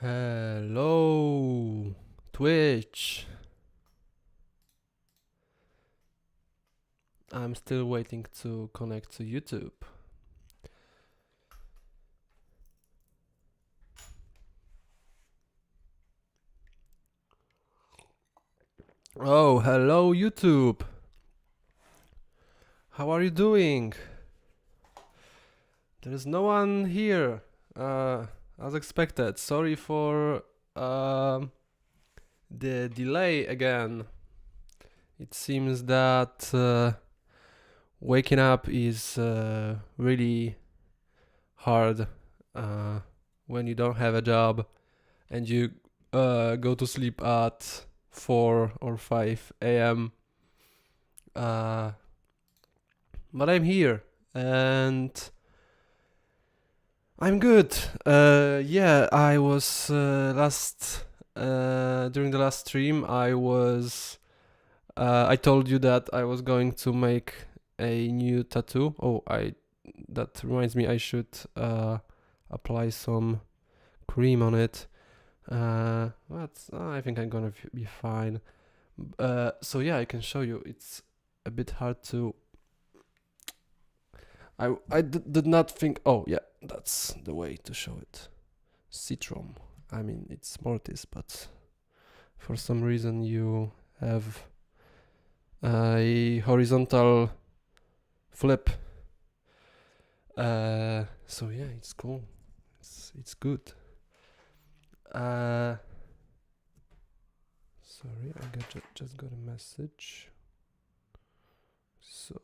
Hello, Twitch. I'm still waiting to connect to YouTube. Oh, hello, YouTube. How are you doing? There's no one here, as expected. Sorry for the delay again. It seems that waking up is really hard when you don't have a job and you go to sleep at 4 or 5 a.m. But I'm here and I'm good. Yeah, I was during the last stream. I told you that I was going to make a new tattoo. That reminds me, I should apply some cream on it. But I think I'm gonna be fine. So yeah, I can show you. It's a bit hard to. Did not think. Oh yeah, that's the way to show it. Citron. I mean, it's mortis, but for some reason you have a horizontal flip. So yeah, it's cool. It's good. Sorry, I just got a message. Sup.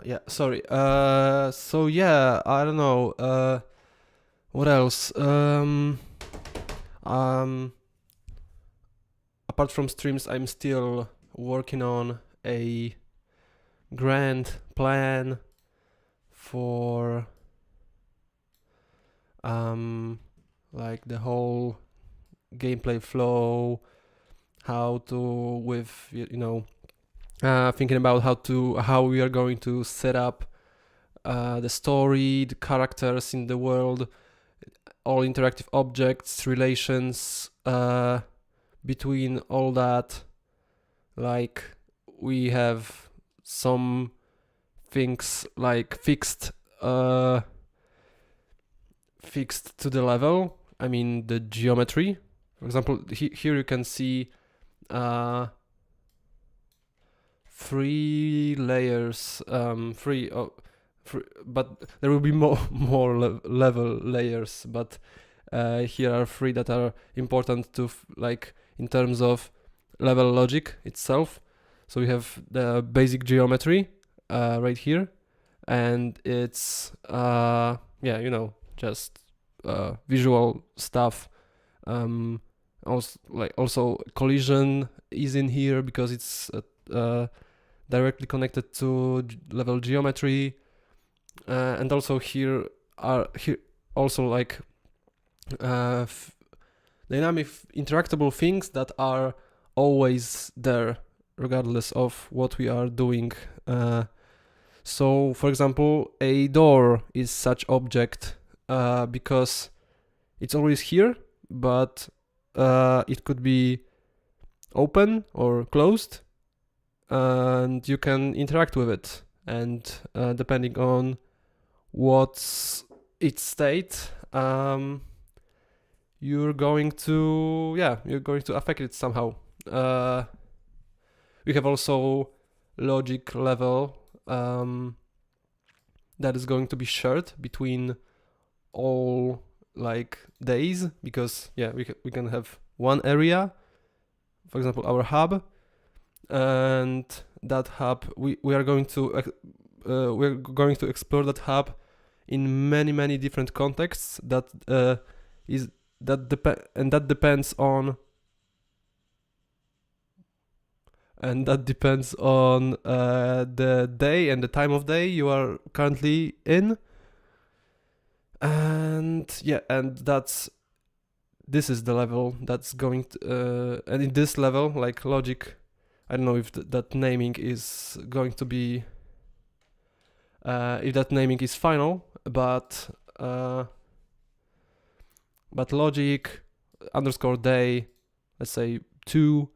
Yeah, sorry. So yeah, I don't know. What else? Apart from streams, I'm still working on a grand plan for like the whole gameplay flow, how to with thinking about how we are going to set up the story, the characters in the world, all interactive objects, relations between all that. Like we have some things like fixed to the level. I mean the geometry. For example, here you can see 3 layers, but there will be more level layers. But here are 3 that are important to like in terms of level logic itself. So we have the basic geometry right here, and it's just visual stuff. Also collision is in here because it's directly connected to level geometry, and also here also like dynamic interactable things that are always there regardless of what we are doing. So for example, a door is such object because it's always here, but it could be open or closed, and you can interact with it, and depending on what's its state, you're going to affect it somehow. We have also logic level that is going to be shared between all like days, because we can have one area, for example our hub, and that hub we are going to we're going to explore that hub in many different contexts. That depends on and that depends on the day and the time of day you are currently in. And yeah, and this is the level that's going to, and in this level, like logic, I don't know if that naming is going to be, if that naming is final, but logic underscore day, let's say 2,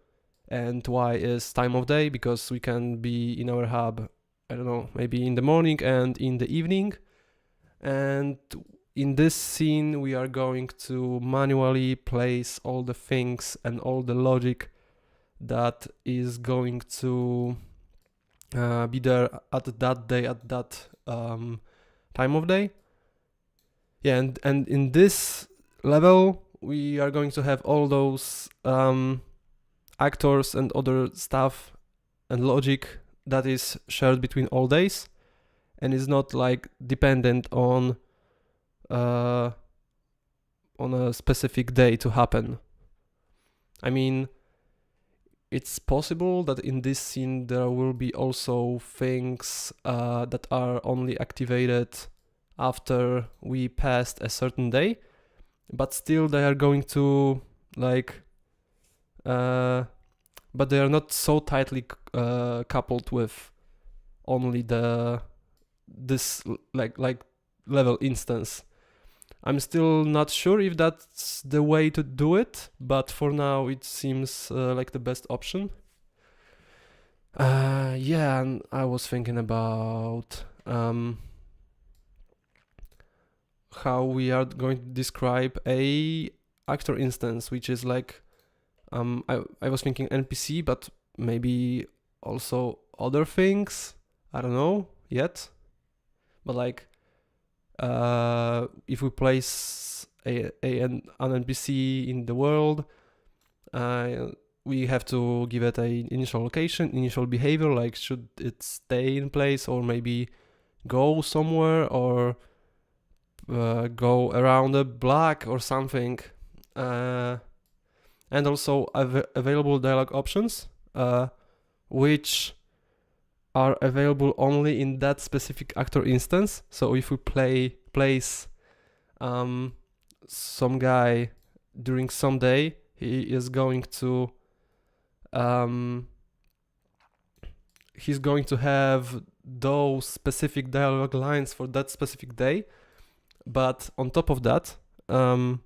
and y is time of day, because we can be in our hub, I don't know, maybe in the morning and in the evening. And in this scene we are going to manually place all the things and all the logic that is going to be there at that day, at that time of day. Yeah, and in this level we are going to have all those actors and other stuff and logic that is shared between all days, and is not like dependent on a specific day to happen. I mean, it's possible that in this scene there will be also things that are only activated after we passed a certain day, but still they are going to like but they are not so tightly coupled with only this like level instance. I'm still not sure if that's the way to do it, but for now it seems like the best option. Yeah, and I was thinking about how we are going to describe a actor instance, which is like I was thinking NPC, but maybe also other things. I don't know yet, but like if we place an NPC in the world, we have to give it a initial location, initial behavior, like should it stay in place or maybe go somewhere or go around a block or something. And also available dialogue options, which are available only in that specific actor instance. So if we place some guy during some day, he is going to he's going to have those specific dialogue lines for that specific day. But on top of that, I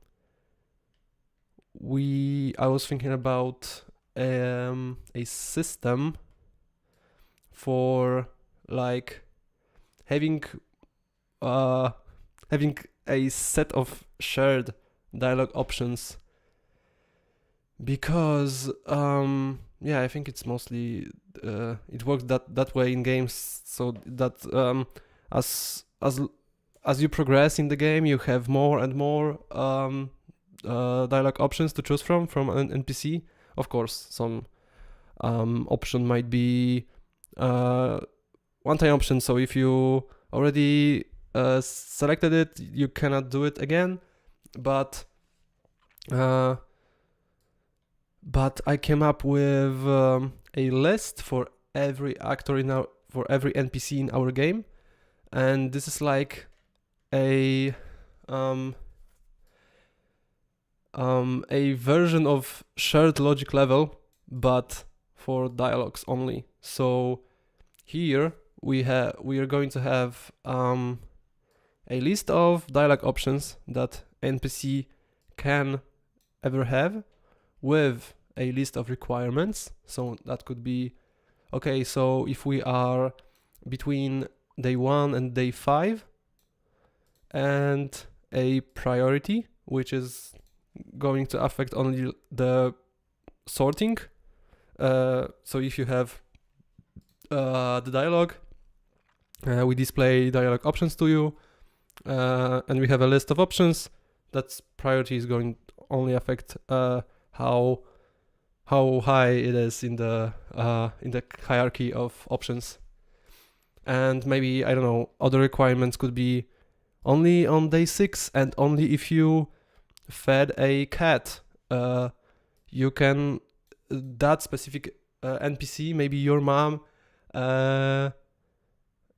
was thinking about a system for like having a set of shared dialogue options, because yeah, I think it's mostly it works that way in games, so that as you progress in the game, you have more and more dialogue options to choose from an NPC. Of course, some option might be one-time option, so if you already selected it, you cannot do it again. But I came up with a list for every actor for every NPC in our game, and this is like a version of shared logic level, but for dialogues only. So here we are going to have a list of dialogue options that NPC can ever have, with a list of requirements. So that could be, okay, so if we are between day 1 and day 5, and a priority, which is going to affect only the sorting. So if you have the dialogue, we display dialogue options to you, and we have a list of options. That priority is going to only affect how high it is in the hierarchy of options. And maybe, I don't know, other requirements could be only on day 6, and only if you fed a cat, you can, that specific NPC, maybe your mom,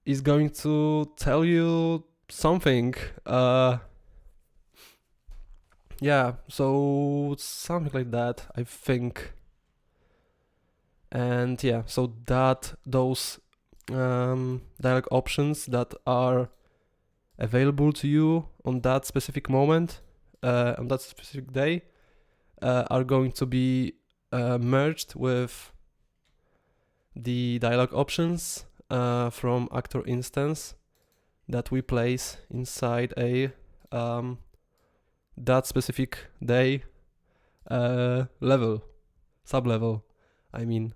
is going to tell you something. Yeah, so something like that, I think. And yeah, so that those dialogue options that are available to you on that specific moment, on that specific day, are going to be merged with the dialogue options from actor instance that we place inside a that specific day level, sub-level, I mean.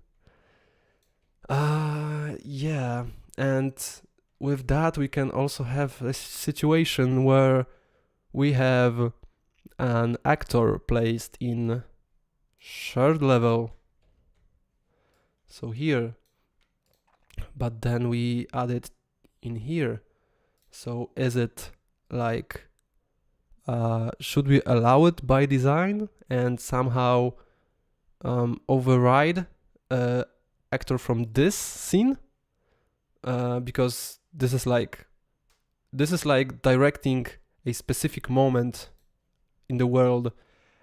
Yeah, and with that we can also have a situation where we have an actor placed in shared level, so here, but then we add it in here. So is it like, should we allow it by design and somehow override actor from this scene? Because this is like directing a specific moment in the world,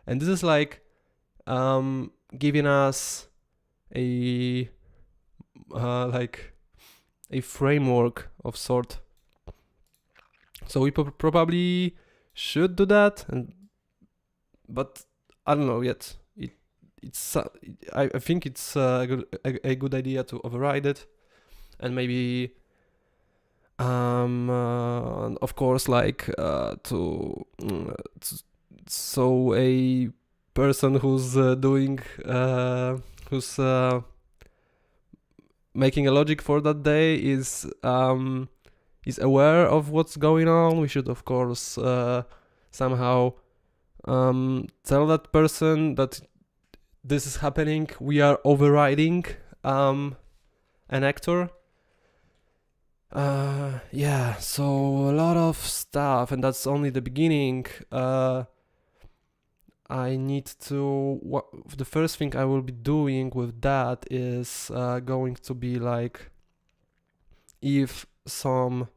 and this is like giving us a like a framework of sort. So we probably should do that, but I don't know yet. I think it's a good idea to override it, and maybe of course, like so a person who's doing who's making a logic for that day is aware of what's going on. We should of course somehow tell that person that this is happening. We are overriding an actor. Yeah, so a lot of stuff, and that's only the beginning. I need to. The first thing I will be doing with that is going to be like if some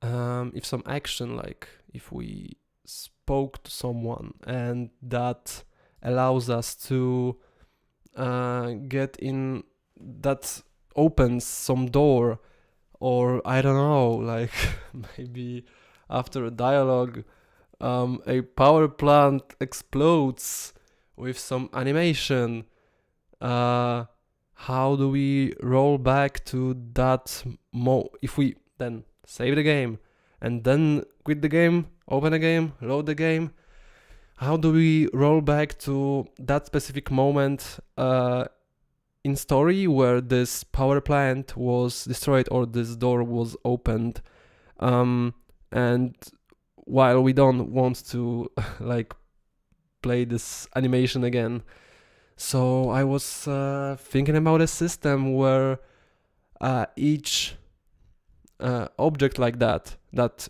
action, like if we spoke to someone and that allows us to get in, that opens some door, or I don't know, like maybe after a dialogue a power plant explodes with some animation. How do we roll back to that if we then save the game and then quit the game, open the game, load the game? How do we roll back to that specific moment in story where this power plant was destroyed or this door was opened? And while we don't want to like play this animation again, so I was thinking about a system where each object like that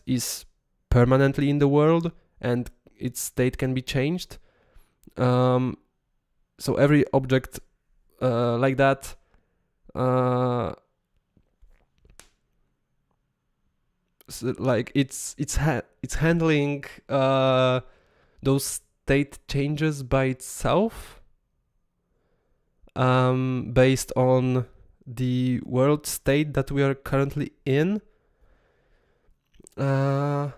is permanently in the world and its state can be changed. So every object like that so like it's handling those state changes by itself, based on the world state that we are currently in. But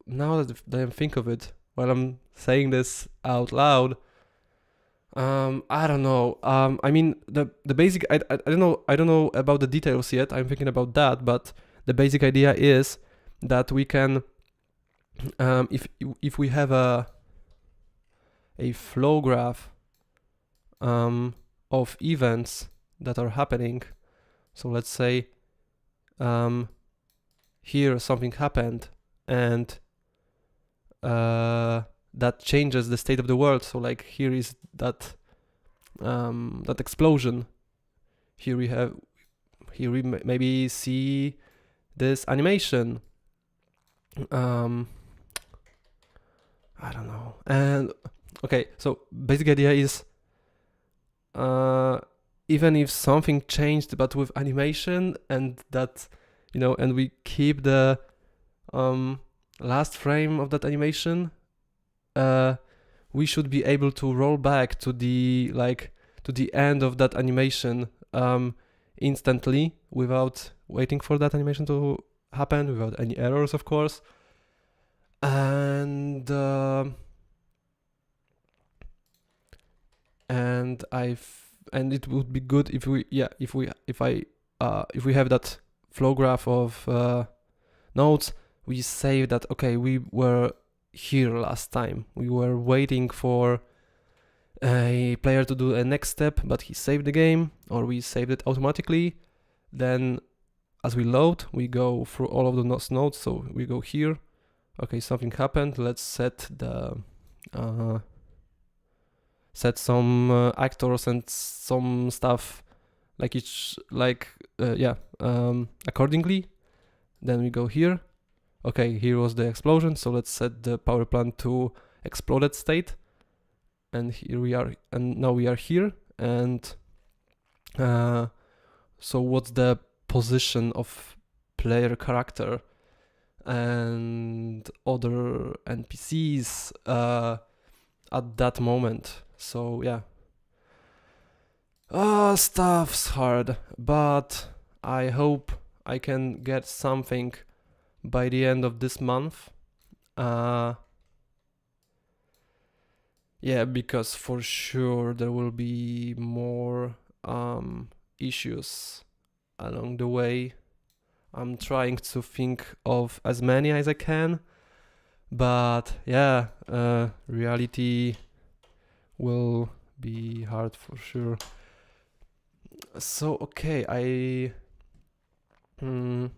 now that I think of it, while I'm saying this out loud, I don't know. I mean, the basic. I don't know. I don't know about the details yet. I'm thinking about that, but the basic idea is that we can, if we have a flow graph of events that are happening. So let's say here something happened and that changes the state of the world. So like here is that that explosion. Here we maybe see this animation. I don't know. And okay, so basic idea is even if something changed, but with animation, and that, and we keep the last frame of that animation, we should be able to roll back to the end of that animation instantly, without waiting for that animation to happen, without any errors, of course. And it would be good if we have that flow graph of nodes. We say that, okay, we were here last time, we were waiting for a player to do a next step, but he saved the game, or we saved it automatically. Then as we load, we go through all of the nodes. So we go here, okay, something happened, let's set some actors and some stuff accordingly. Then we go here, okay, here was the explosion, so let's set the power plant to exploded state, and here we are, and now we are here. And so what's the position of player character and other NPCs at that moment? So yeah, stuff's hard, but I hope I can get something by the end of this month. Yeah, because for sure there will be more issues along the way. I'm trying to think of as many as I can, but yeah, reality will be hard for sure. So okay, I think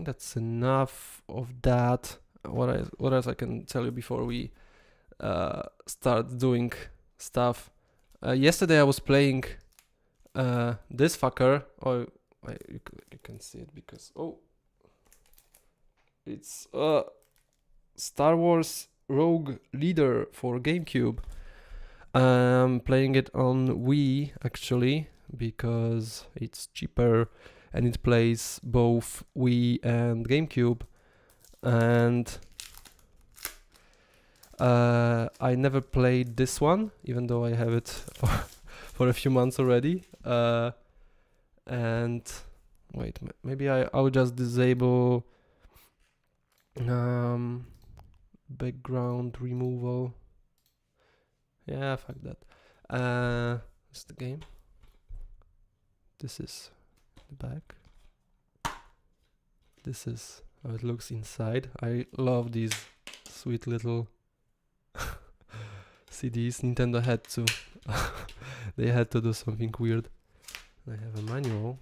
that's enough of that. What else I can tell you before we start doing stuff? Yesterday I was playing this fucker. Oh, you can see it because it's Star Wars Rogue Leader for GameCube. I'm playing it on Wii actually because it's cheaper and it plays both Wii and GameCube. And I never played this one, even though I have it for a few months already. And wait, maybe I'll just disable background removal. Yeah, fuck that. What's the game? This is the back. This is how it looks inside. I love these sweet little CDs. Nintendo had to they had to do something weird. I have a manual.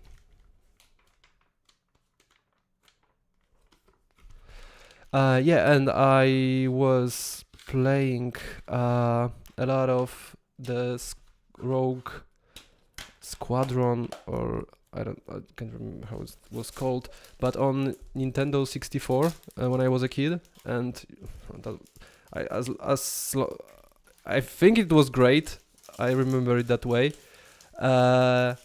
Yeah, and I was playing a lot of the Rogue Squadron, or I can't remember how it was called, but on Nintendo 64 when I was a kid, and I think it was great. I remember it that way. And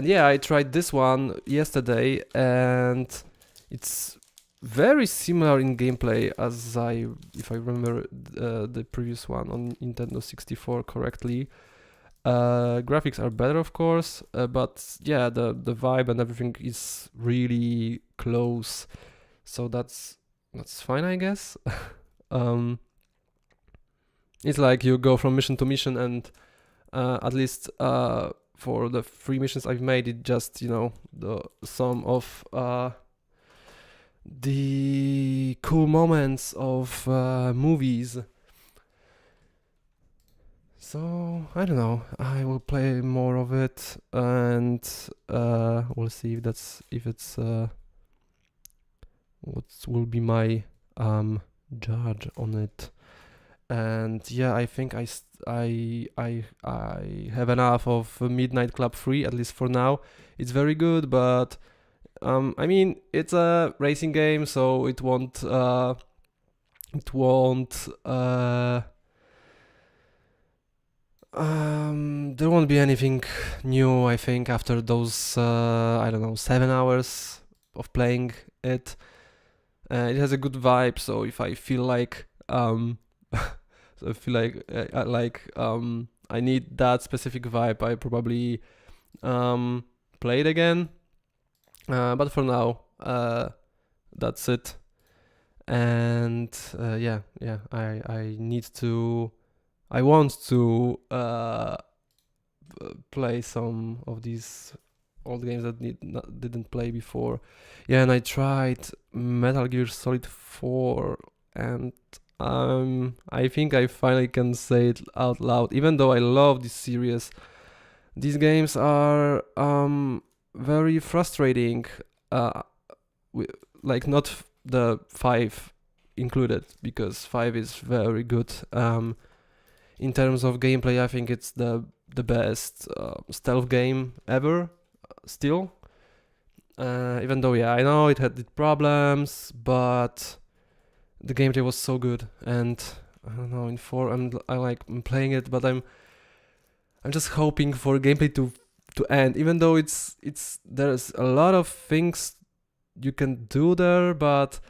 yeah, I tried this one yesterday, and it's very similar in gameplay as if I remember the previous one on Nintendo 64 correctly. Graphics are better, of course, but yeah, the vibe and everything is really close, so that's fine, I guess. It's like you go from mission to mission, and at least for the 3 missions I've made, it just, the sum of the cool moments of movies. So I don't know, I will play more of it, and we'll see if it's what will be my judge on it. And yeah, I think I have enough of Midnight Club 3, at least for now. It's very good, but I mean, it's a racing game, so it won't There won't be anything new, I think, after those, I don't know, 7 hours of playing it. It has a good vibe, so if I feel like, so I feel like I need that specific vibe, I probably play it again. But for now, that's it. And yeah, I want to play some of these old games that didn't play before. Yeah, and I tried Metal Gear Solid 4, and I think I finally can say it out loud. Even though I love this series, these games are very frustrating. Uh, like not the 5 included, because 5 is very good. In terms of gameplay, I think it's the best stealth game ever. Still, even though I know it had its problems, but the gameplay was so good. And I don't know, in 4, I'm playing it, but I'm just hoping for gameplay to end. Even though it's there's a lot of things you can do there, but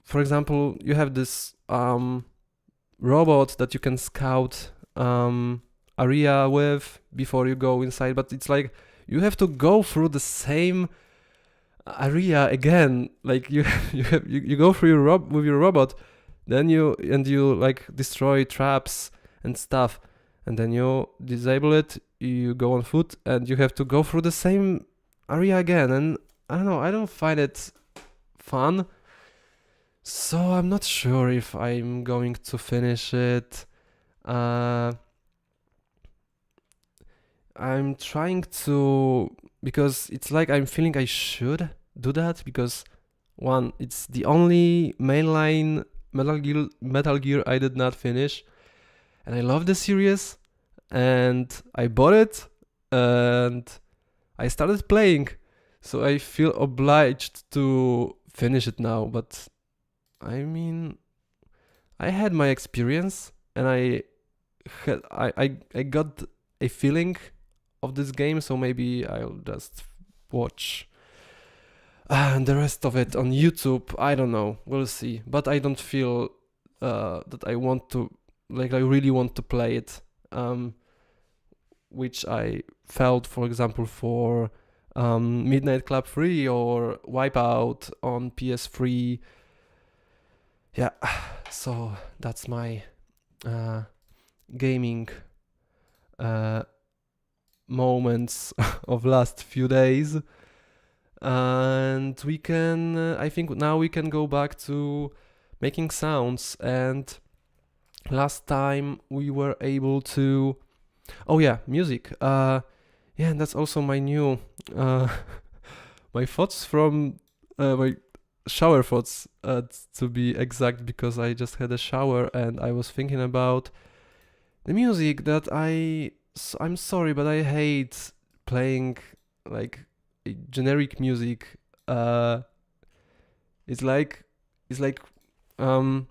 for example, you have this robot that you can scout area with before you go inside, but it's like you have to go through the same area again. Like you go through with your robot, then you like destroy traps and stuff, and then you disable it, you go on foot, and you have to go through the same area again. And I don't know, I don't find it fun, so I'm not sure if I'm going to finish it. I'm trying to, because it's like I'm feeling I should do that, because one, it's the only mainline Metal Gear I did not finish, and I love the series, and I bought it, and I started playing, so I feel obliged to finish it now. But I mean, I had my experience, and I got a feeling of this game, so maybe I'll just watch the rest of it on YouTube. I don't know, we'll see. But I don't feel that I want to, like, I really want to play it, which I felt, for example, for Midnight Club 3 or Wipeout on PS3. Yeah, so that's my gaming moments of last few days. And we can, I think now we can go back to making sounds. And last time we were able to, oh yeah, music. Yeah, and that's also my new, my thoughts from my shower thoughts, to be exact, because I just had a shower and I was thinking about the music that I'm sorry, but I hate playing like generic music. It's like um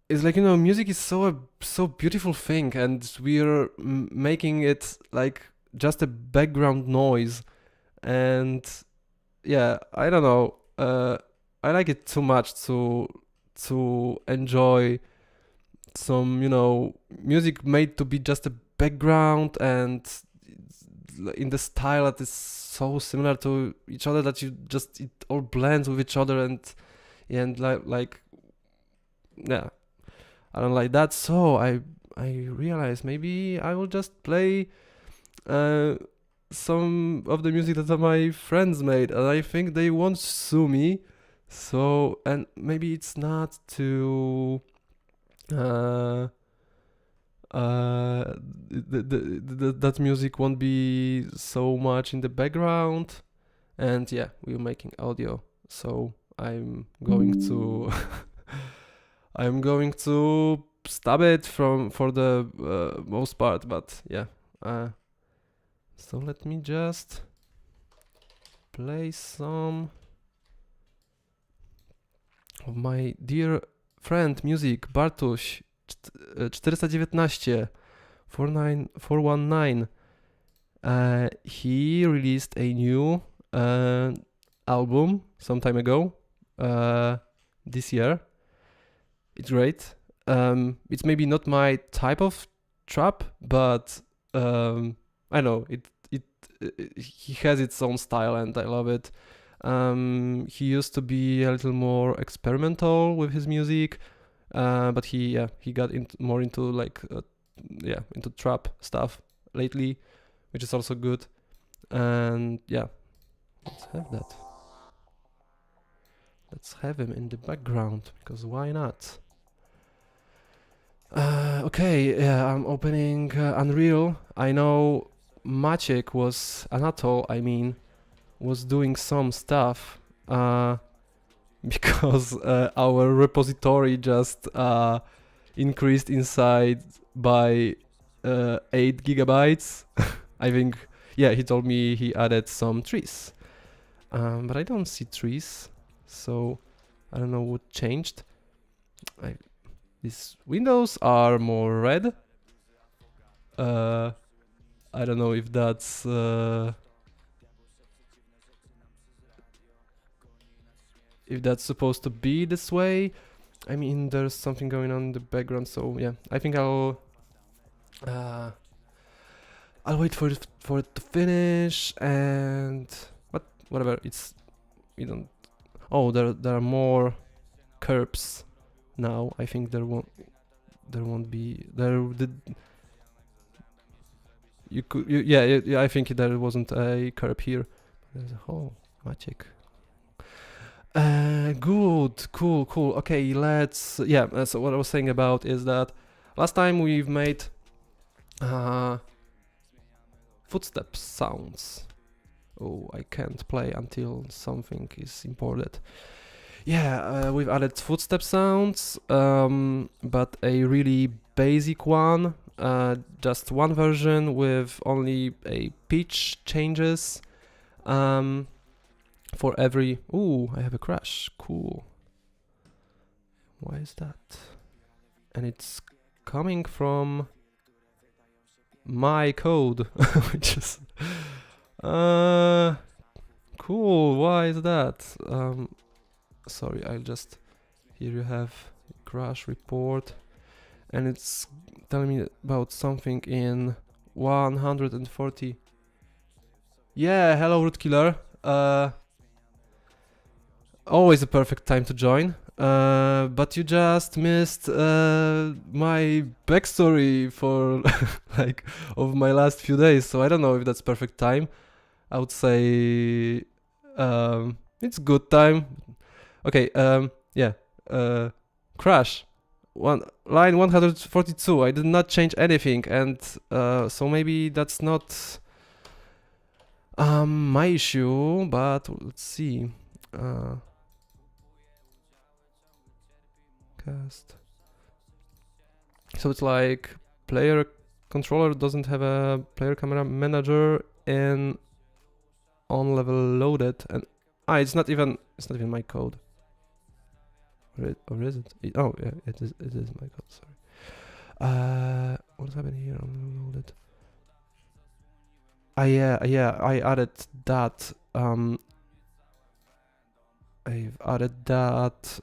it's like, music is so beautiful thing, and we're making it like just a background noise. And yeah, I don't know, I like it too much to enjoy some, music made to be just a background, and in the style that is so similar to each other that it all blends with each other. And like yeah, I don't like that. So I realized maybe I will just play some of the music that my friends made, and I think they won't sue me. So, and maybe it's not too that music won't be so much in the background. And yeah, we're making audio, so I'm going to I'm going to stop it for the most part. But yeah, so let me just play some of my dear friend music, Bartosz. 419 419. He released a new album some time ago, this year. It's great. It's maybe not my type of trap, but I know he has its own style and I love it. He used to be a little more experimental with his music, but he got more into like into trap stuff lately, which is also good. And yeah, let's have that. Let's have him in the background, because why not? Okay, yeah, I'm opening Unreal. I know Anatol, I mean, was doing some stuff because our repository just increased inside by 8 gigabytes. I think, yeah, he told me he added some trees. But I don't see trees, so I don't know what changed. These windows are more red. I don't know if that's supposed to be this way. I mean, there's something going on in the background, so yeah, I think I'll wait for it to finish, and whatever. We don't. Oh, there are more curbs now. I think there won't be there. Yeah. I think there wasn't a curb here. There's a whole magic. Good, cool. Okay, let's. Yeah. So what I was saying about is that last time we've made footstep sounds. Oh, I can't play until something is imported. Yeah, we've added footstep sounds, but a really basic one. Just one version with only a pitch changes. For every... Ooh, I have a crash. Cool. Why is that? And it's coming from my code, which is... cool, why is that? Sorry, I'll just... Here you have crash report. And it's telling me about something in 140. Yeah, hello root killer. Always a perfect time to join. But you just missed my backstory for like of my last few days, so I don't know if that's perfect time. I would say it's good time. Okay, yeah. Crash. Line 142. I did not change anything, and so maybe that's not my issue, but let's see. Cast. So it's like player controller doesn't have a player camera manager and on level loaded, and it's not even my code. Or is it? Oh yeah, it is my code. Sorry. What's happening here? Unloaded. Yeah, I added that. I've added that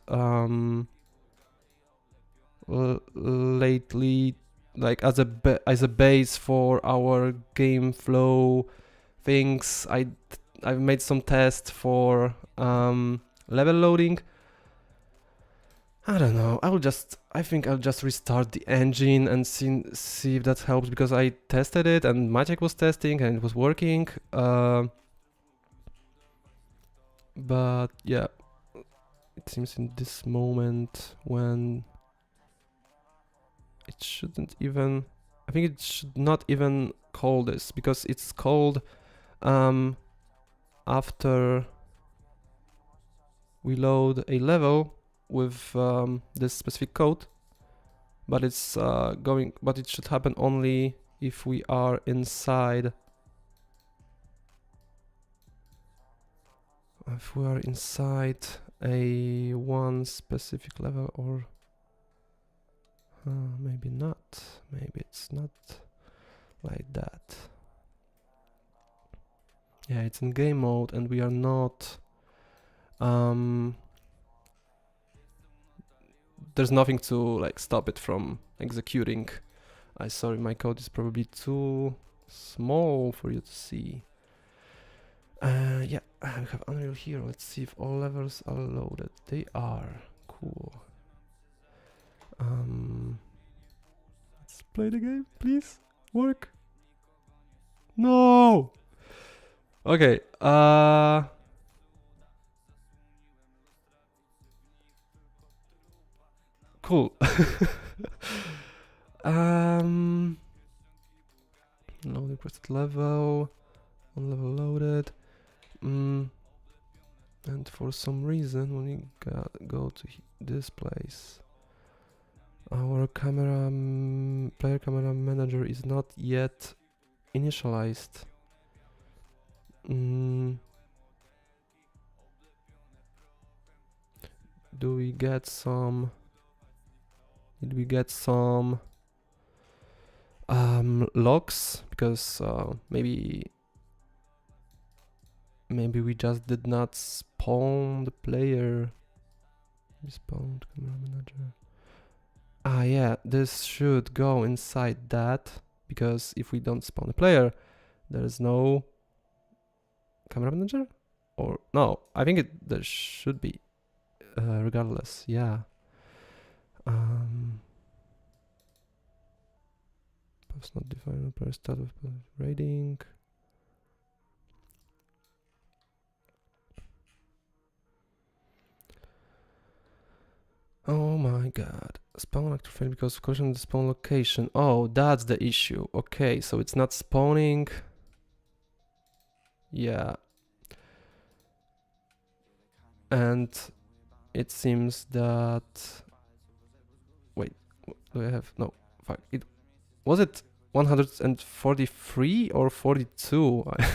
lately, like as a base for our game flow things. I've made some tests for level loading. I don't know. I think I'll just restart the engine and see if that helps, because I tested it and Maciek was testing and it was working. But yeah, it seems in this moment when it shouldn't even. I think it should not even call this, because it's called after we load a level with this specific code, but it's but it should happen only if we are inside. If we are inside a one specific level, or Maybe not. Maybe it's not like that. Yeah, it's in game mode and we are not... there's nothing to like stop it from executing. Sorry, my code is probably too small for you to see. Yeah, we have Unreal here. Let's see if all levels are loaded. They are. Cool. Let's play the game, please. Work. No. Okay. Cool. No requested level. One level loaded. And for some reason, when we go to this place, our player camera manager is not yet initialized. Do we get some? Did we get some logs? Because maybe we just did not spawn the player. We spawned camera manager. Ah, yeah, this should go inside that, because if we don't spawn a player, there is no camera manager? Or no, I think there should be, regardless, yeah. Post not defined, player start with rating. Oh my god. Spawn actor failed because of collision in the spawn location. Oh, that's the issue. Okay, so it's not spawning. Yeah. And it seems that... Wait, do I have... No, fuck. Was it 143 or 42? I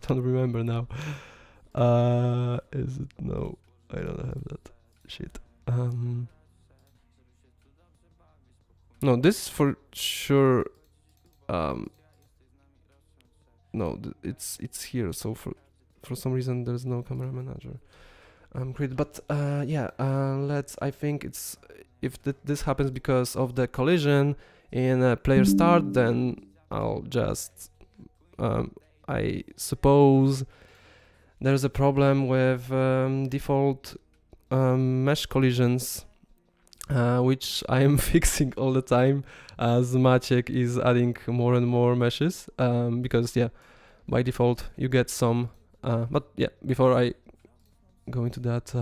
don't remember now. Is it? No, I don't have that. Shit. No, this for sure. No, it's here. So for some reason there's no camera manager. Great, but yeah. Let's. I think it's if this happens because of the collision in player start, then I'll just. I suppose there's a problem with default mesh collisions, which I am fixing all the time as Maciek is adding more and more meshes, because yeah, by default you get some, but yeah, before I go into that,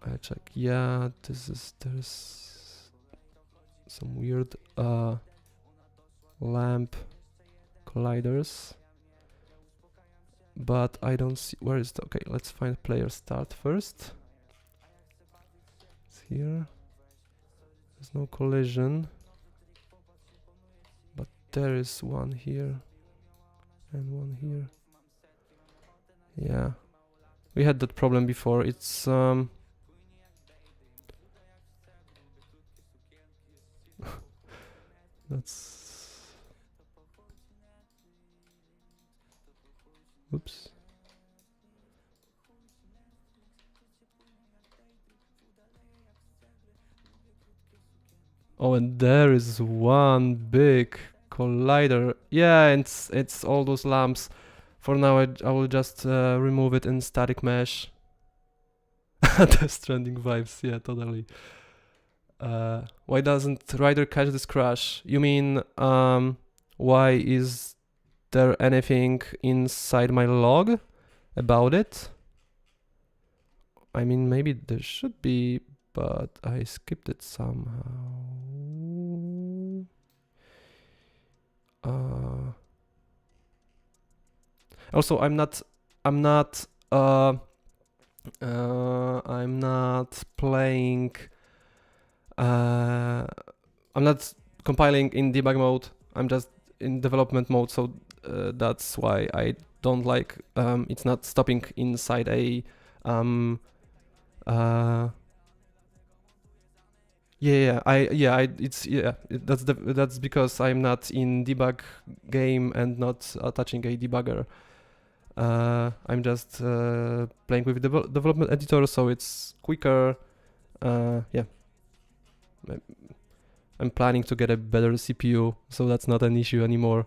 I check, yeah, there's some weird lamp colliders, but I don't see, where is the, okay, let's find player start first. It's here, there's no collision, but there is one here and one here. Yeah, we had that problem before. It's that's, oops. Oh, and there is one big collider. Yeah, and it's all those lamps. For now, I will just remove it in static mesh. The Stranding vibes, yeah, totally. Why doesn't Rider catch this crash? You mean, why is there anything inside my log about it? I mean, maybe there should be, but I skipped it somehow. Also, I'm not playing. I'm not compiling in debug mode. I'm just in development mode, so that's why I don't like. It's not stopping inside a That's because I'm not in debug game and not touching a debugger. I'm just playing with development editor, so it's quicker. Yeah, I'm planning to get a better CPU, so that's not an issue anymore.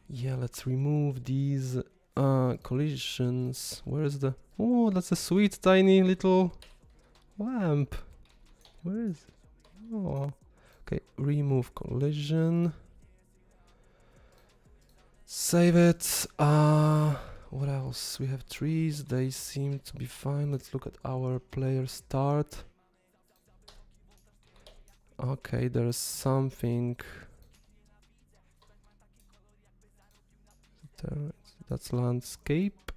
Yeah, let's remove these collisions. Where is the... Oh, that's a sweet tiny little lamp. Where is it? Oh, okay, remove collision. Save it. What else? We have trees, they seem to be fine. Let's look at our player start. Okay, there's something there. That's landscape.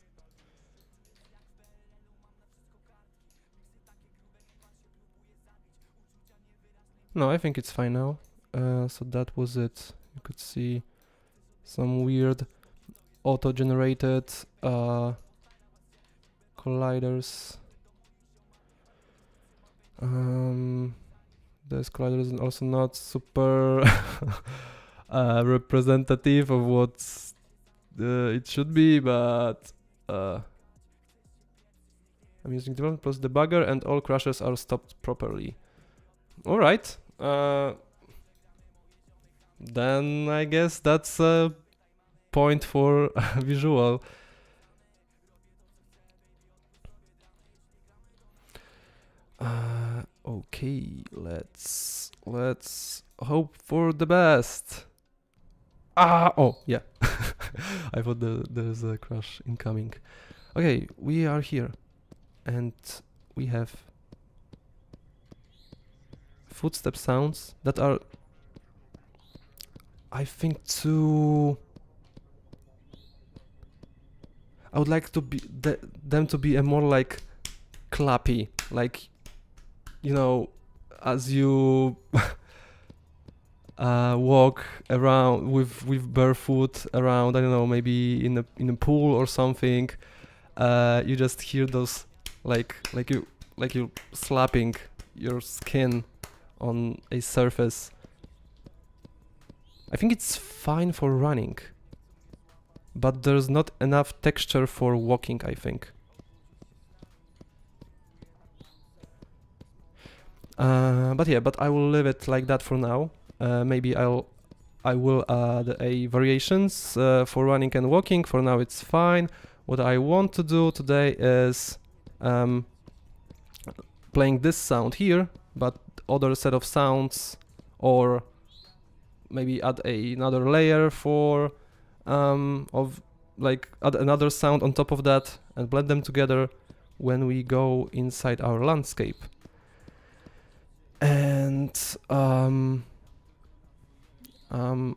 No, I think it's fine now. So that was it. You could see some weird auto-generated colliders. This collider is also not super representative of what it should be, but I'm using development plus debugger and all crashes are stopped properly. Alright. Then I guess that's a point for visual. Okay, let's hope for the best. Oh, yeah. I thought there's a crash incoming. Okay, we are here. And we have footstep sounds that are, I think, too... I would like to be them to be a more like clappy, like, you know, as you walk around with barefoot around, I don't know, maybe in a pool or something. You just hear those like you slapping your skin on a surface. I think it's fine for running, but there's not enough texture for walking, I think. But I will leave it like that for now. Maybe I will add a variations for running and walking. For now it's fine. What I want to do today is playing this sound here, but other set of sounds, or maybe add another layer for add another sound on top of that and blend them together when we go inside our landscape. And I'm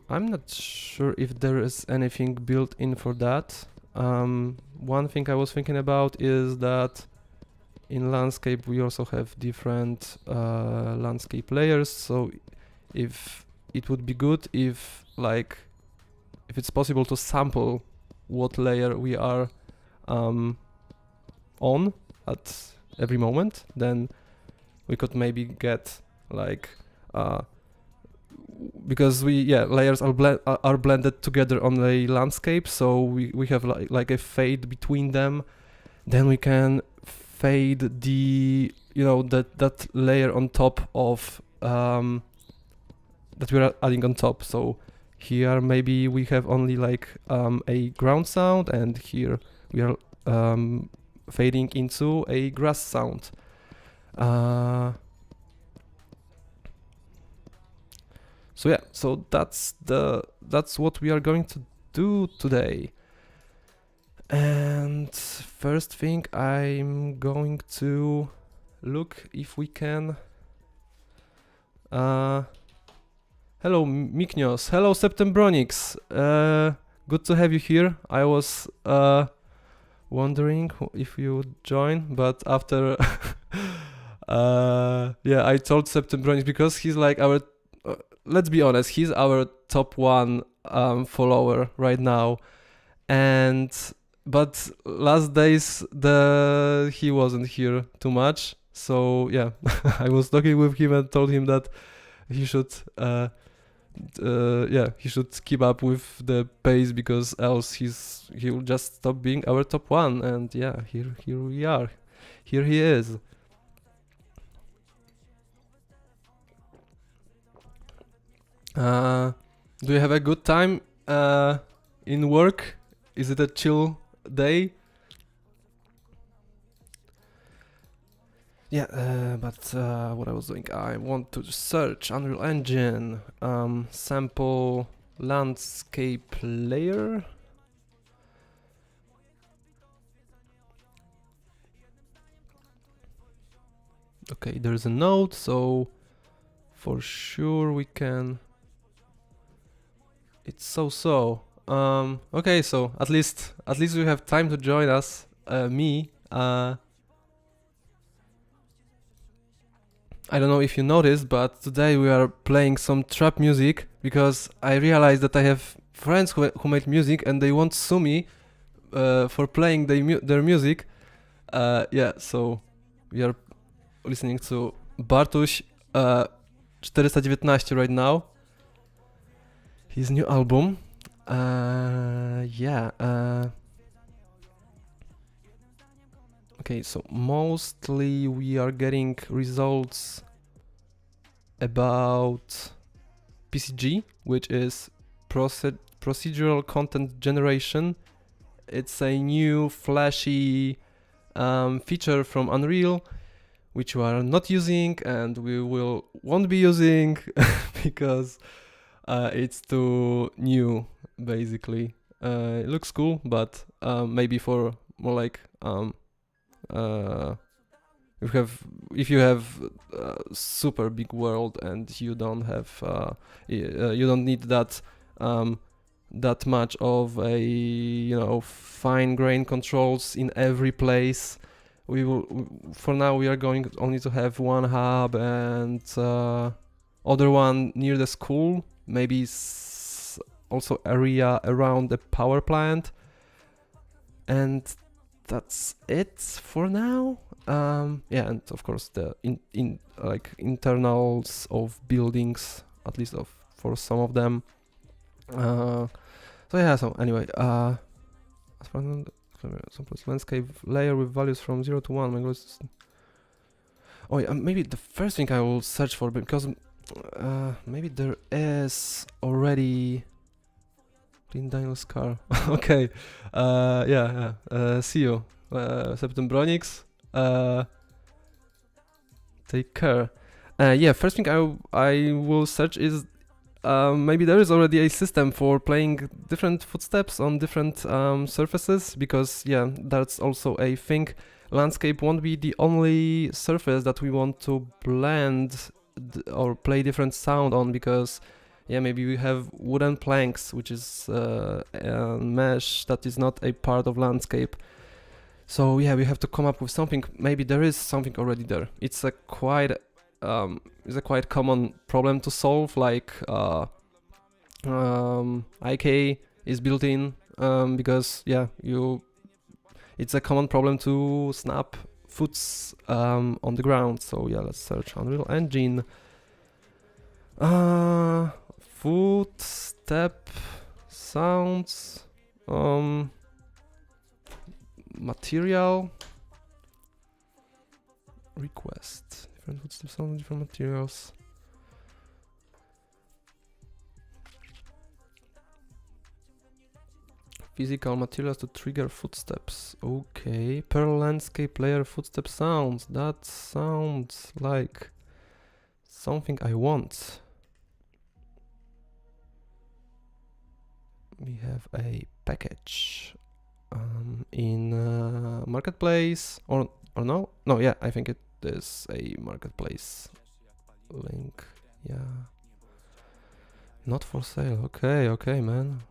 not sure if there is anything built in for that. One thing I was thinking about is that in landscape we also have different landscape layers, so if it would be good if it's possible to sample what layer we are on at every moment, then we could maybe get because layers are blended together on a landscape, so we have like a fade between them. Then we can fade the that layer on top of that we are adding on top. So here maybe we have only a ground sound, and here we are fading into a grass sound. So that's what we are going to do today. And first thing, I'm going to look if we can. Hello Miknios, hello Septembronix. Good to have you here. I was wondering if you would join, but after I told Septembronix because he's like our let's be honest, he's our top one follower right now, but last days he wasn't here too much. So yeah, I was talking with him and told him that he should he should keep up with the pace, because else he'll just stop being our top one. And yeah, here we are. Here he is. Do you have a good time in work? Is it a chill day? Yeah, but what I was doing, I want to search Unreal Engine, sample landscape layer. Okay, there's a node, so for sure we can. It's so. Okay, so at least you have time to join us. Me. I don't know if you noticed, but today we are playing some trap music because I realized that I have friends who make music and they won't sue me for playing their music. Yeah, so we are listening to Bartuś 419 right now. His new album. Okay, so mostly we are getting results about PCG, which is procedural content generation. It's a new flashy feature from Unreal, which we are not using and we won't be using because it's too new, basically. It looks cool, but maybe for more like if you have a super big world and you don't have you don't need that that much of a fine grained controls in every place. We will for now we are going only to have one hub and other one near the school, maybe also area around the power plant, and that's it for now. Yeah, and of course the like internals of buildings, at least for some of them. So yeah. So anyway, landscape layer with values from 0 to 1. My goal is. Oh yeah, maybe the first thing I will search for, because maybe there is already. Clean Daniel's car. Okay. Yeah. See you, Septembronix. Take care. Yeah. First thing I will search is maybe there is already a system for playing different footsteps on different surfaces, because yeah, that's also a thing. Landscape won't be the only surface that we want to blend or play different sound on, because yeah, maybe we have wooden planks, which is a mesh that is not a part of landscape. So yeah, we have to come up with something. Maybe there is something already there. It's a quite common problem to solve. Like IK is built in because yeah, it's a common problem to snap foots on the ground. So yeah, let's search Unreal Engine. Footstep sounds, material request, different footstep sounds, different materials. Physical materials to trigger footsteps. Okay, per landscape layer footstep sounds. That sounds like something I want. We have a package in marketplace, or no, yeah, I think it is a marketplace link. Yeah, not for sale. Okay, man.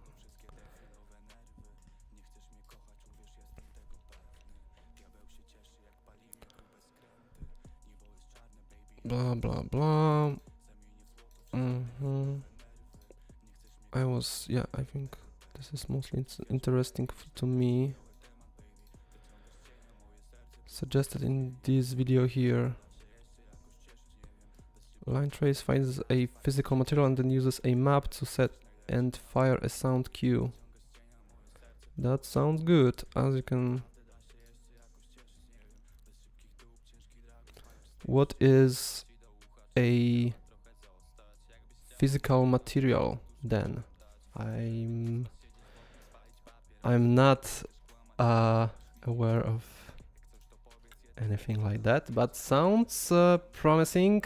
Blah blah blah. I think this is mostly interesting to me. suggested in this video here. Line trace finds a physical material and then uses a map to set and fire a sound cue. That sounds good. As you can... What is a physical material then? I'm not aware of anything like that, but sounds promising.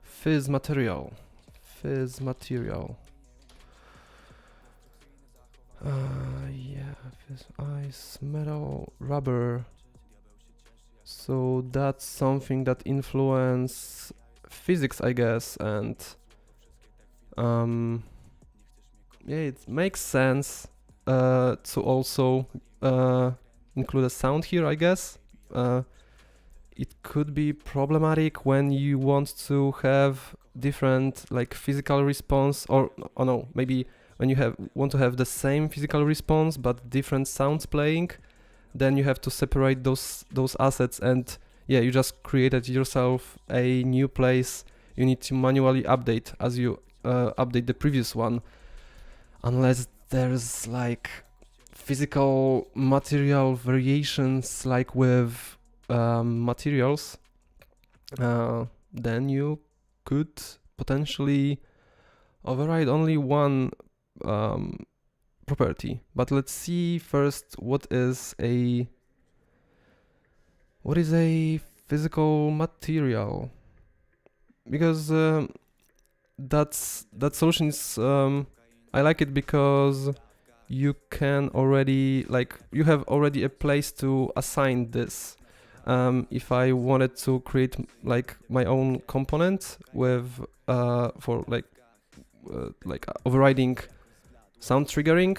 Fizz material. Fizz material. Yeah, fizz, ice, metal, rubber. So that's something that influence physics, I guess, and yeah, it makes sense to also include a sound here, I guess. It could be problematic when you want to have different like physical response, or oh no, maybe when you want to have the same physical response but different sounds playing, then you have to separate those assets, and yeah, you just created yourself a new place you need to manually update as you update the previous one, unless there's like physical material variations like with materials, then you could potentially override only one property. But let's see first what is a physical material, because that solution is I like it because you can already you have already a place to assign this. If I wanted to create like my own component with for like overriding sound triggering,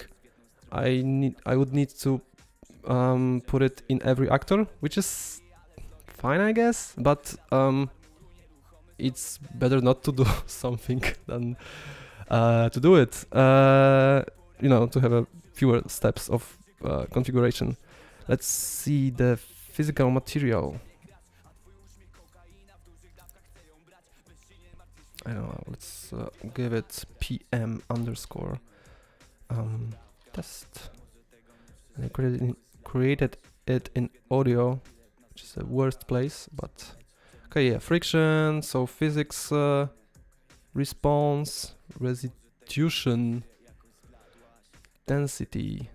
I would need to put it in every actor, which is fine, I guess, but it's better not to do something than to do it. You know, to have a fewer steps of configuration. Let's see the physical material. I don't know, let's give it PM underscore test. And I created it in audio, which is the worst place, but okay, yeah, friction, so physics, response, restitution, density,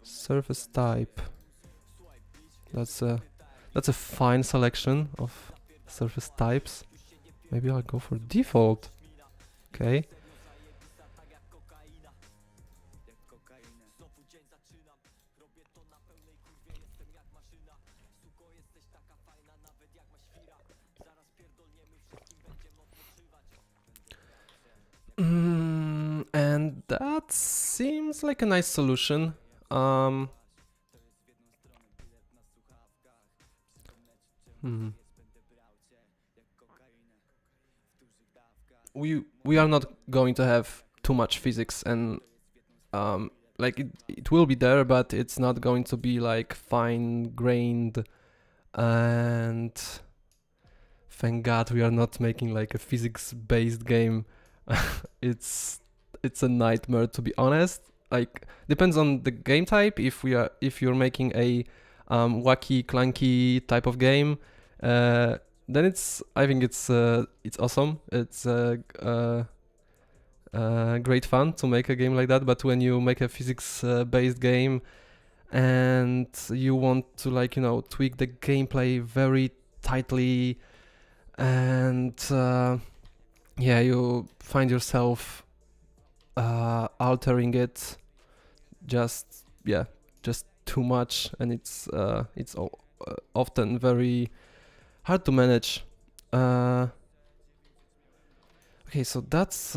surface type. That's a fine selection of surface types. Maybe I'll go for default. Okay. And that seems like a nice solution. We are not going to have too much physics, and like it will be there, but it's not going to be like fine-grained, and thank God we are not making like a physics-based game. It's a nightmare, to be honest. Like, depends on the game type. If you're making a wacky, clunky type of game, then I think it's awesome. It's great fun to make a game like that. But when you make a physics-based game and you want to, like, you know, tweak the gameplay very tightly, and yeah, you find yourself altering it just too much, and it's often very hard to manage. Okay, so that's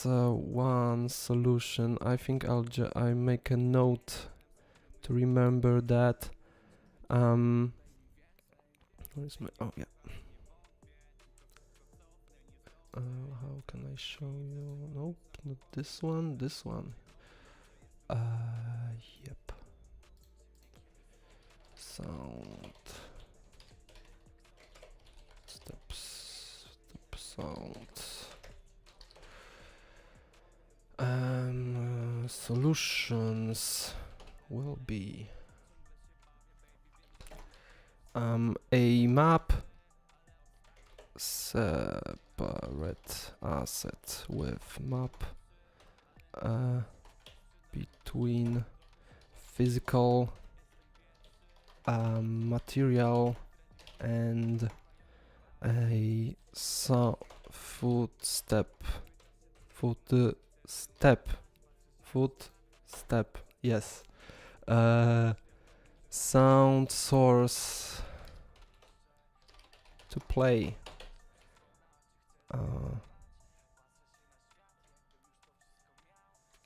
one solution. I think I make a note to remember that. Where is my... Oh, yeah. How can I show you? Nope, not this one. This one. Yep. Sound. Steps. Step sound. Solutions will be a map, separate asset with map between physical material and a footstep, yes, sound source to play.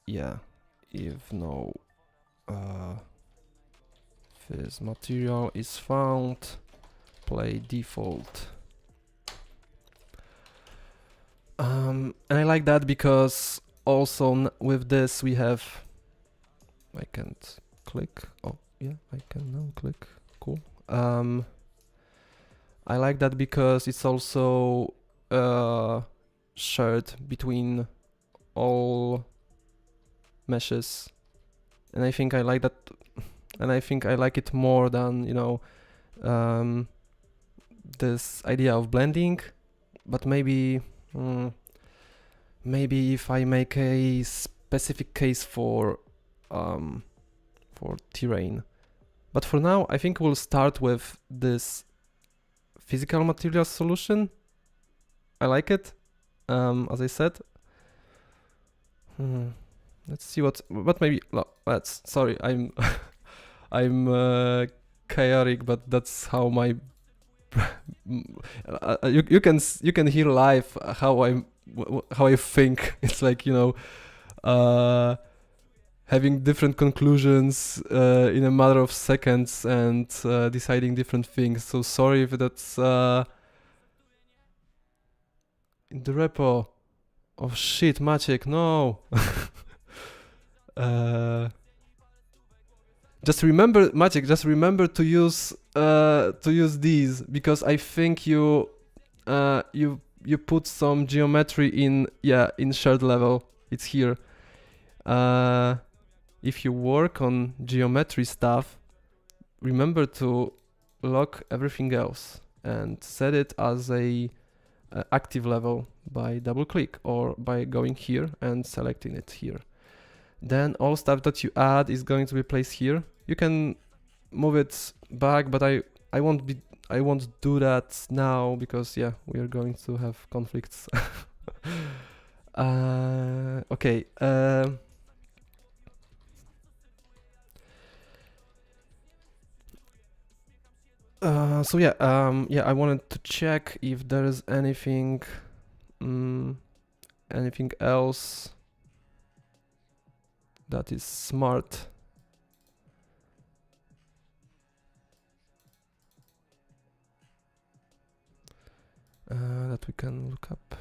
Yeah, if no this material is found, play default. And I like that because also with this we have, I can't click. Oh yeah, I can now click. Cool. I like that because it's also shared between all meshes, and I think I like that, and I think I like it more than, you know, this idea of blending. But maybe maybe if I make a specific case for terrain. But for now, I think we'll start with this physical material solution. I like it, as I said. Let's see what. But maybe let's. Sorry, I'm I'm chaotic, but that's how my you can hear live how I think. It's like, you know, having different conclusions in a matter of seconds and deciding different things. So sorry if that's in the repo. Oh shit, Maciek, no. Just remember, Maciek, just remember to use these, because I think you put some geometry in shared level. It's here. If you work on geometry stuff, remember to lock everything else and set it as a active level by double click or by going here and selecting it here. Then all stuff that you add is going to be placed here. You can move it back, but I won't do that now, because yeah, we are going to have conflicts. Okay. So yeah, I wanted to check if there is anything else that is smart. That we can look up.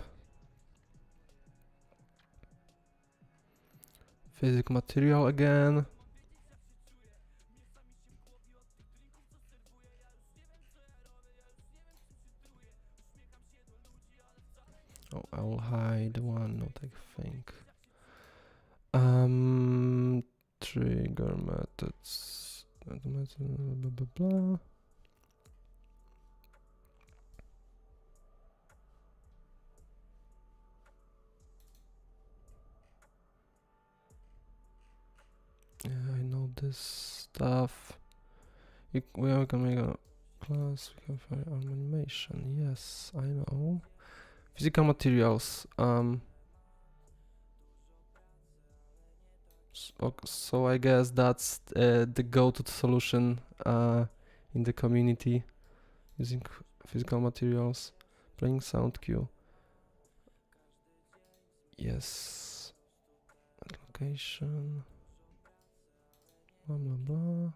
Physical material again. Oh, I will hide one note, I think. Trigger methods. Blah, blah, blah. Yeah, I know this stuff. We can make a class. We can find animation. Yes, I know. Physical materials. So I guess that's the go-to solution in the community, using physical materials, playing sound cue. Yes. Location. Blah blah blah.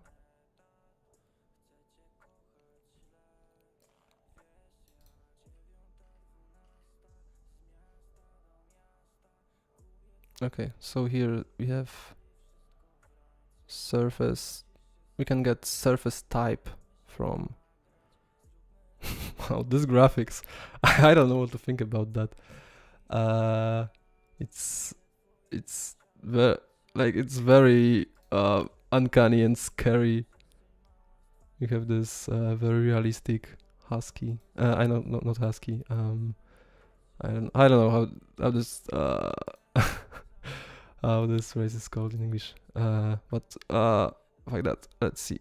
Okay, so here we have surface. We can get surface type from. Wow, this graphics. I don't know what to think about that. It's very it's very uncanny and scary. You have this very realistic husky. I know, not husky. I don't know how this how this race is called in English. But like that. Let's see.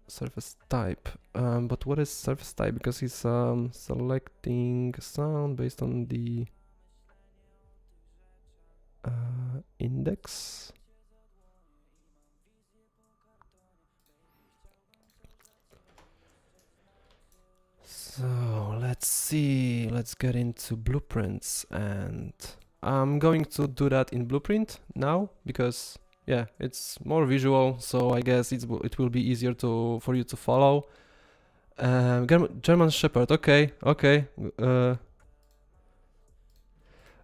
Surface type. But what is surface type? Because he's selecting sound based on the index. So let's see. Let's get into blueprints, and I'm going to do that in Blueprint now because yeah, it's more visual. So I guess it will be easier for you to follow. German Shepherd. Okay, okay.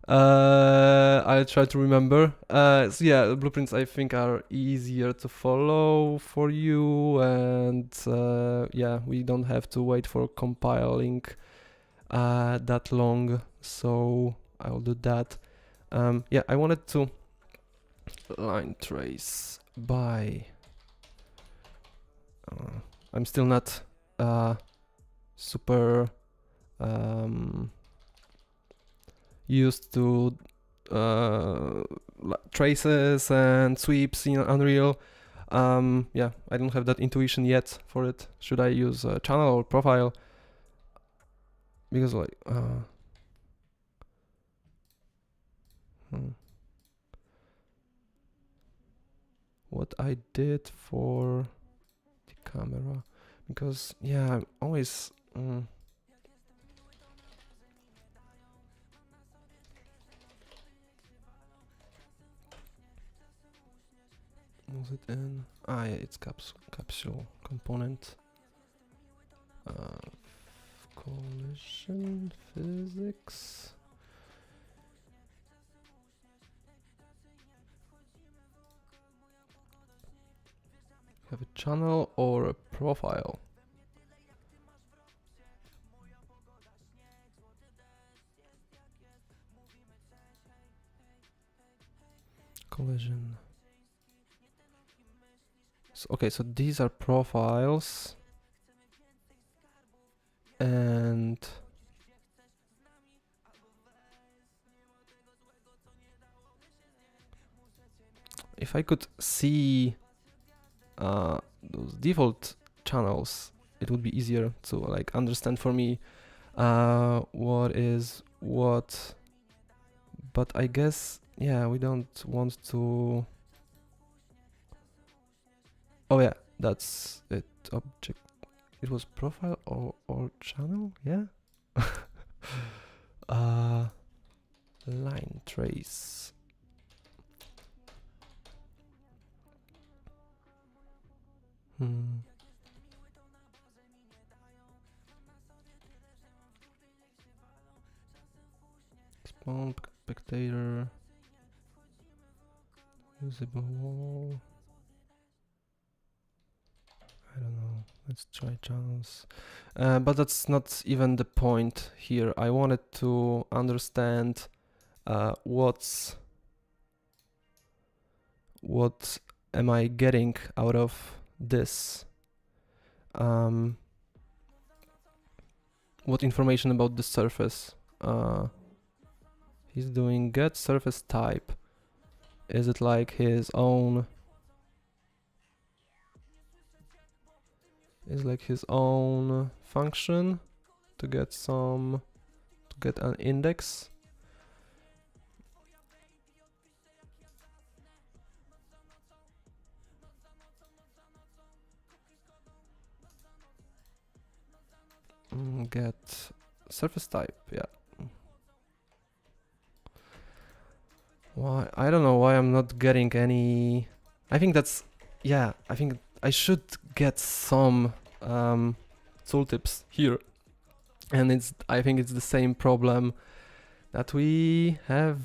I'll try to remember. So yeah, blueprints I think are easier to follow for you, and yeah, we don't have to wait for compiling that long. So I'll do that. Yeah, I wanted to line trace by. I'm still not super used to traces and sweeps in Unreal. Yeah, I don't have that intuition yet for it. Should I use a channel or profile? Because like, what I did for the camera, because yeah, I'm always. Was it in? Ah, yeah, it's capsule component. Collision physics. Have a channel or a profile? Collision. So, okay, so these are profiles, and if I could see those default channels, it would be easier to like understand for me what is what. But I guess yeah, we don't want to. Oh yeah, that's it. Object. It was profile or channel, yeah. Line trace. Spawn spectator. Usable wall. I don't know. Let's try channels. But that's not even the point here. I wanted to understand what am I getting out of this? What information about the surface? He's doing get surface type. Is it like his own? Is like his own function to get an index? Get surface type, yeah. Why? I don't know why I'm not getting any. I think that's, yeah, I think I should get some tooltips here. And I think it's the same problem that we have,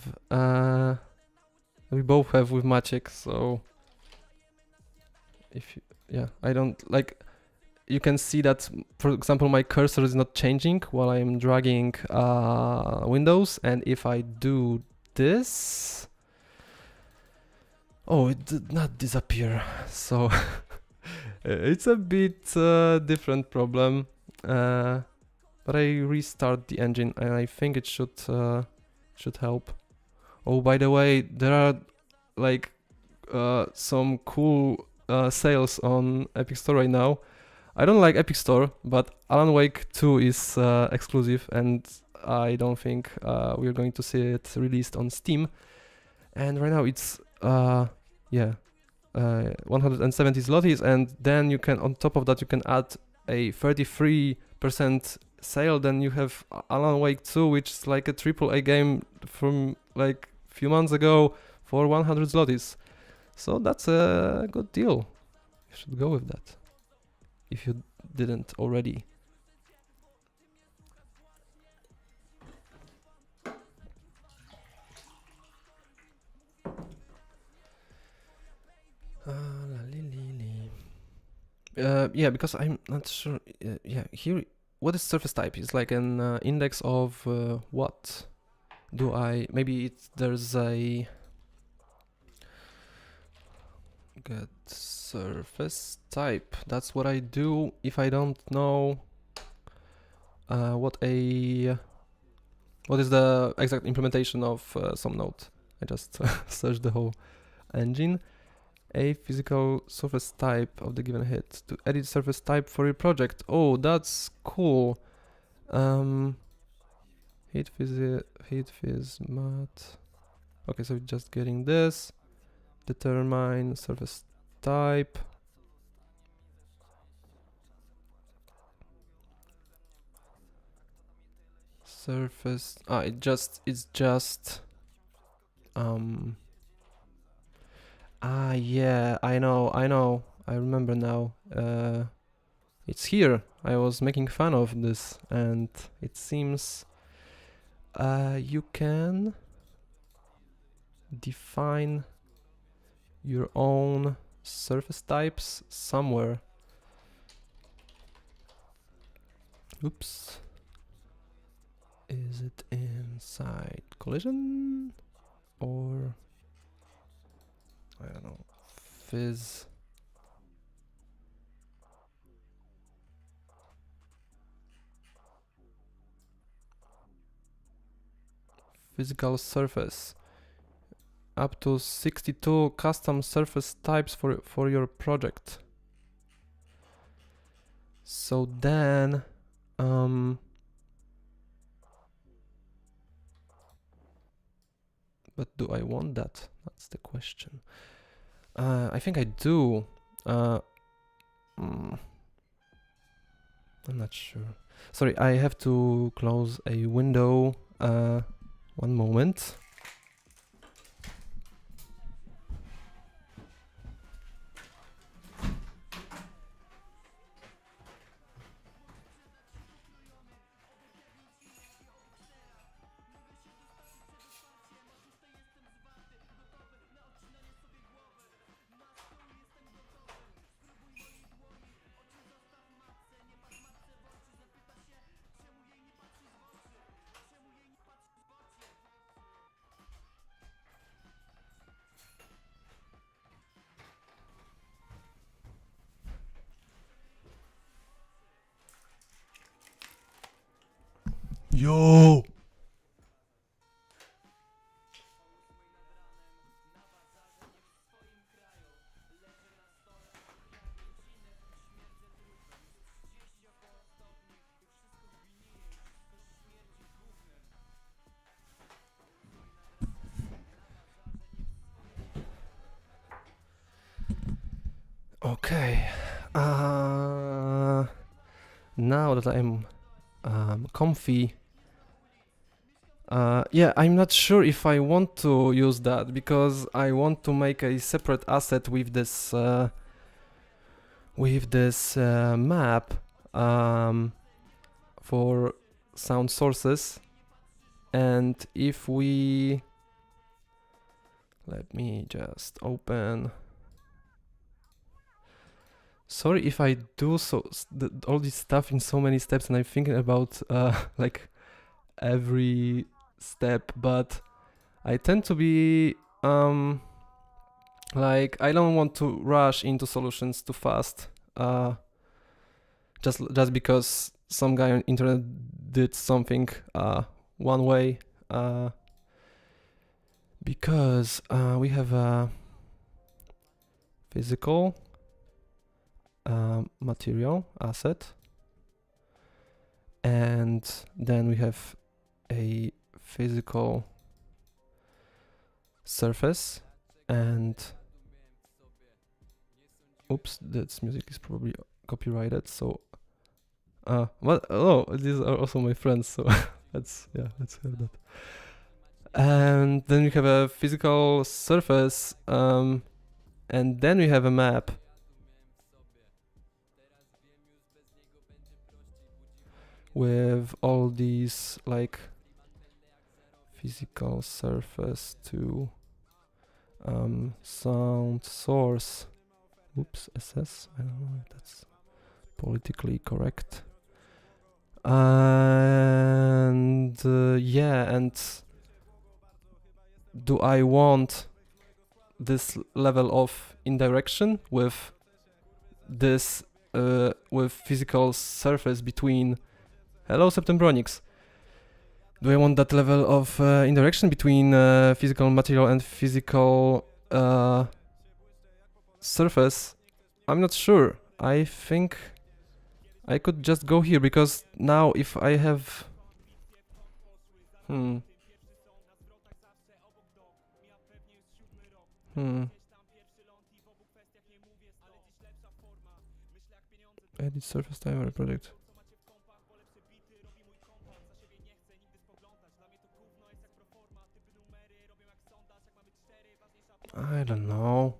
we both have with Maciek. So if you, yeah, I don't like. You can see that, for example, my cursor is not changing while I'm dragging windows, and if I do this, oh, it did not disappear. So it's a bit different problem. But I restart the engine, and I think it should help. Oh, by the way, there are like some cool sales on Epic Store right now. I don't like Epic Store, but Alan Wake 2 is exclusive, and I don't think we're going to see it released on Steam. And right now it's 170 zlotys, and then you can, on top of that, you can add a 33% sale. Then you have Alan Wake 2, which is like a AAA game from like few months ago for 100 zlotys. So that's a good deal. You should go with that if you didn't already. Yeah, because I'm not sure. Yeah, here, what is surface type? It's like an index of what? Do I, maybe there's a get surface type. That's what I do if I don't know what is the exact implementation of some node. I just search the whole engine. A physical surface type of the given hit to edit surface type for your project. Oh, that's cool. Hit phys mat. Okay, so just getting this. Determine surface type. Surface. It's just. Yeah, I know. I remember now. It's here. I was making fun of this, and it seems you can define your own surface types somewhere. Oops. Is it inside collision or I don't know, phys? Physical surface. Up to 62 custom surface types for your project. So then, but do I want that? That's the question. I think I do. I'm not sure. Sorry, I have to close a window. One moment. Yo! Okay. Now that I'm comfy, yeah, I'm not sure if I want to use that because I want to make a separate asset with this map for sound sources, And if we, let me just open. Sorry if I do all this stuff in so many steps, and I'm thinking about like every step, but I tend to be like, I don't want to rush into solutions too fast. Just because some guy on internet did something one way. Because we have a physical material asset, and then we have a physical surface, and oops, this music is probably copyrighted, so what? Oh, these are also my friends, so let's have that. And then we have a physical surface, and then we have a map. With all these like physical surface to sound source. Oops, SS. I don't know if that's politically correct. And yeah, and do I want this level of indirection with this with physical surface between? Hello, Septembronics. Do I want that level of indirection between physical material and physical surface? I'm not sure. I think I could just go here, because now if I have... Edit surface timer project. I don't know.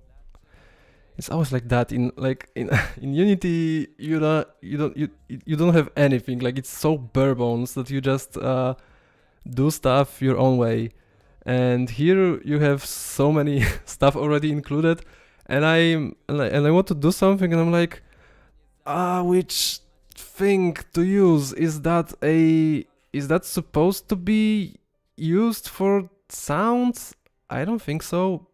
It's always like that in in Unity. You don't have anything. Like, it's so bare bones that you just do stuff your own way. And here you have so many stuff already included, and I want to do something, and I'm like, which thing to use? Is that supposed to be used for sounds? I don't think so.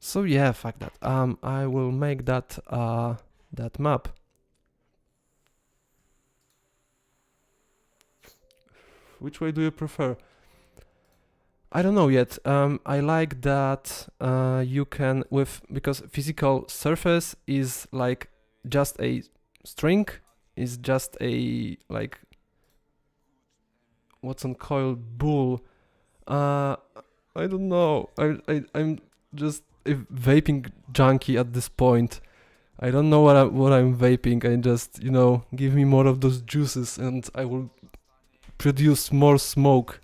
So yeah, fuck that. I will make that that map. Which way do you prefer? I don't know yet. I like that you can because physical surface is like just a string, is just a like what's on coil bull. I don't know. I'm just a vaping junkie at this point. I don't know what I'm vaping. I just, give me more of those juices and I will produce more smoke.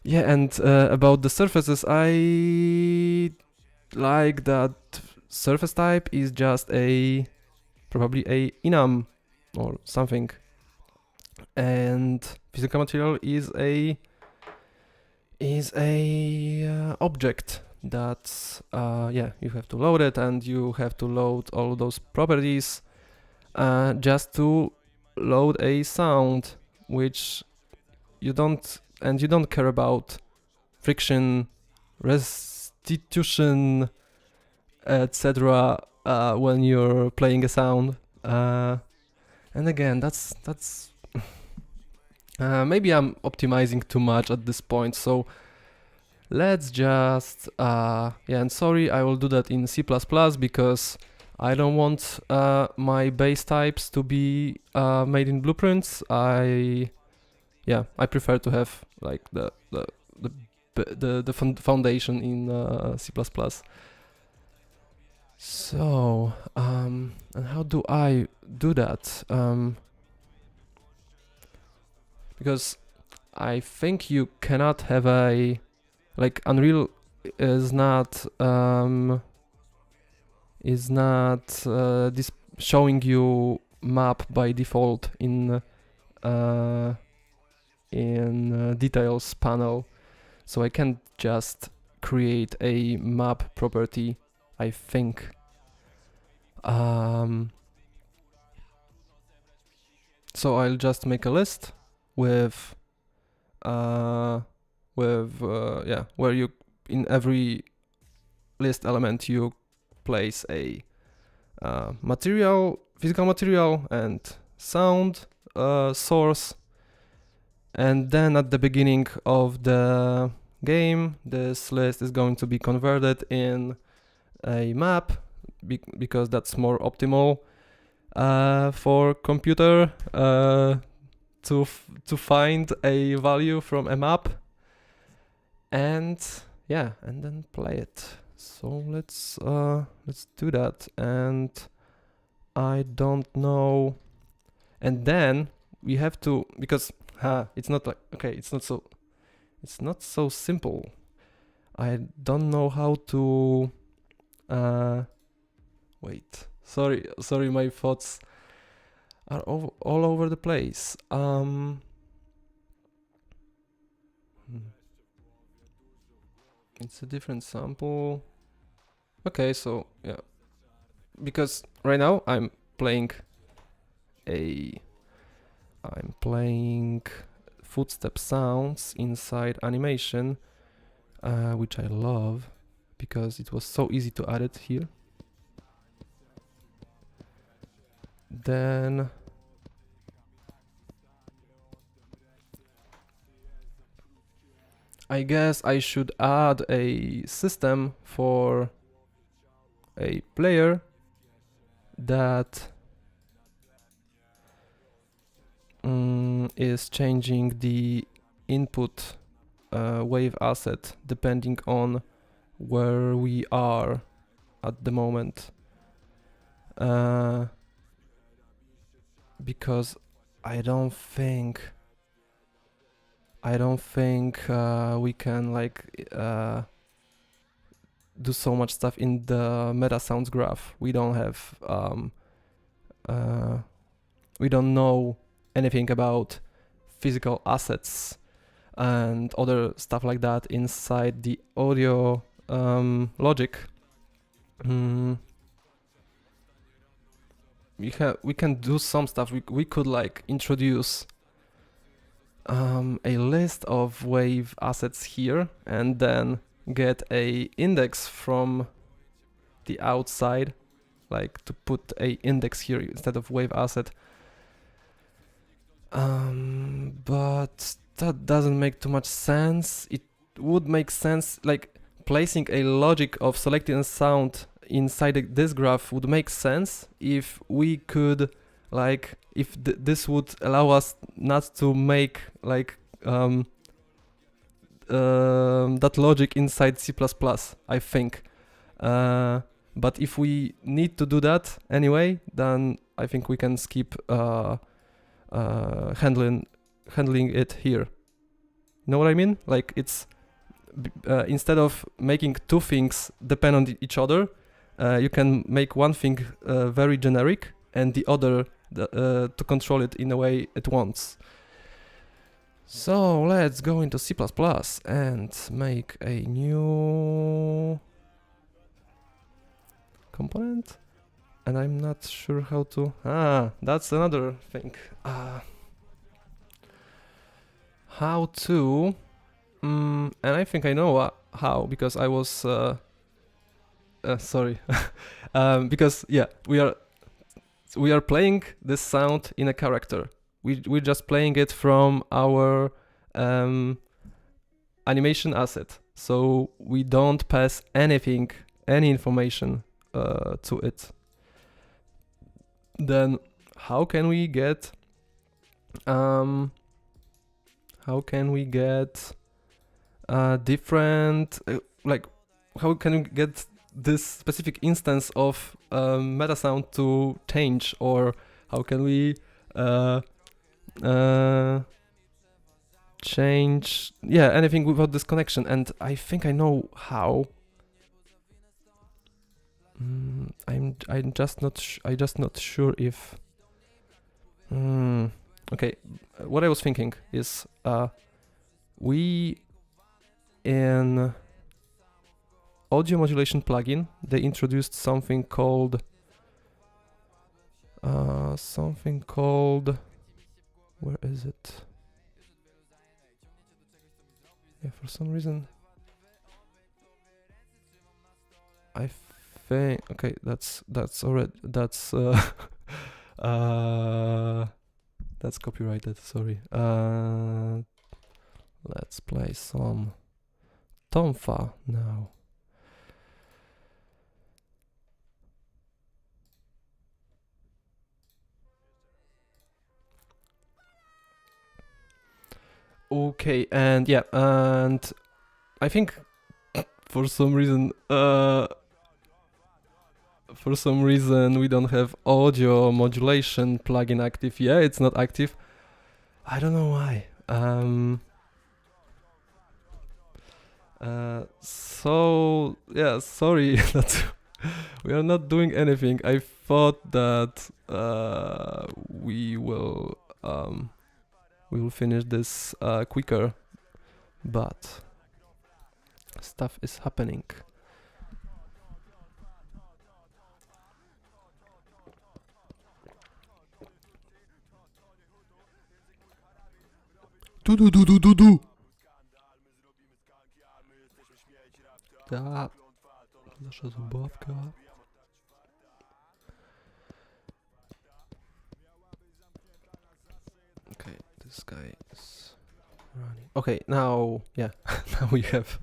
Yeah, and about the surfaces, I like that surface type is just probably a enum or something, and physical material is a object that you have to load it, and you have to load all those properties just to load a sound, which you don't care about friction, restitution, etc. When you're playing a sound. And again, that's maybe I'm optimizing too much at this point, so let's just and sorry, I will do that in C++ because I don't want my base types to be made in blueprints. I prefer to have like the foundation in C++. So and how do I do that? Because I think you cannot have Unreal is not this showing you map by default in details panel, so I can't just create a map property, I think. So I'll just make a list with where you, in every list element, you place a physical material and sound source, and then at the beginning of the game this list is going to be converted in a map because that's more optimal for computer to find a value from a map, and then play it. So let's do that. And I don't know, and then we have to, because it's not like, okay, it's not so simple. I don't know how to wait, sorry, my thoughts are all over the place. It's a different sample. Okay, so yeah, because right now I'm playing footstep sounds inside animation, which I love because it was so easy to add it here. Then I guess I should add a system for a player that is changing the input wave asset depending on where we are at the moment, because I don't think we can like do so much stuff in the meta sounds graph. We don't have we don't know anything about physical assets and other stuff like that inside the audio logic. We can do some stuff. We could like introduce a list of wave assets here and then get a index from the outside, like to put a index here instead of wave asset. But that doesn't make too much sense. It would make sense, like placing a logic of selecting a sound inside this graph would make sense if we could, like, if this would allow us not to make like that logic inside C++, I think. But if we need to do that anyway, then I think we can skip handling it here. You know what I mean? Like, it's instead of making two things depend on each other, you can make one thing very generic and the other to control it in a way it wants. So let's go into C++ and make a new component. And I'm not sure how to... that's another thing. How to... and I think I know how, because I was... sorry. Because, yeah, we are playing this sound in a character. We're just playing it from our animation asset. So we don't pass any information to it. Then how can we get different like how can we get this specific instance of meta sound to change, or how can we change anything without this connection? And I think I know how. I'm just not sure if Okay, what I was thinking is we in audio modulation plugin they introduced something called where is it? Yeah, for some reason I think okay, that's already that's copyrighted. Sorry. Let's play some Tomfa now. Okay, and yeah, and I think for some reason we don't have audio modulation plugin active. Yeah, it's not active. I don't know why. So yeah, sorry that we are not doing anything. I thought that we will finish this quicker, but stuff is happening. Du. Da. Nasza zabawka. Okay, this guy is running. Okay, now, yeah, now we have.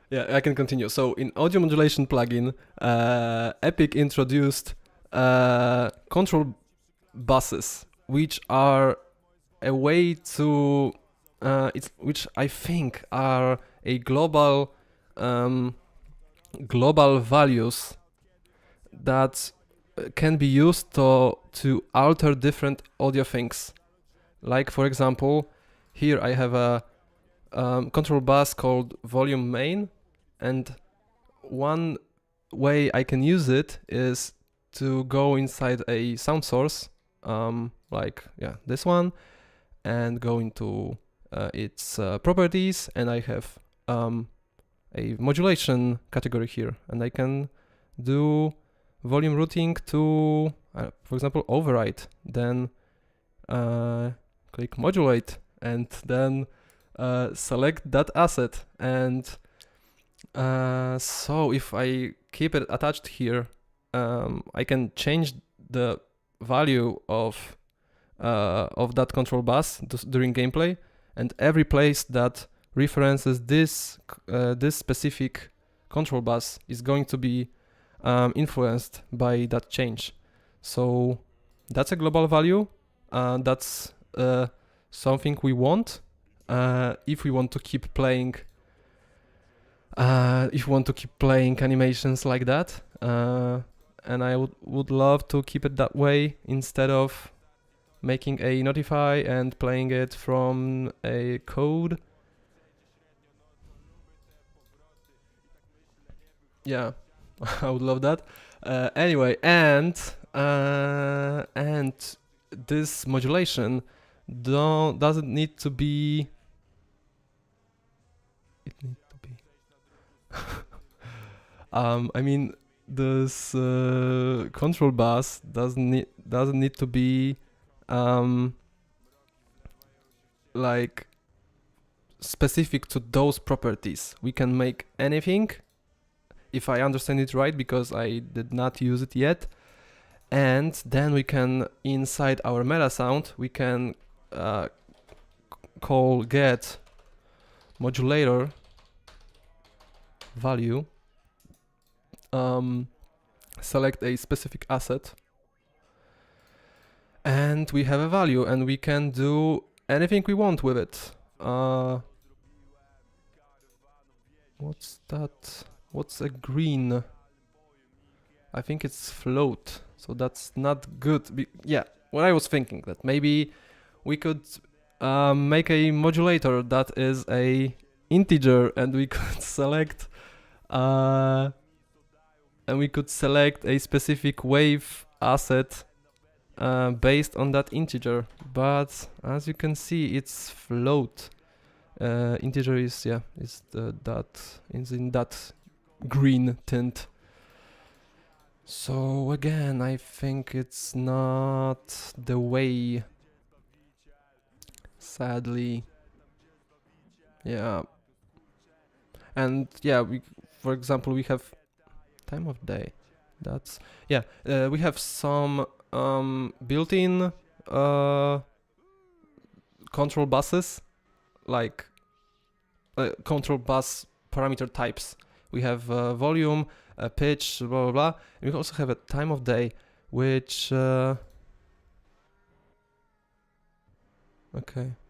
Yeah, I can continue. So in audio modulation plugin, Epic introduced control buses, which are a way to, which I think are a global values that can be used to alter different audio things. Like for example, here I have a control bus called volume main, and one way I can use it is to go inside a sound source, like this one, and go into its properties, and I have a modulation category here, and I can do volume routing to, for example, override, then click modulate, and then select that asset. And so if I keep it attached here, I can change the value of that control bus during gameplay, and every place that references this specific control bus is going to be influenced by that change. So that's a global value. That's something we want if we want to keep playing. If you want to keep playing animations like that, and I would love to keep it that way instead of making a notify and playing it from a code. Yeah, I would love that. Anyway, and this modulation doesn't need to be. It needs to be. I mean, this control bus doesn't need to be like specific to those properties. We can make anything, if I understand it right, because I did not use it yet. And then we can, inside our meta sound, we can call get modulator value, select a specific asset, and we have a value, and we can do anything we want with it. What's that? What's a green? I think it's float, so that's not good. Yeah, what I was thinking, that maybe we could make a modulator that is a integer, and we could select a specific wave asset based on that integer, but as you can see, it's float. Integer is in that green tint. So again, I think it's not the way. Sadly, yeah. And yeah, for example, we have time of day. That's we have some built-in control buses, like control bus parameter types. We have volume, pitch, blah blah blah. And we also have a time of day, which okay.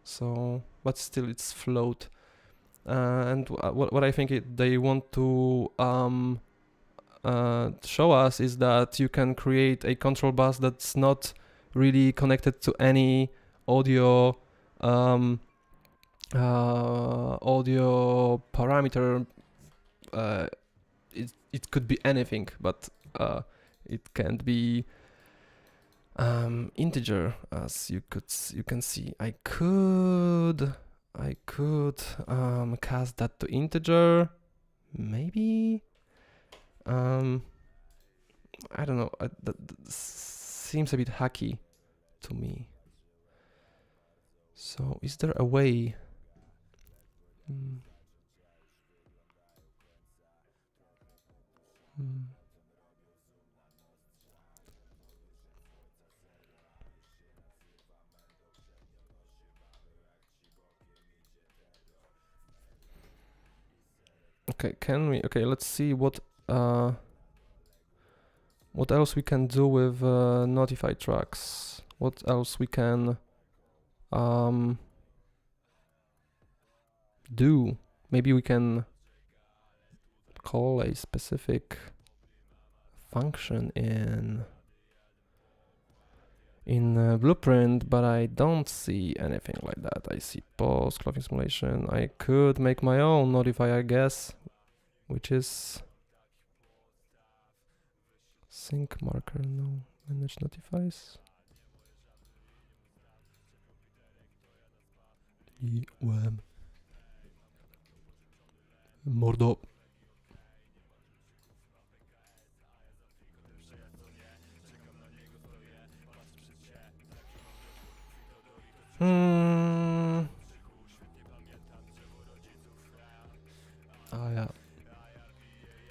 So, but still, it's float. And what I think they want to show us is that you can create a control bus that's not really connected to any audio audio parameter. It could be anything, but it can't be integer, as you can see. I could cast that to integer, maybe. I don't know. That seems a bit hacky to me. So, is there a way? Okay, can we? Okay, let's see what else we can do with notify tracks. What else we can do? Maybe we can call a specific function in Blueprint, but I don't see anything like that. I see pause, clothing simulation. I could make my own notify, I guess, which is sync marker. No, manage notifies. Mordo. A ja.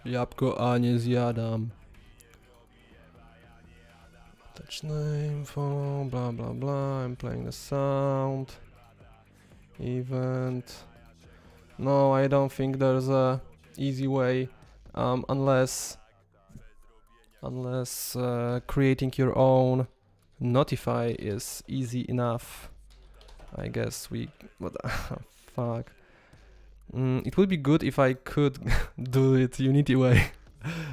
Jabłko, a nie zjadam. Touch name, follow, blah blah blah. I'm playing the sound. Event. No, I don't think there's a easy way, unless creating your own notify is easy enough. I guess what fuck. It would be good if I could do it Unity way.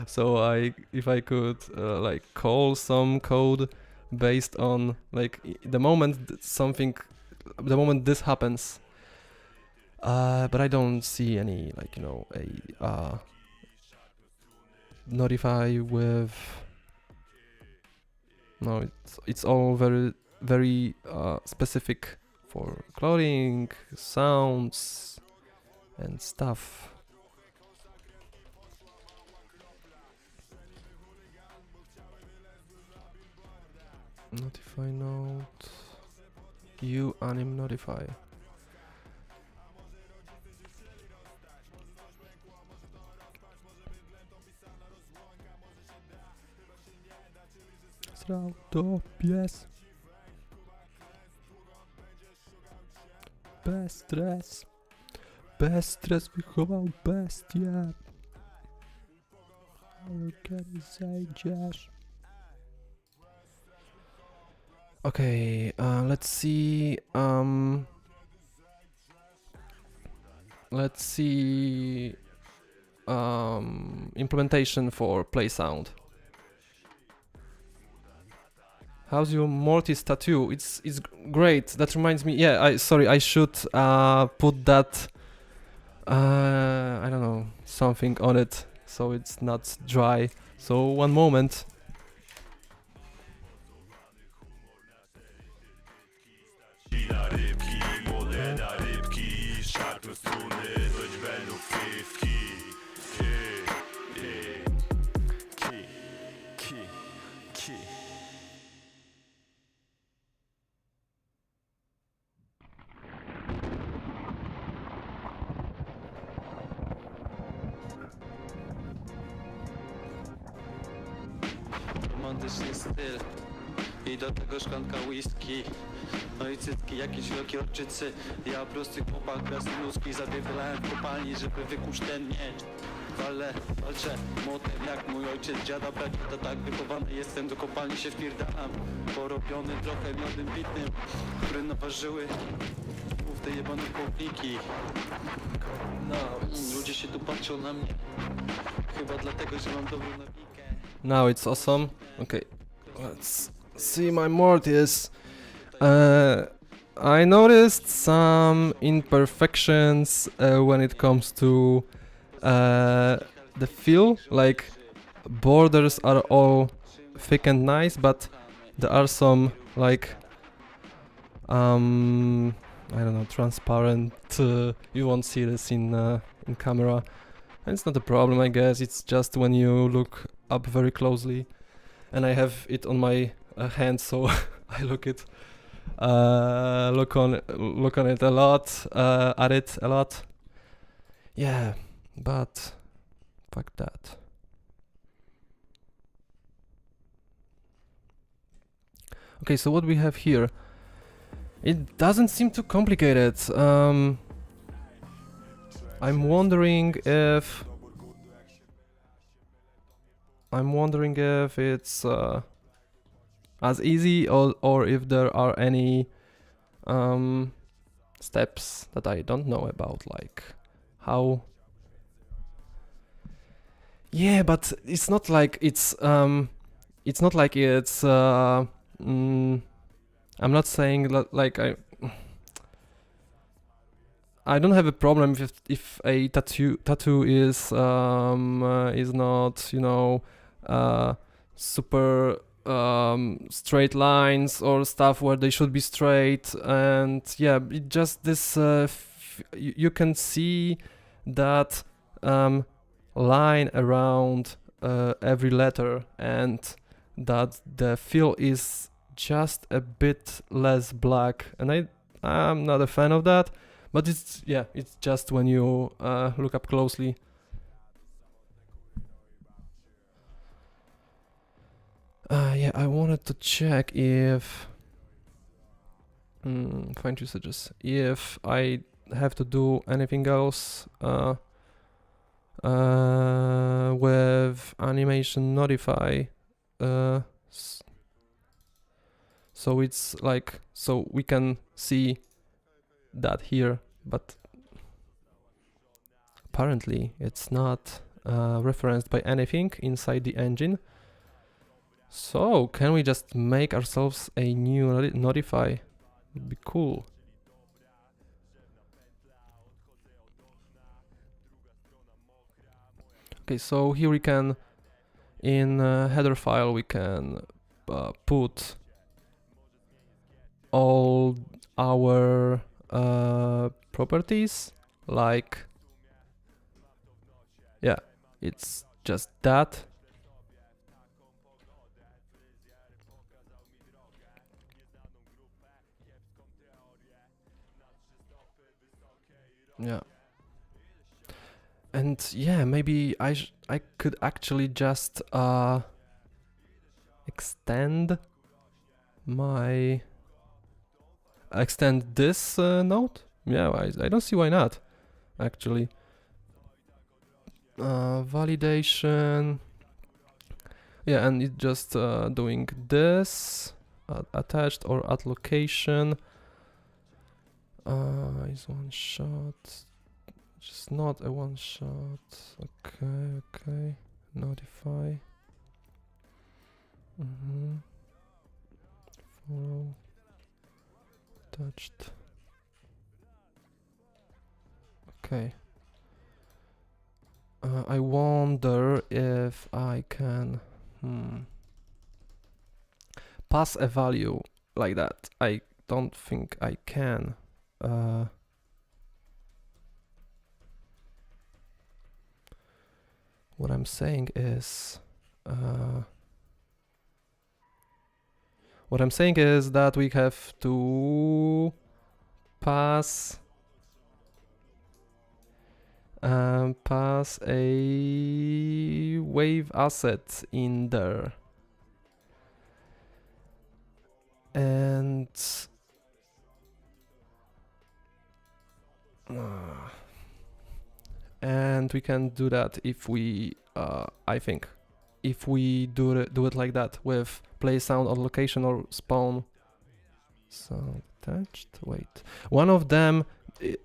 So if I could like call some code based on like the moment this happens. But I don't see any like a notify with. No, it's all very specific for clothing, sounds, and stuff. Notify node. You anim notify. Srauto, pies. Bez stres. Bez stres wychował bestię. Ale kiedy zejdziesz? Okay, let's see. Let's see. Implementation for play sound. How's your Mortis tattoo? It's great. That reminds me. Yeah, I should put that. I don't know, something on it so it's not dry. So one moment. na rybki, młode na rybki, szarpną struny, choć będą wkrywki. Ki. Romantyczny styl i do tego szklanka whisky. No i cycki, jakieś wielkie orczycy. Ja prosty chłopak, krasnoludzki. Zabiewałem w kopalni, żeby wykuć ten miecz. Walczę młotem jak mój ojciec, dziada, pradziada. Tak wychowany jestem, do kopalni się wpierdalam. Porobiony trochę miodem pitnym, które naważyły w te jebane połkniki. Ludzie się tu patrzą na mnie, chyba dlatego, że mam dobrą nawikę. Now it's awesome. Okay, let's see my Mortis. I noticed some imperfections when it comes to the feel. Like borders are all thick and nice, but there are some like I don't know, transparent. You won't see this in camera. And it's not a problem, I guess. It's just when you look up very closely, and I have it on my hand, so I look on it a lot, at it a lot. Yeah, but fuck that. Okay, so what we have here, it doesn't seem too complicated. I'm wondering if it's as easy, or if there are any steps that I don't know about, like how. Yeah, but it's not like it's I'm not saying like I don't have a problem if a tattoo is not, you know, super straight lines or stuff where they should be straight, and yeah, it just this you can see that line around every letter, and that the fill is just a bit less black, and I'm not a fan of that, but it's just when you look up closely. Yeah, I wanted to check if find usages, if I have to do anything else with animation notify, so it's like, so we can see that here, but apparently it's not referenced by anything inside the engine. So can we just make ourselves a new notify? Would be cool. Okay, so here we can, in header file, we can put all our properties, like, yeah, it's just that. Yeah. And yeah, maybe I could actually just extend this node. Yeah, I don't see why not, actually. Validation. Yeah, and it's just doing this attached or at location. Is one shot. Just not a one shot. Okay. Notify. Follow. Touched. Okay. I wonder if I can pass a value like that. I don't think I can. What I'm saying is that we have to pass a wave asset in there, and we can do that if we I think if we do it like that with play sound or location or spawn sound attached. Wait, one of them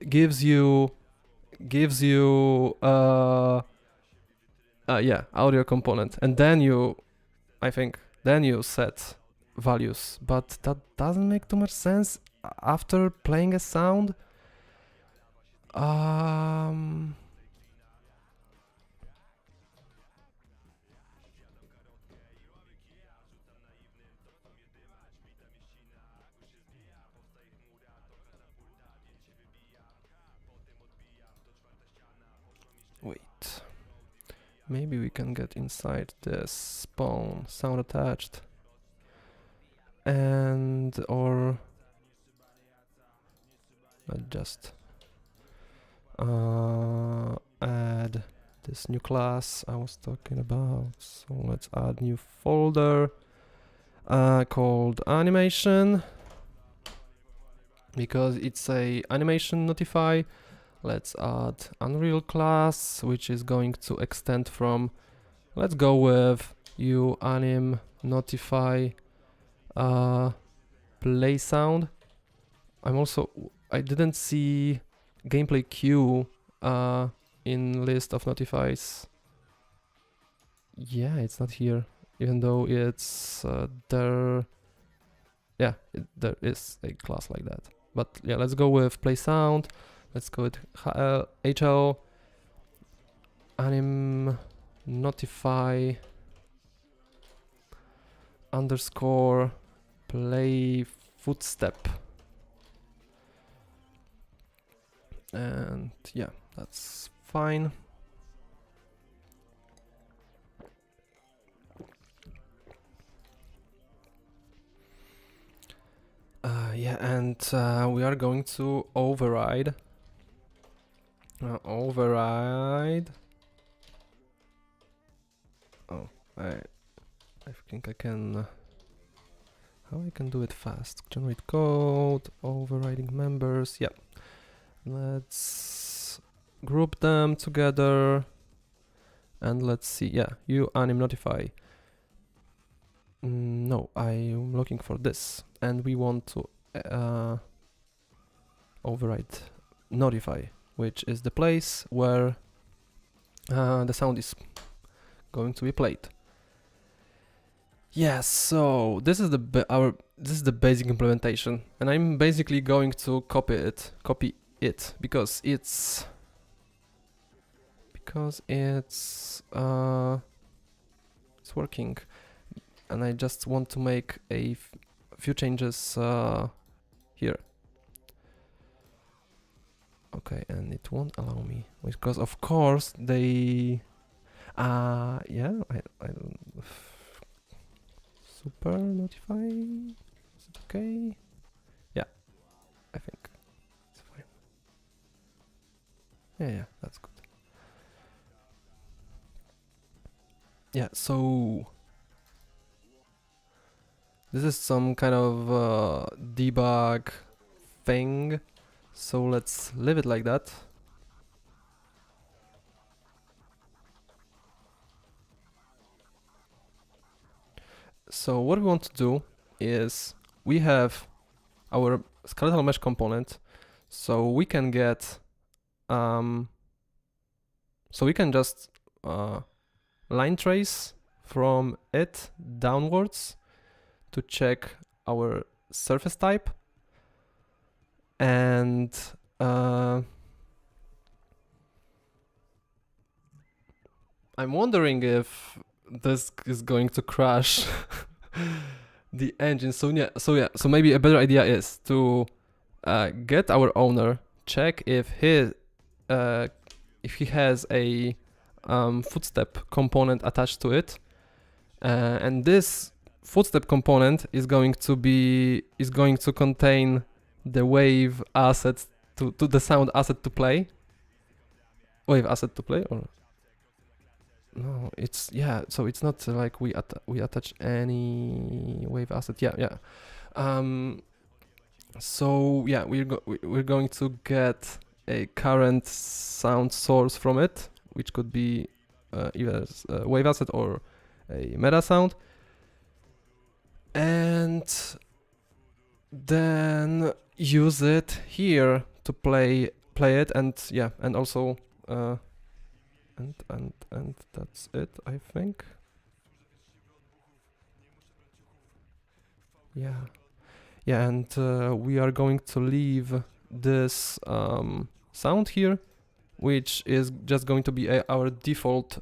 gives you yeah, audio component, and then you I think then you set values, but that doesn't make too much sense after playing a sound. Wait, maybe we can get inside this spawn sound attached and or just add this new class I was talking about. So let's add new folder called animation, because it's a animation notify. Let's add Unreal class, which is going to extend from, let's go with anim notify play sound. I didn't see gameplay queue in list of notifies. Yeah, it's not here, even though it's there. Yeah, there is a class like that. But yeah, let's go with play sound. Let's go with HL anim notify underscore play footstep. And yeah, that's fine. Yeah, and we are going to override. Override. Oh, I think I can. How I can do it fast? Generate code, overriding members. Yeah. Let's group them together, and let's see. Yeah, anim notify. No, I'm looking for this, and we want to override notify, which is the place where the sound is going to be played. Yes, so this is the basic implementation, and I'm basically going to copy it because it's working, and I just want to make a few changes here. Okay, and it won't allow me because of course they yeah, I don't super notify. Is it okay? Yeah, I think it's fine. Yeah, that's good. Yeah, so this is some kind of debug thing, so let's leave it like that. So what we want to do is we have our skeletal mesh component, so we can get so we can just line trace from it downwards to check our surface type, and I'm wondering if this is going to crash the engine. So maybe a better idea is to get our owner, check if he has a footstep component attached to it, and this footstep component is going to contain the wave asset to the sound asset to play. Wave asset to play, or no? It's yeah. So it's not like we attach any wave asset. Yeah. So yeah, we're going to get a current sound source from it, which could be either a wave asset or a meta sound, and then use it here to play it, and yeah, and also and that's it, I think. Yeah, and we are going to leave this sound here, which is just going to be our default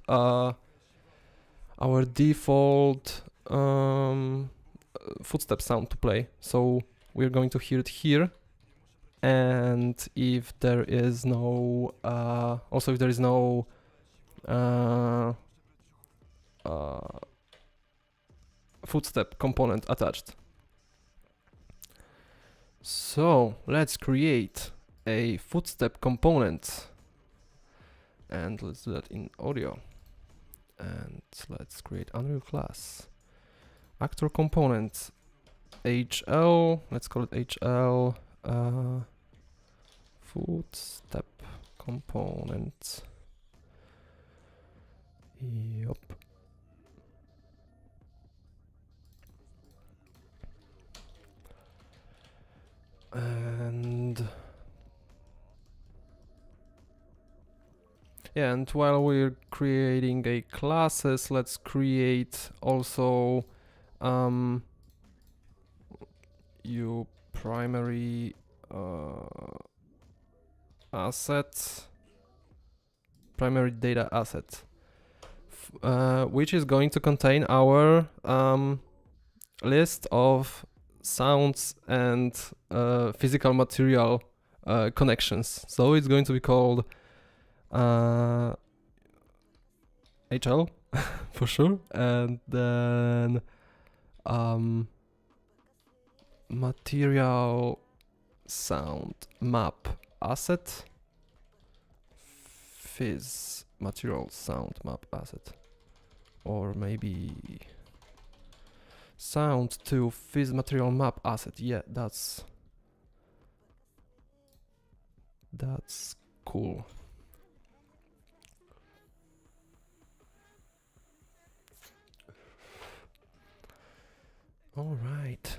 footstep sound to play. So we're going to hear it here, and if there is no footstep component attached. So let's create a footstep component, and let's do that in audio, and let's create Unreal class actor component HL, let's call it HL footstep component. Yup. And yeah, and while we're creating a classes, let's create also you primary asset, primary data asset, which is going to contain our list of sounds and physical material connections. So it's going to be called HL for sure, and then material sound map asset, phys material sound map asset, or maybe sound to phys material map asset. Yeah, that's cool. All right.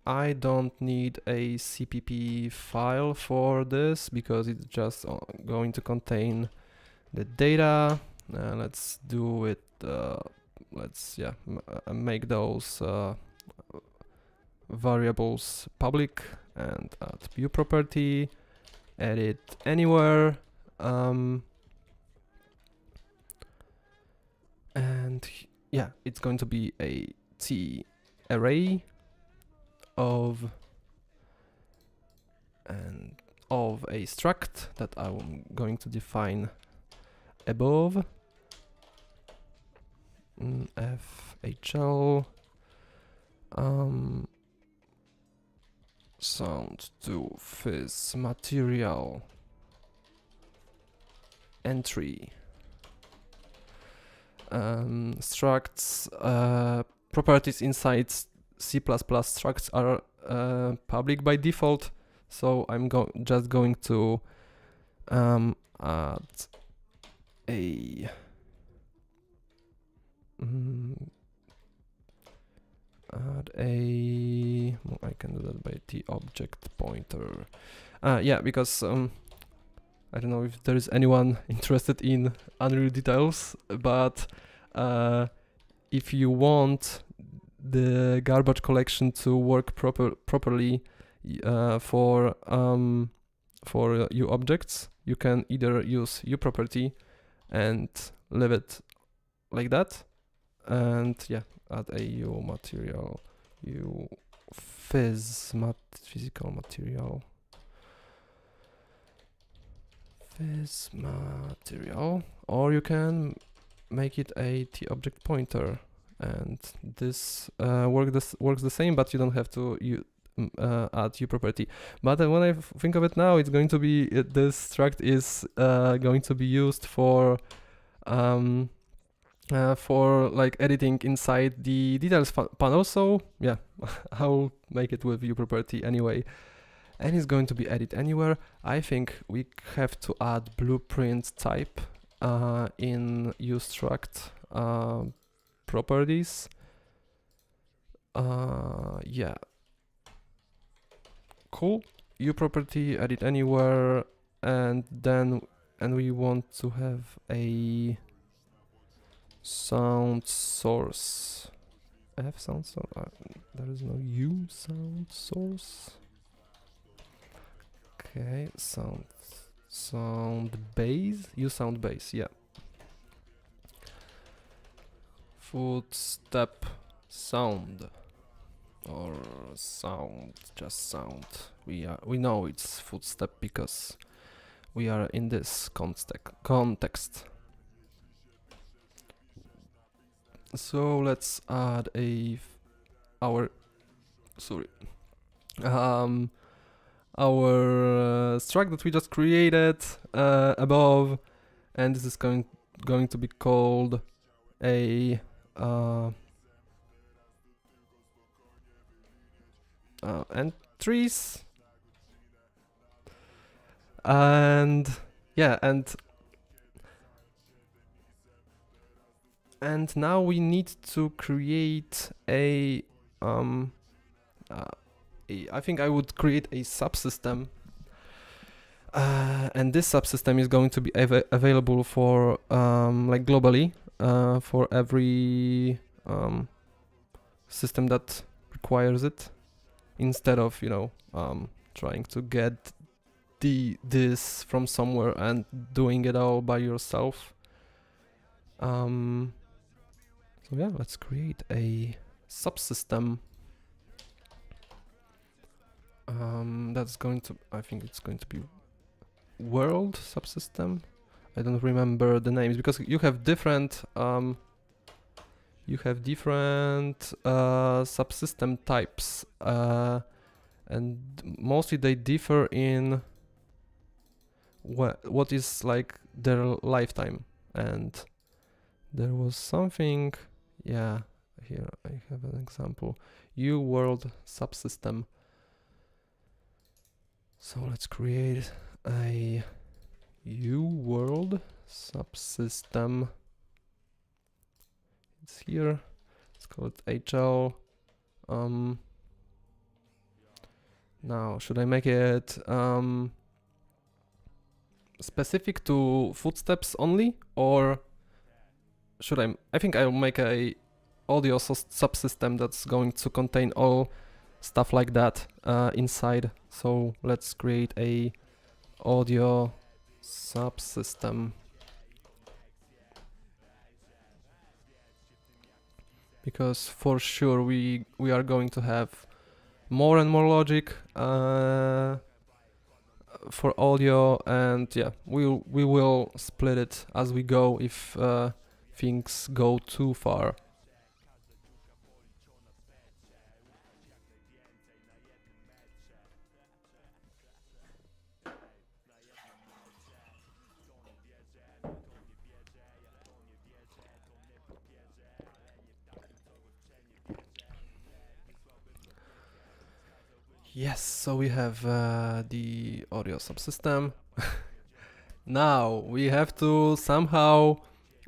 I don't need a CPP file for this because it's just going to contain the data. Let's do it. Let's make those variables public and add view property. Edit anywhere. And yeah, it's going to be a T array of a struct that I'm going to define above. FHL sound to phys material entry. Structs properties inside C++ structs are public by default, so I'm just going to add a I can do that by T object pointer. Yeah, because I don't know if there is anyone interested in Unreal details, but if you want the garbage collection to work properly for U objects, you can either use U property and leave it like that, and yeah, add a U material physical material. Phys material, or you can make it a t object pointer, and this works the same, but you don't have to add u property. But when I think of it now, it's going to be this struct is going to be used for like editing inside the details panel. So yeah, I'll make it with u property anyway, and it's going to be edit anywhere. I think we have to add blueprint type in ustruct properties. Yeah, cool. U property, edit anywhere, and we want to have a sound source. F sound source. There is no U sound source. Okay, sound base. U sound base. Yeah. Footstep sound or sound, just sound. We know it's footstep because we are in this context. So let's add our struct that we just created above, and this is going to be called a entries, and yeah, and now we need to create I think I would create a subsystem, and this subsystem is going to be available for like globally for every system that requires it, instead of trying to get this from somewhere and doing it all by yourself. So yeah, let's create a subsystem. That's going to, I think it's going to be world subsystem. I don't remember the names because you have different subsystem types, and mostly they differ in what is like their lifetime. And there was something, yeah, here I have an example, U world subsystem. So let's create a U world subsystem. It's here. Let's call it HL. Now, should I make it specific to footsteps only, or should I think I'll make a audio subsystem that's going to contain all stuff like that inside. So let's create a audio subsystem, because for sure we are going to have more and more logic for audio, and yeah, we will split it as we go if things go too far. Yes, so we have the audio subsystem. Now we have to somehow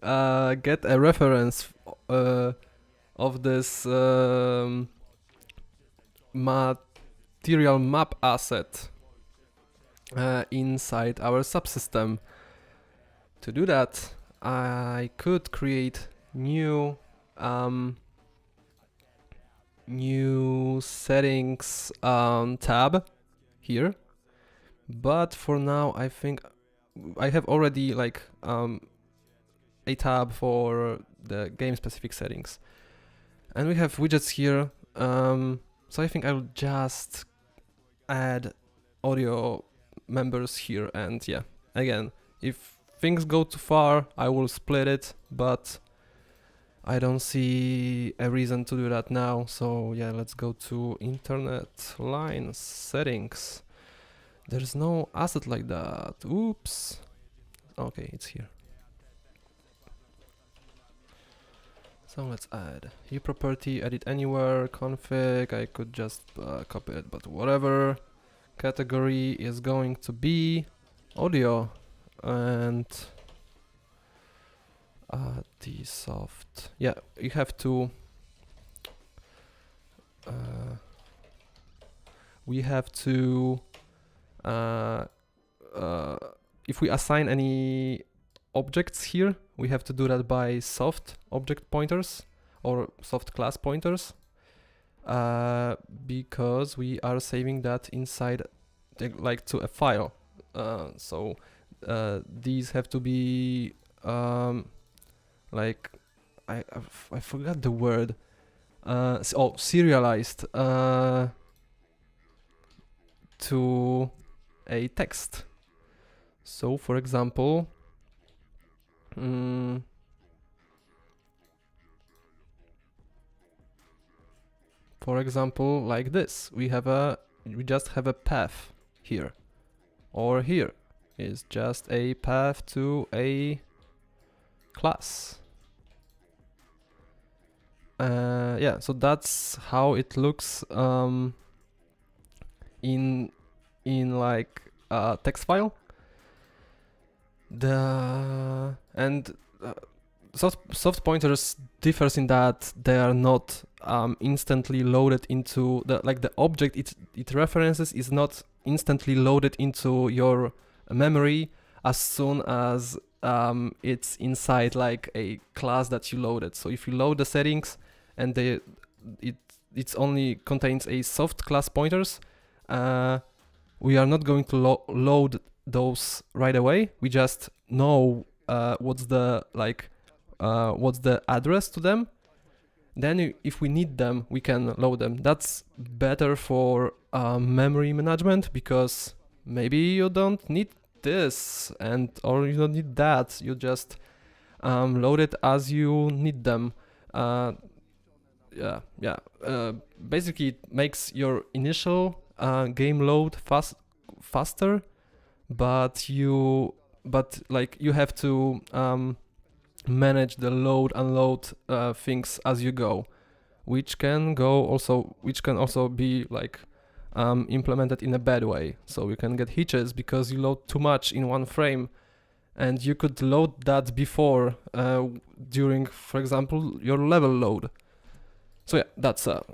get a reference of this material map asset inside our subsystem. To do that, I could create new settings tab here, but for now I think I have already like a tab for the game specific settings, and we have widgets here So I think I'll just add audio members here, and yeah, again, if things go too far, I will split it, but I don't see a reason to do that now. So yeah, let's go to internet line settings. There's no asset like that. Oops. Okay, it's here. So let's add view property, edit anywhere, config. I could just copy it, but whatever. Category is going to be audio, and the soft. Yeah, you have to. We have to. If we assign any objects here, we have to do that by soft object pointers or soft class pointers, because we are saving that inside like to a file. So these have to be like I forgot the word. Serialized to a text. So for example, like this, we just have a path here, or here is just a path to a class. Yeah, so that's how it looks in like a text file. Soft pointers differs in that they are not instantly loaded into the object it references is not instantly loaded into your memory as soon as it's inside like a class that you loaded. So if you load the settings and it only contains a soft class pointers, we are not going to load those right away. We just know what's the address to them. Then if we need them, we can load them. That's better for memory management, because maybe you don't need this or you don't need that. You just load it as you need them. Basically it makes your initial game load faster, but you have to manage the load unload things as you go, which can also be like implemented in a bad way. So you can get hitches because you load too much in one frame, and you could load that before during, for example, your level load. So yeah, that's how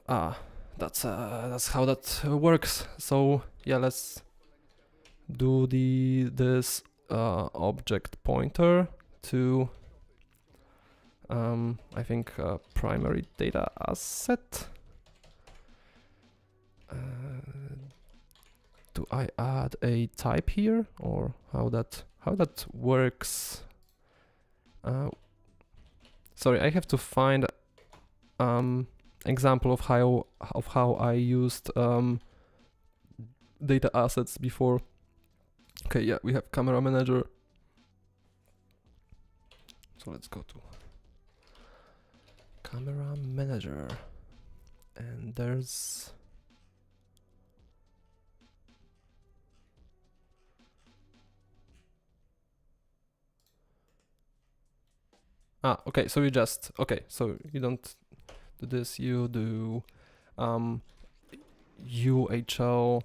that works. So yeah, let's do this object pointer to I think primary data asset. Do I add a type here, or how that works? Sorry, I have to find example of how I used data assets before. Okay, yeah, we have camera manager. So let's go to camera manager, and there's okay, so so you don't do this, you do UHL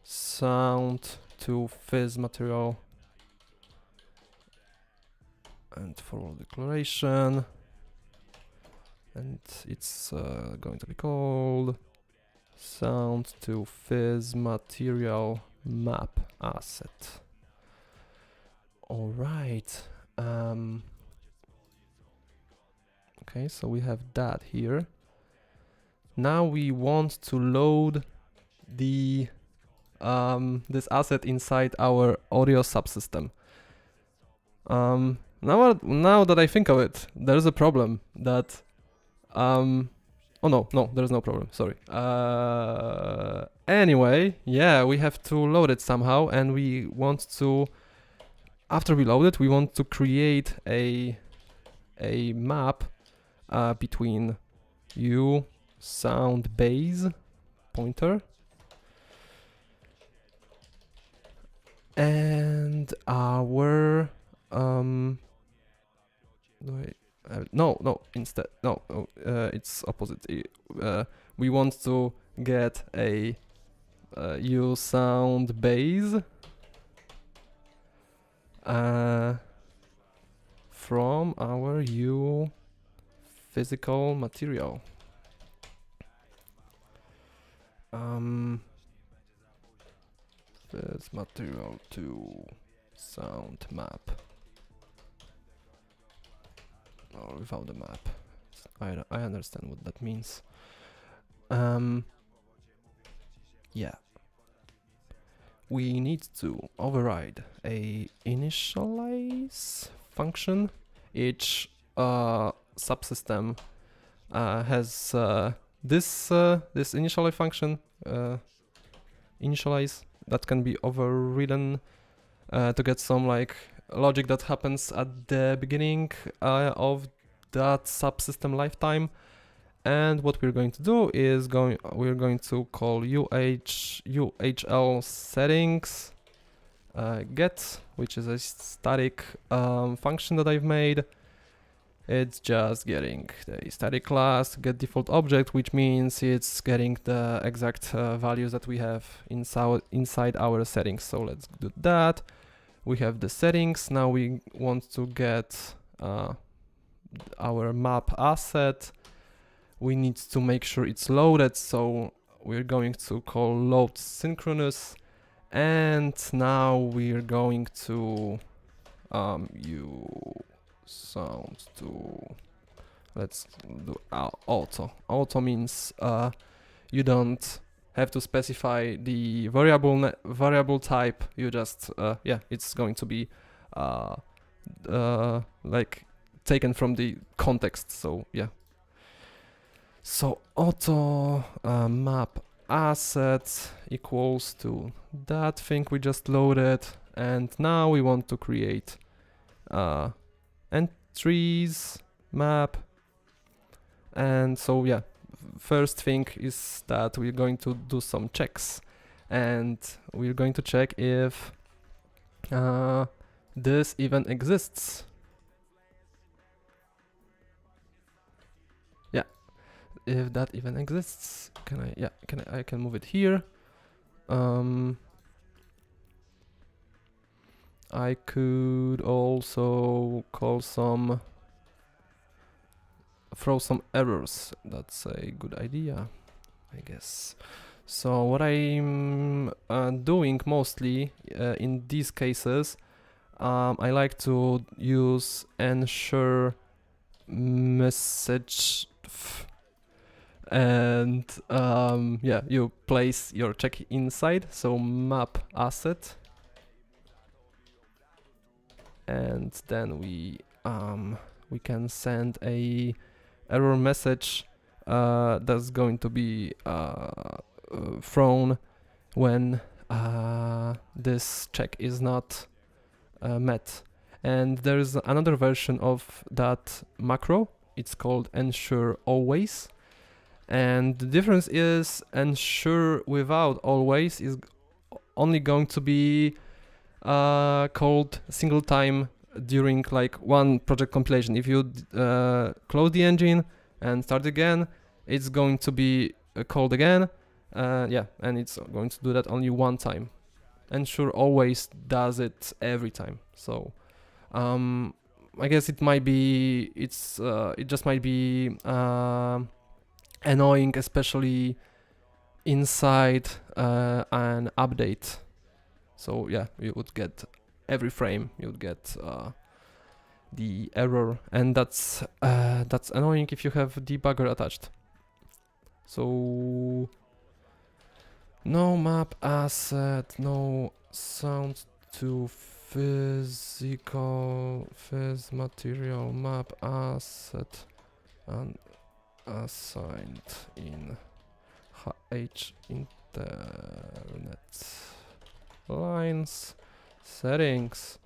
sound to fizz material and for declaration, and it's going to be called sound to fizz material map asset. All right. Okay, so we have that here. Now we want to load the this asset inside our audio subsystem. Now that I think of it, there's a problem that Oh no, there's no problem. Sorry. Anyway, yeah, we have to load it somehow, and we want to. After we load it, we want to create a map between sound base pointer and our wait, no, instead no, it's opposite. We want to get a sound base from our physical material. This material to sound map. Or without the map. I understand what that means. Yeah. We need to override a initialize function. Each subsystem has this initialize function, initialize, that can be overridden to get some like logic that happens at the beginning of that subsystem lifetime. And what we're going to do is we're going to call uhl settings get, which is a static function that I've made. It's just getting the static class get default object, which means it's getting the exact values that we have inside our settings. So let's do that. We have the settings. Now we want to get our map asset. We need to make sure it's loaded, so we're going to call load synchronous, and now we're going to sound to, let's do auto. Auto means you don't have to specify the variable type. You just yeah, it's going to be like taken from the context. So yeah. So auto map asset equals to that thing we just loaded, and now we want to create entries map. And so yeah, first thing is that we're going to do some checks, and we're going to check if this even exists. Yeah, if that even exists. I can move it here. I could also throw some errors. That's a good idea, I guess. So what I'm doing mostly in these cases, I like to use ensure message and yeah, you place your check inside, so map asset, and then we can send a error message that's going to be thrown when this check is not met. And there's another version of that macro. It's called ensure always, and the difference is ensure without always is only going to be called single time during like one project compilation. If you close the engine and start again, it's going to be called again. Yeah, and it's going to do that only one time. Ensure always does it every time. So I guess it might be it just might be annoying, especially inside an update. So yeah, you would get every frame, you would get the error, and that's annoying if you have debugger attached. So no map asset, no sound to physical material map asset, and assigned in h internet lines settings.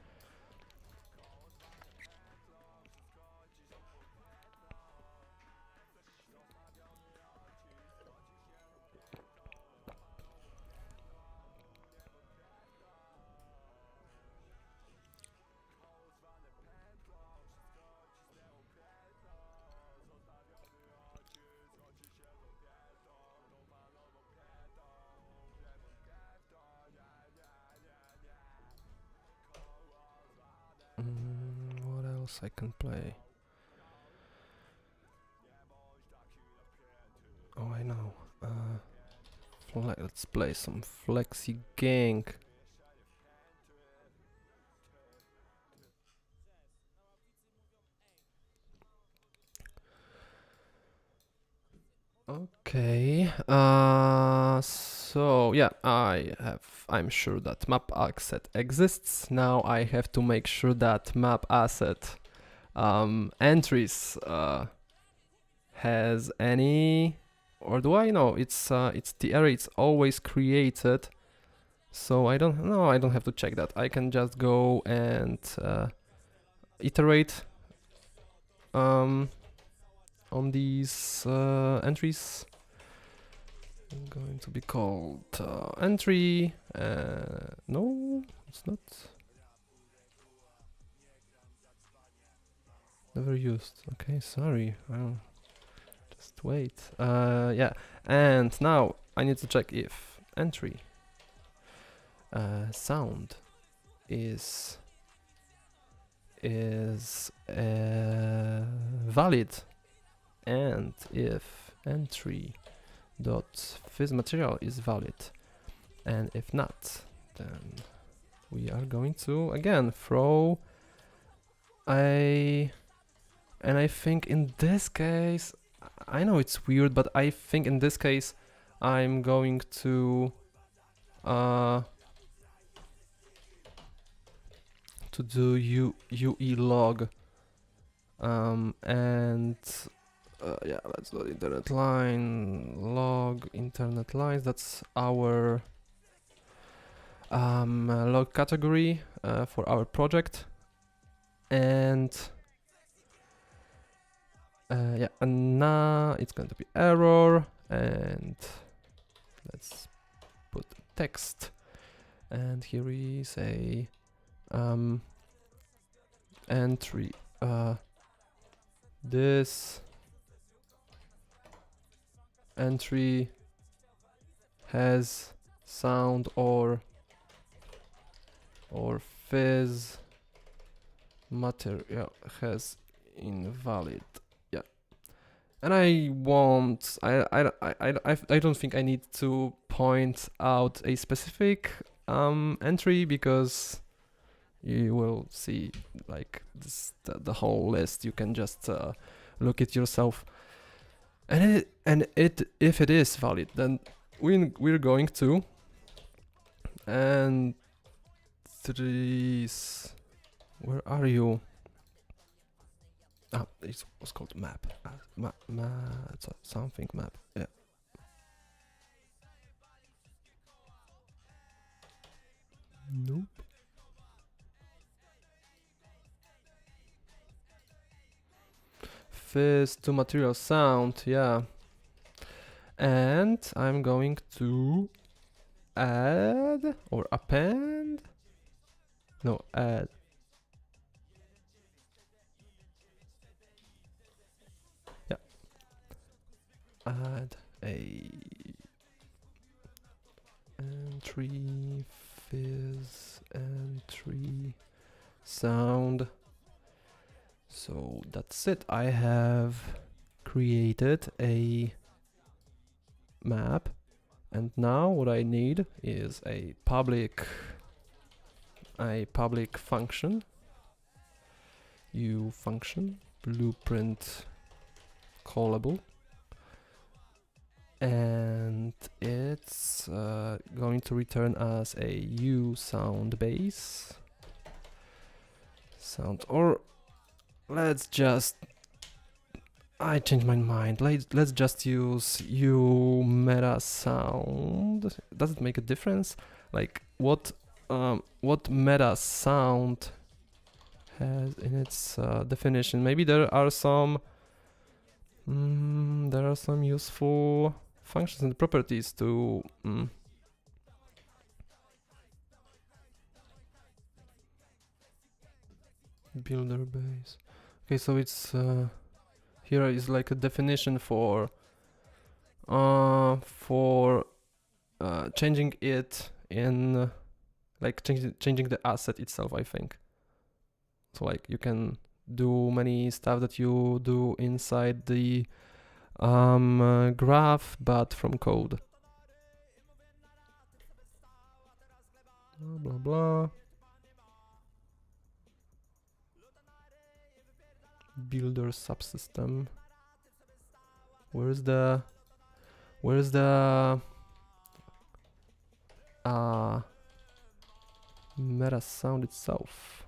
What else I can play? Oh, I know. Let's play some Flexi Gang. Okay. So yeah, I'm sure that map asset exists. Now I have to make sure that map asset entries has any, or do I know? It's the array. It's always created. So I don't know. I don't have to check that. I can just go and iterate on these entries. Going to be called entry. No, it's not. Never used. Okay, sorry. I'll just wait. Yeah, and now I need to check if entry sound is valid, and if entry dot physMaterial is valid, and if not, then we are going to again throw and I think in this case, I know it's weird, but I think in this case I'm going to do UE log and yeah, let's do internet line log internet lines. That's our log category for our project, and yeah, and now it's going to be error, and let's put text, and here we say entry this entry has sound or phys material has invalid. Yeah, and I won't. I don't think I need to point out a specific entry, because you will see like this, the whole list. You can just look it yourself, and if it is valid, then we're going to and threes. Where are you? Ah, it was called map. Something map. Yeah. Nope. Fizz to material sound, yeah. And I'm going to add or append. No, add. Yeah. Add a entry fizz entry sound. So that's it. I have created a map, and now what I need is a public function, u function, blueprint callable, and it's going to return us a u sound base sound, or let's just I changed my mind. Let's just use U meta sound. Does it make a difference? Like what meta sound has in its definition? Maybe there are some useful functions and properties to builder base. Okay, so it's here is like a definition for changing it in like changing the asset itself, I think. So like you can do many stuff that you do inside the graph, but from code. Blah blah blah. Builder subsystem. Where's the meta sound itself?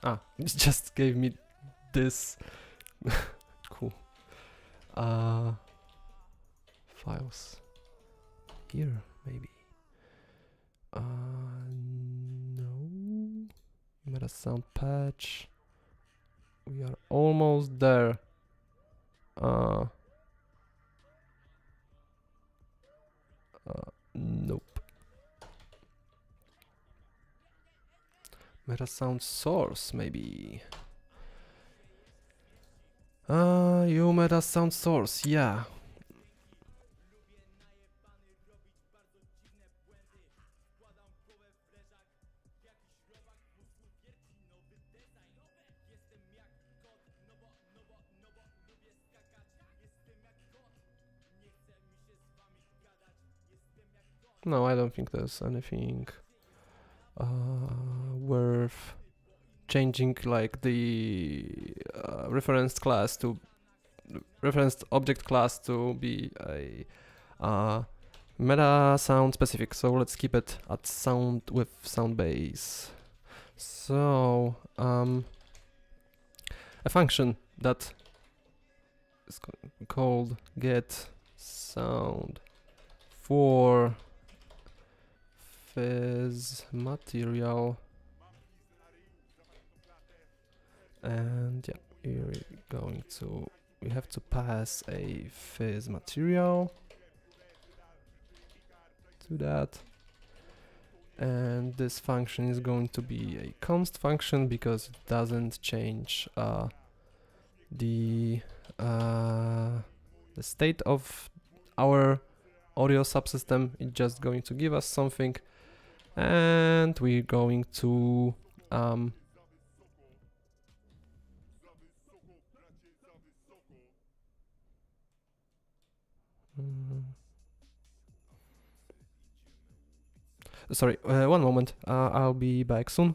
Ah, it just gave me this. Cool. Files here maybe. No. Meta sound patch. We are almost there. Nope. Meta sound source maybe. You meta sound source, yeah. No, I don't think there's anything worth changing, like the referenced class to referenced object class to be a meta sound specific. So let's keep it at sound with sound base. So a function that is called get sound for fizz material, and yeah, we have to pass a fizz material to that, and this function is going to be a const function because it doesn't change the state of our audio subsystem. It's just going to give us something, and we're going to sorry, one moment. I'll be back soon.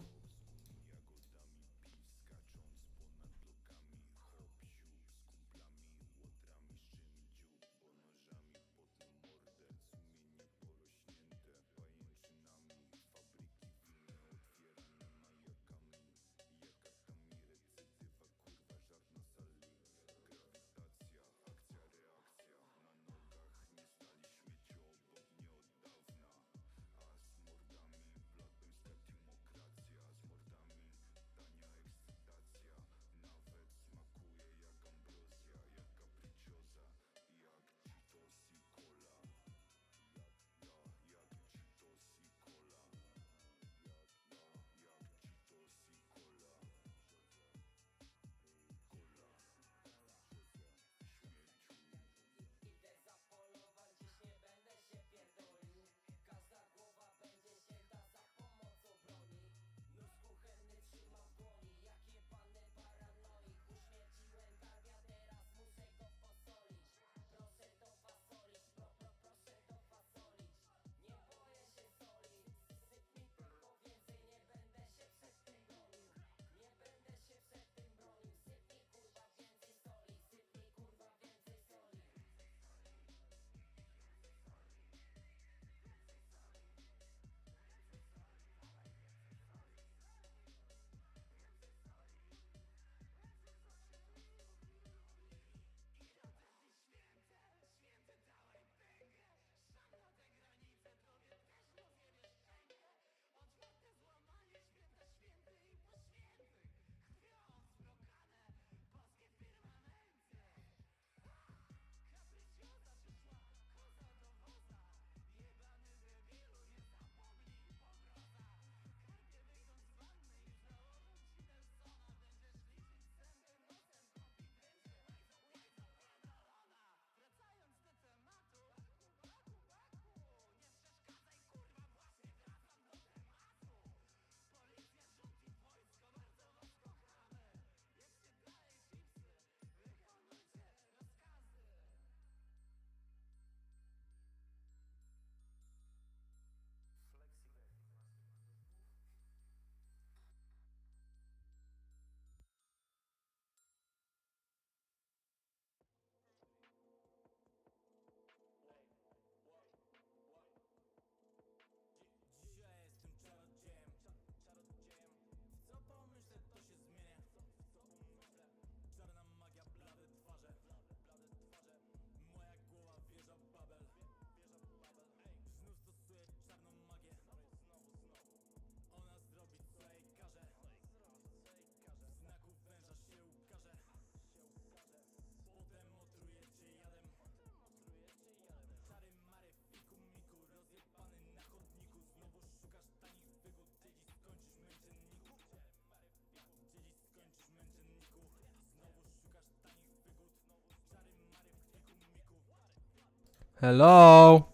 Hello?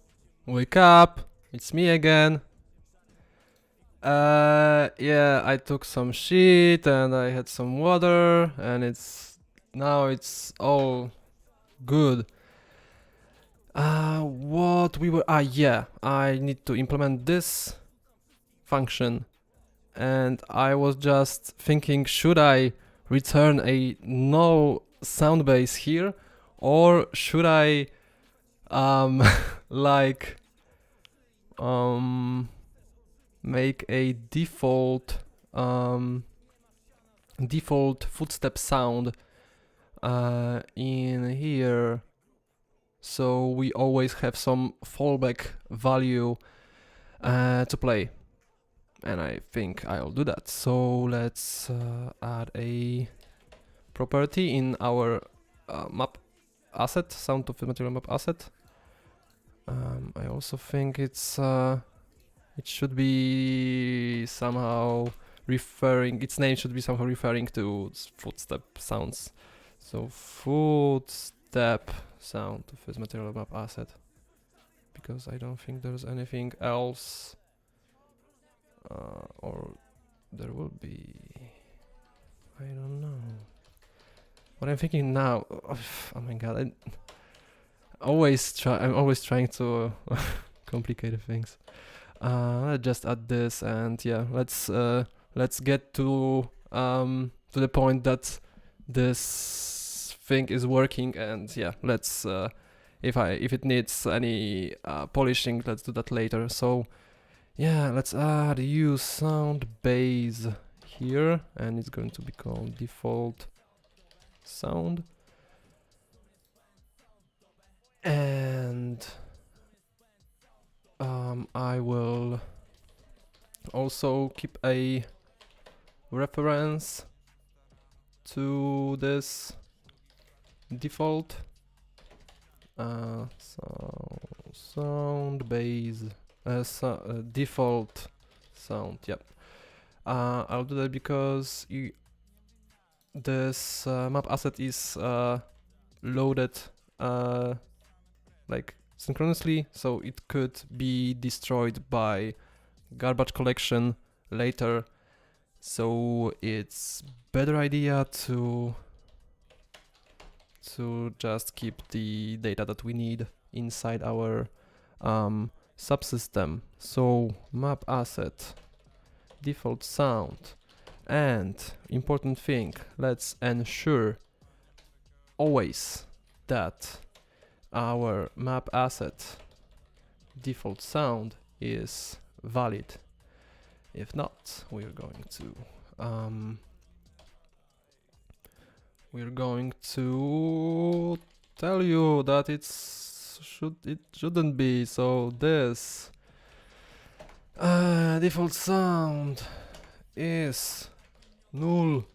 Wake up! It's me again. Yeah, I took some shit and I had some water and it's all good. Yeah, I need to implement this function and I was just thinking, should I return a no sound base here or should I um like um make a default footstep sound in here, so we always have some fallback value to play, and I think I'll do that. So let's add a property in our map asset, sound to fit material map asset. I also think it should be somehow its name should be somehow referring to footstep sounds. So footstep sound to fit material map asset, because I don't think there's anything else, or there will be. I don't know. What I'm thinking now. Oh my god! I'm always trying to complicate things. Let's just add this, and yeah, let's get to the point that this thing is working, and yeah, let's if it needs any polishing, let's do that later. So yeah, let's add use sound base here, and it's going to be called default sound. And I will also keep a reference to this default sound base default sound. Yep. I'll do that because this map asset is loaded like synchronously, so it could be destroyed by garbage collection later. So it's better idea to just keep the data that we need inside our subsystem. So map asset, default sound, and important thing, let's ensure always that our map asset default sound is valid. If not, we're going to tell you that it shouldn't be. So this default sound is null,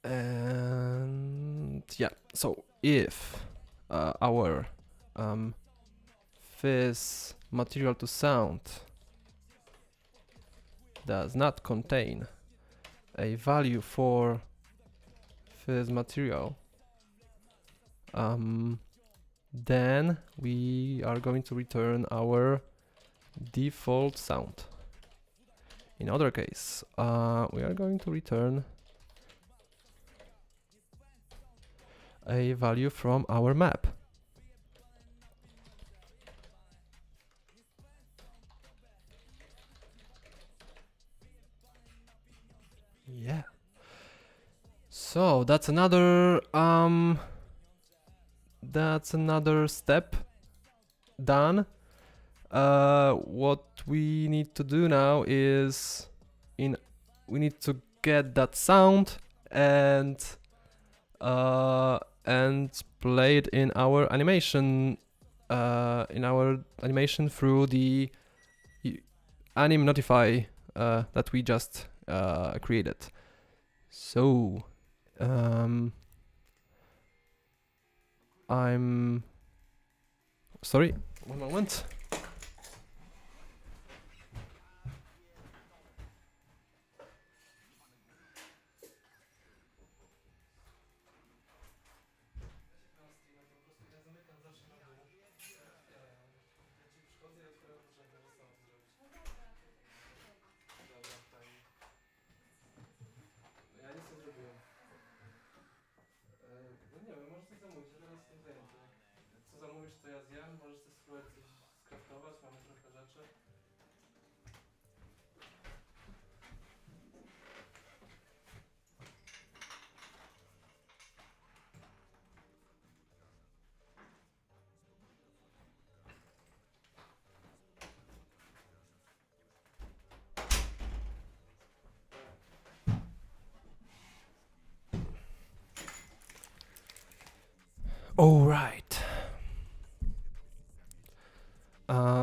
and yeah, so if our fizz material to sound does not contain a value for fizz material, then we are going to return our default sound. In other case, we are going to return a value from our map. Yeah. So that's another step done. What we need to do now is we need to get that sound and play it in our animation through the anim notify that we just created. So I'm sorry, one moment. All right.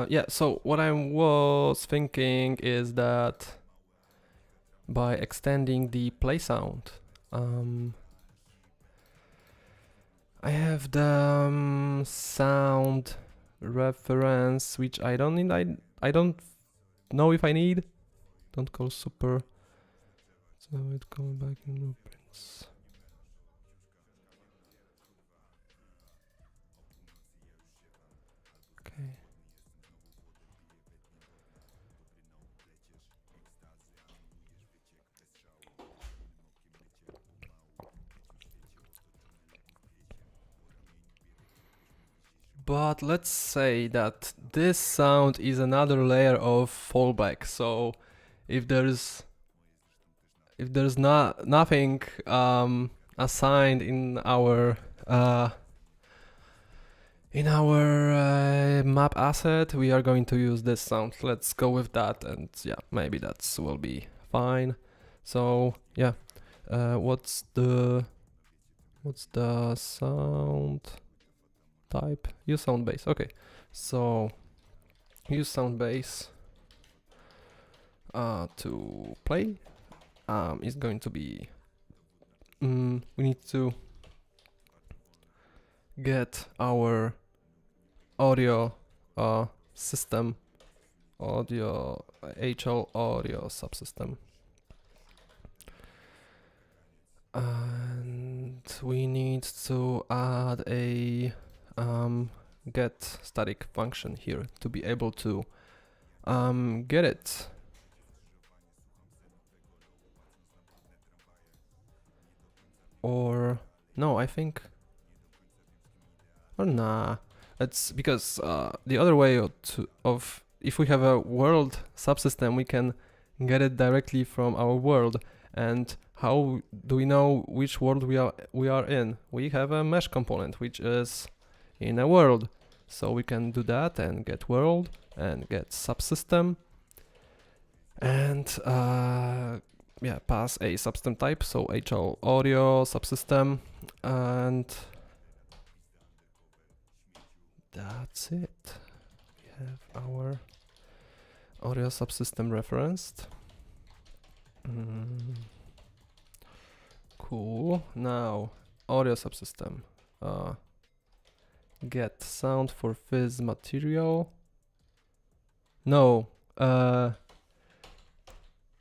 Yeah, so what I was thinking is that by extending the play sound, I have the sound reference, which I don't need. I don't know if I need. Don't call super. So it goes back in blueprints. Okay. But let's say that this sound is another layer of fallback. So if there's nothing assigned in our map asset, we are going to use this sound. Let's go with that, and yeah, maybe that will be fine. So yeah, what's the sound type? Use sound base. Okay, so use sound base to play. Is going to be we need to get our audio system, audio HL audio subsystem, and we need to add a get static function here to be able to get it. Or no, I think, or nah, it's because the other way of if we have a world subsystem, we can get it directly from our world. And how do we know which world we are in? We have a mesh component which is in a world, so we can do that and get world and get subsystem, and yeah, pass a subsystem type, so HL audio subsystem, and that's it. We have our audio subsystem referenced. Cool. Now audio subsystem. Get sound for fizz material. No.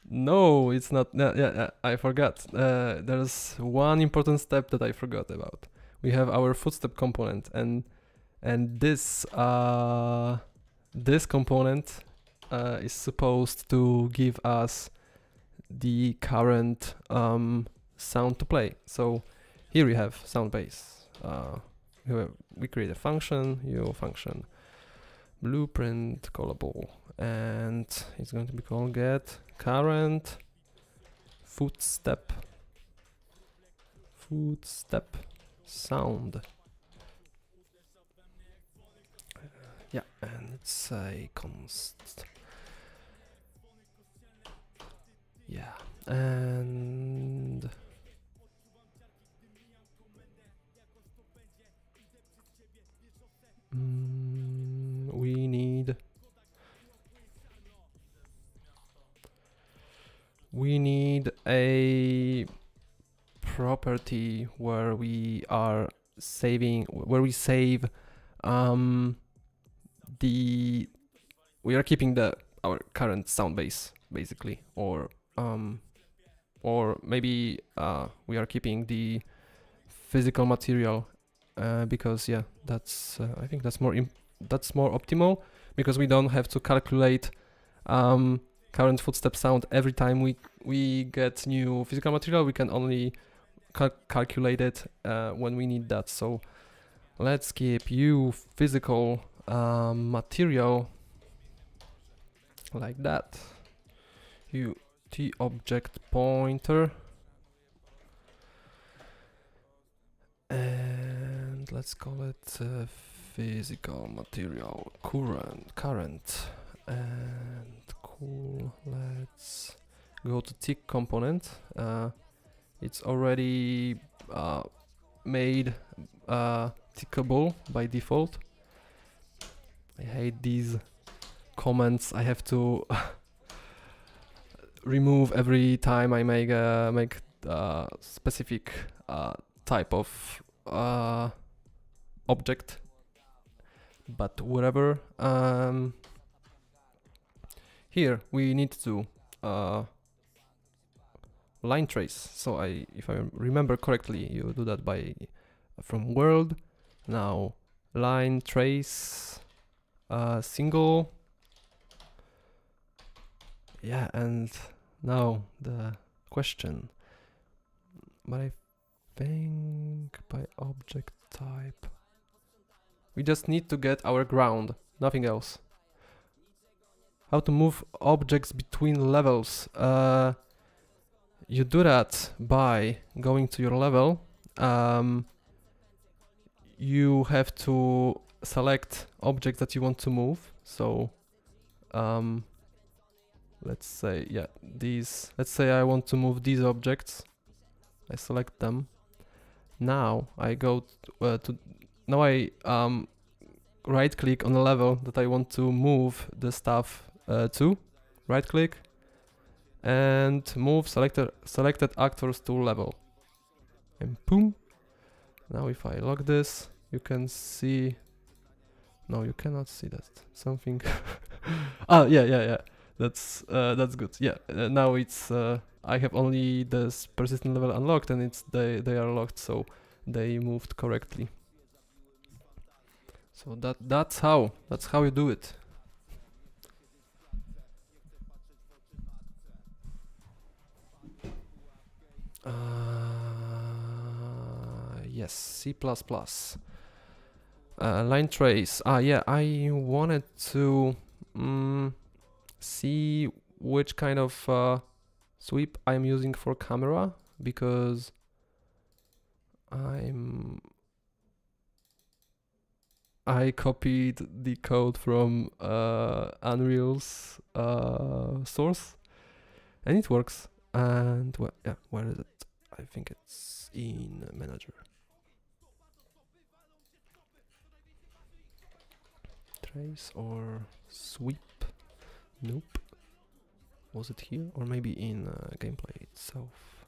No, it's not. Yeah, I forgot. There's one important step that I forgot about. We have our footstep component, and this this component is supposed to give us the current sound to play. So here we have sound base. We create a function, function blueprint callable, and it's going to be called get current footstep sound. Yeah, and it's a const. Yeah, and we need a property where we are saving, where we save we are keeping our current sound base basically, or maybe we are keeping the physical material, because yeah, that's I think that's more optimal, because we don't have to calculate current footstep sound every time we get new physical material. We can only calculate it when we need that. So let's keep physical material like that. T object pointer, and let's call it physical material current, and cool. Let's go to tick component. It's already made tickable by default. I hate these comments I have to remove every time I make specific type of object, but whatever. Here we need to line trace. So if I remember correctly, you do that by from world. Now line trace single. Yeah, and now the question. But I think by object type we just need to get our ground, nothing else. How to move objects between levels? You do that by going to your level. You have to select objects that you want to move. So let's say, yeah, these. Let's say I want to move these objects. I select them. Now I go to. Now I right click on the level that I want to move the stuff to. Right click and move selected actors to level. And boom. Now if I lock this, you can see. No, you cannot see that. Something. Ah, yeah. That's good. Yeah. Now it's I have only this persistent level unlocked, and it's they are locked, so they moved correctly. So that's how you do it. Yes, C++. Line trace. Yeah, I wanted to see which kind of sweep I'm using for camera, because I copied the code from Unreal's source, and it works. And yeah, where is it? I think it's in manager. Trace or sweep? Nope. Was it here or maybe in gameplay itself?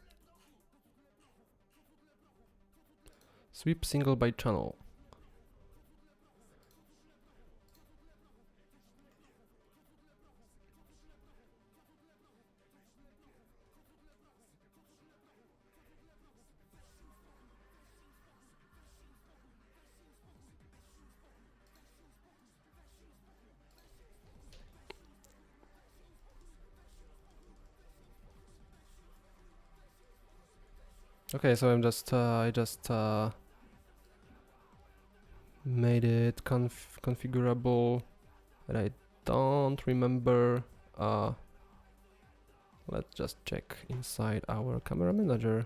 Sweep single by channel. Okay, so I just made it configurable, and I don't remember. Let's just check inside our camera manager.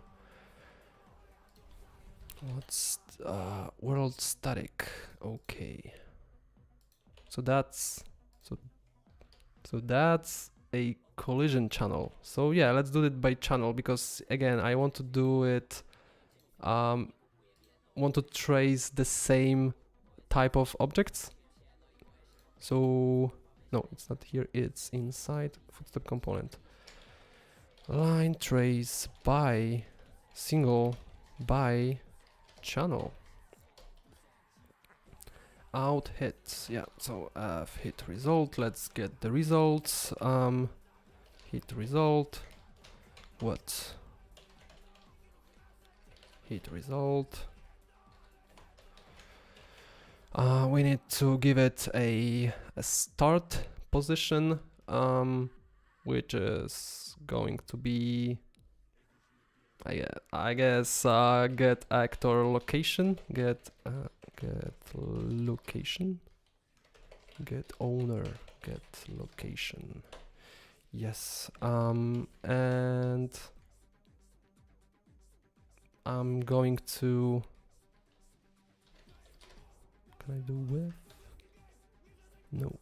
What's world static? Okay. So that's a collision channel. So yeah, let's do it by channel, because again I want to do it want to trace the same type of objects. So no, it's not here, it's inside footstep component. Line trace by single by channel. Out hit, yeah, so hit result, let's get the results. Hit result, what? Hit result. We need to give it a start position, which is going to be, I guess, get actor location, get location, get owner, get location. Yes, and I'm going to, can I do with? No.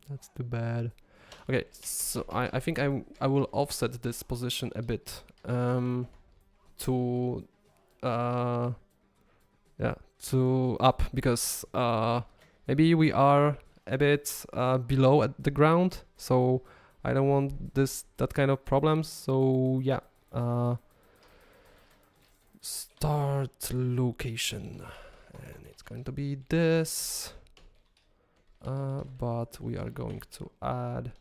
That's too bad. Okay, so I think I will offset this position a bit to yeah, to up, because maybe we are a bit below at the ground, so I don't want that kind of problems. So yeah, start location, and it's going to be this, but we are going to add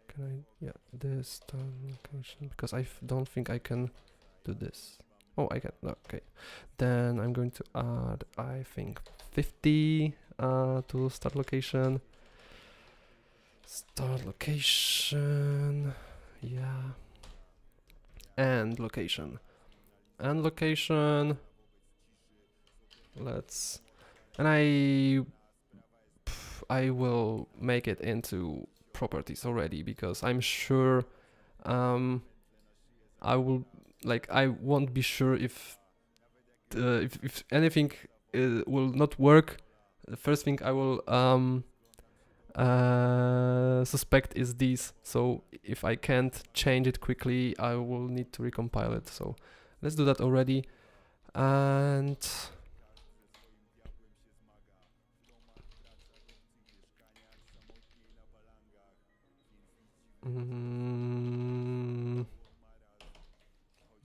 can I, yeah, this start location, because don't think I can do this. Oh, I can. Okay, then I'm going to add, I think, 50 to start location. Start location, yeah, and location, and location. Let's, and I will make it into properties already, because I'm sure I will, like, I won't be sure if anything will not work. The first thing I will suspect is this. So if I can't change it quickly, I will need to recompile it. So let's do that already. And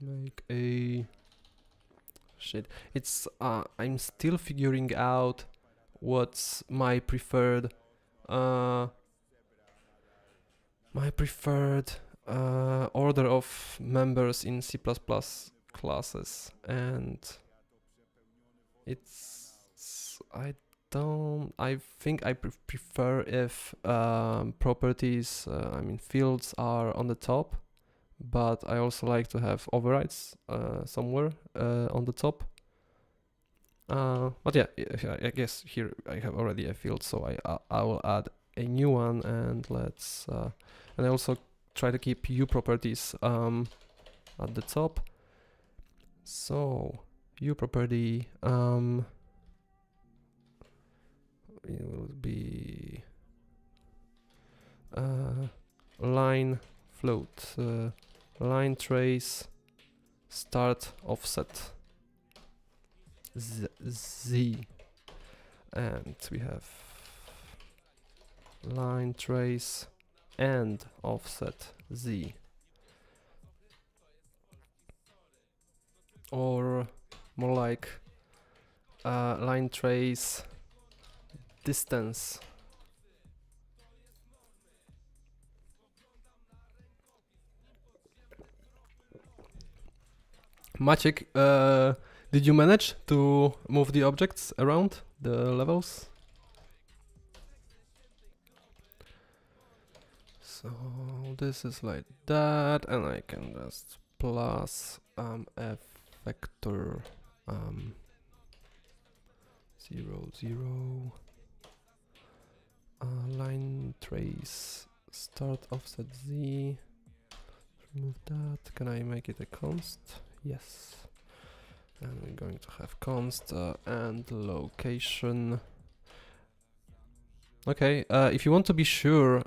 make a shit. It's I'm still figuring out what's my preferred order of members in C++ classes, and I think I prefer if properties, I mean fields, are on the top, but I also like to have overrides somewhere on the top. But yeah, I guess here I have already a field, so I will add a new one, and let's and I also try to keep U properties at the top. So U property it will be line float, line trace, start offset z, and we have line trace and offset z, or more like line trace distance. Maciek, did you manage to move the objects around the levels? So this is like that, and I can just plus f vector 0 0 line trace start offset z. Remove that. Can I make it a const? Yes. And we're going to have const and location. Okay, if you want to be sure,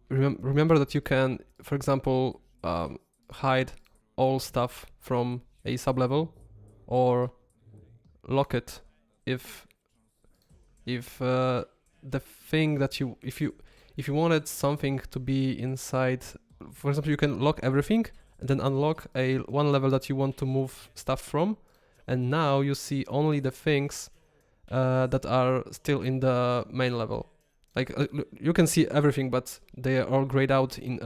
remember that you can, for example, hide all stuff from a sublevel, or lock it if the thing that if you wanted something to be inside, for example, you can lock everything and then unlock one level that you want to move stuff from, and now you see only the things that are still in the main level. Like you can see everything, but they are all grayed out in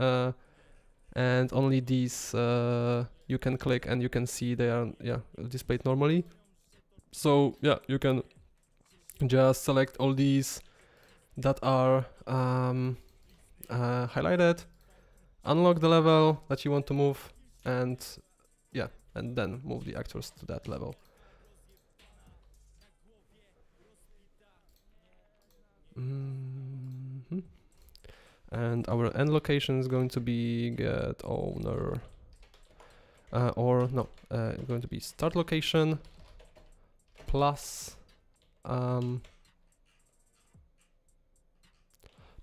and only these you can click and you can see they are displayed normally. So yeah, you can just select all these that are highlighted, unlock the level that you want to move, and yeah, and then move the actors to that level. And our end location is going to be get owner, or no, going to be start location plus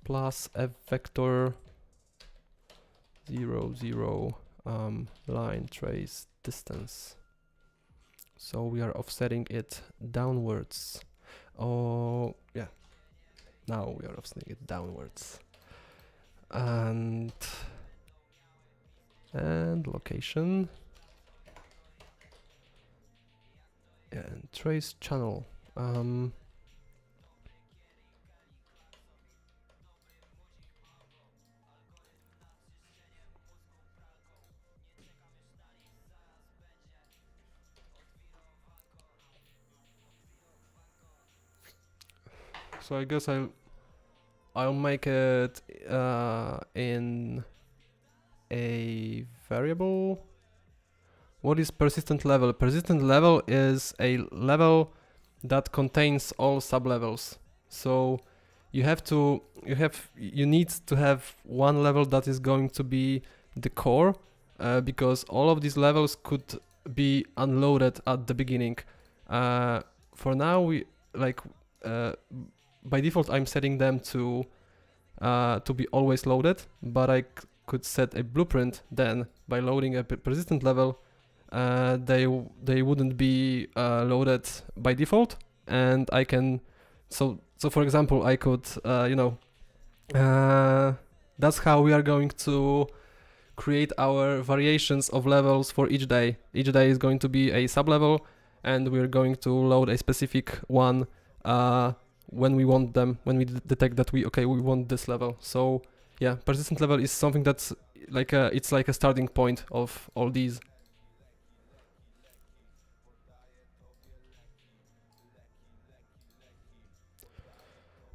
plus a vector 0 0 line trace distance. So we are offsetting it downwards. Oh yeah, now we are offsetting it downwards. And location and trace channel. So I guess I'll make it in a variable. What is persistent level? Persistent level is a level that contains all sublevels. So you need to have one level that is going to be the core, because all of these levels could be unloaded at the beginning. For now, by default I'm setting them to be always loaded, but I could set a blueprint then by loading a persistent level. They wouldn't be loaded by default, and I can so for example I could that's how we are going to create our variations of levels for each day. Each day is going to be a sublevel, and we're going to load a specific one when we want them, when we detect that we want this level. So yeah, persistent level is something that's like it's like a starting point of all these.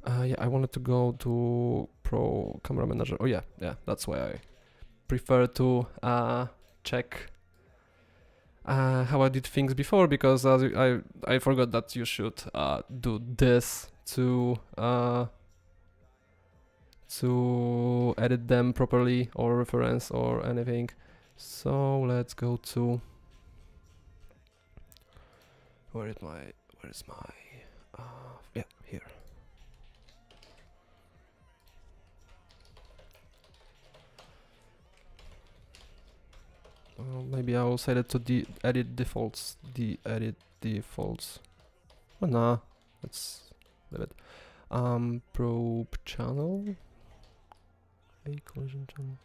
Yeah, I wanted to go to Pro Camera Manager. Oh yeah, that's why I prefer to check how I did things before, because I forgot that you should do this to edit them properly or reference or anything. So let's go to where is my yeah, here. Maybe I will set it to the edit defaults. Oh nah, let's leave it. Probe channel. A collision channel.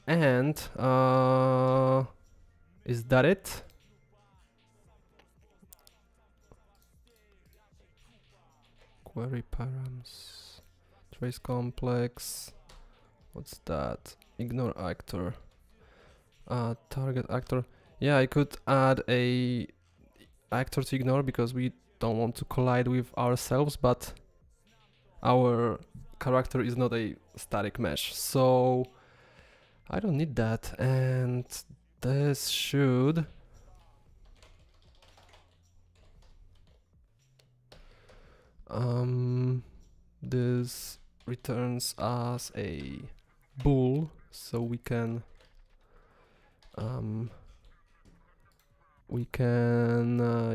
And is that it? Query params, trace complex. What's that? Ignore actor. Target actor. Yeah, I could add a actor to ignore because we don't want to collide with ourselves, but our character is not a static mesh, so I don't need that. And this should this returns us a bool, so we can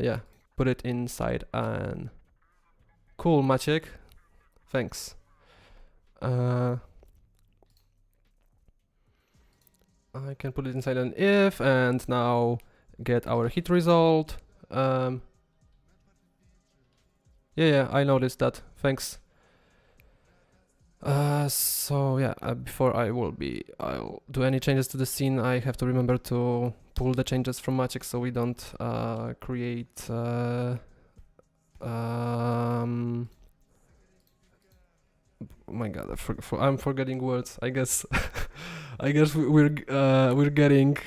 yeah, put it inside an cool. Maciek, thanks. I can put it inside an if and now get our hit result. Yeah, I noticed that. Thanks. So yeah, before I'll do any changes to the scene, I have to remember to pull the changes from Maciek so we don't create oh my god, I'm forgetting words. I guess we're getting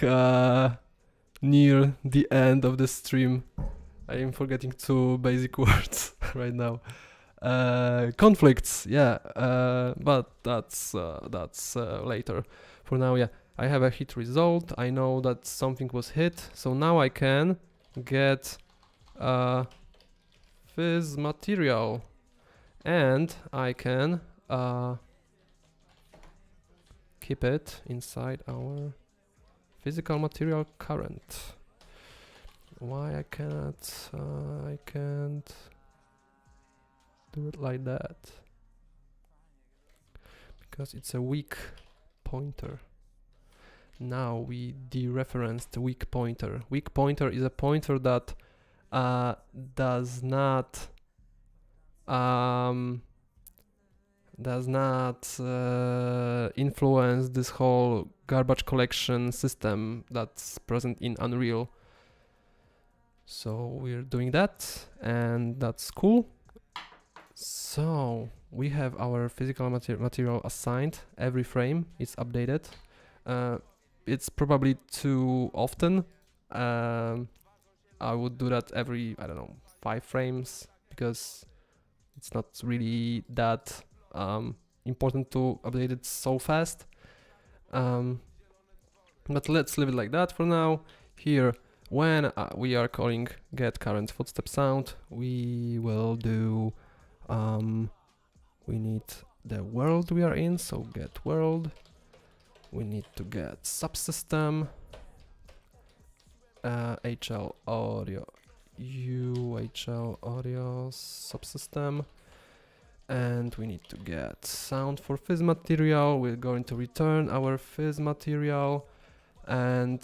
near the end of the stream. I am forgetting two basic words right now. Conflicts, yeah, but that's later. For now, yeah, I have a hit result. I know that something was hit, so now I can get this material, and I can keep it inside our physical material current. Why I cannot? I can't do it like that because it's a weak pointer. Now we dereferenced the weak pointer. Weak pointer is a pointer that does not influence this whole garbage collection system that's present in Unreal. So we're doing that, and that's cool. So we have our physical material assigned. Every frame is updated. It's probably too often. I would do that every, I don't know, 5 frames, because it's not really that important to update it so fast. But let's leave it like that for now. Here, when we are calling get current footstep sound, we will do, we need the world we are in, so get world. We need to get subsystem, HL audio, UHL audio subsystem, and we need to get sound for phys material. We're going to return our phys material, and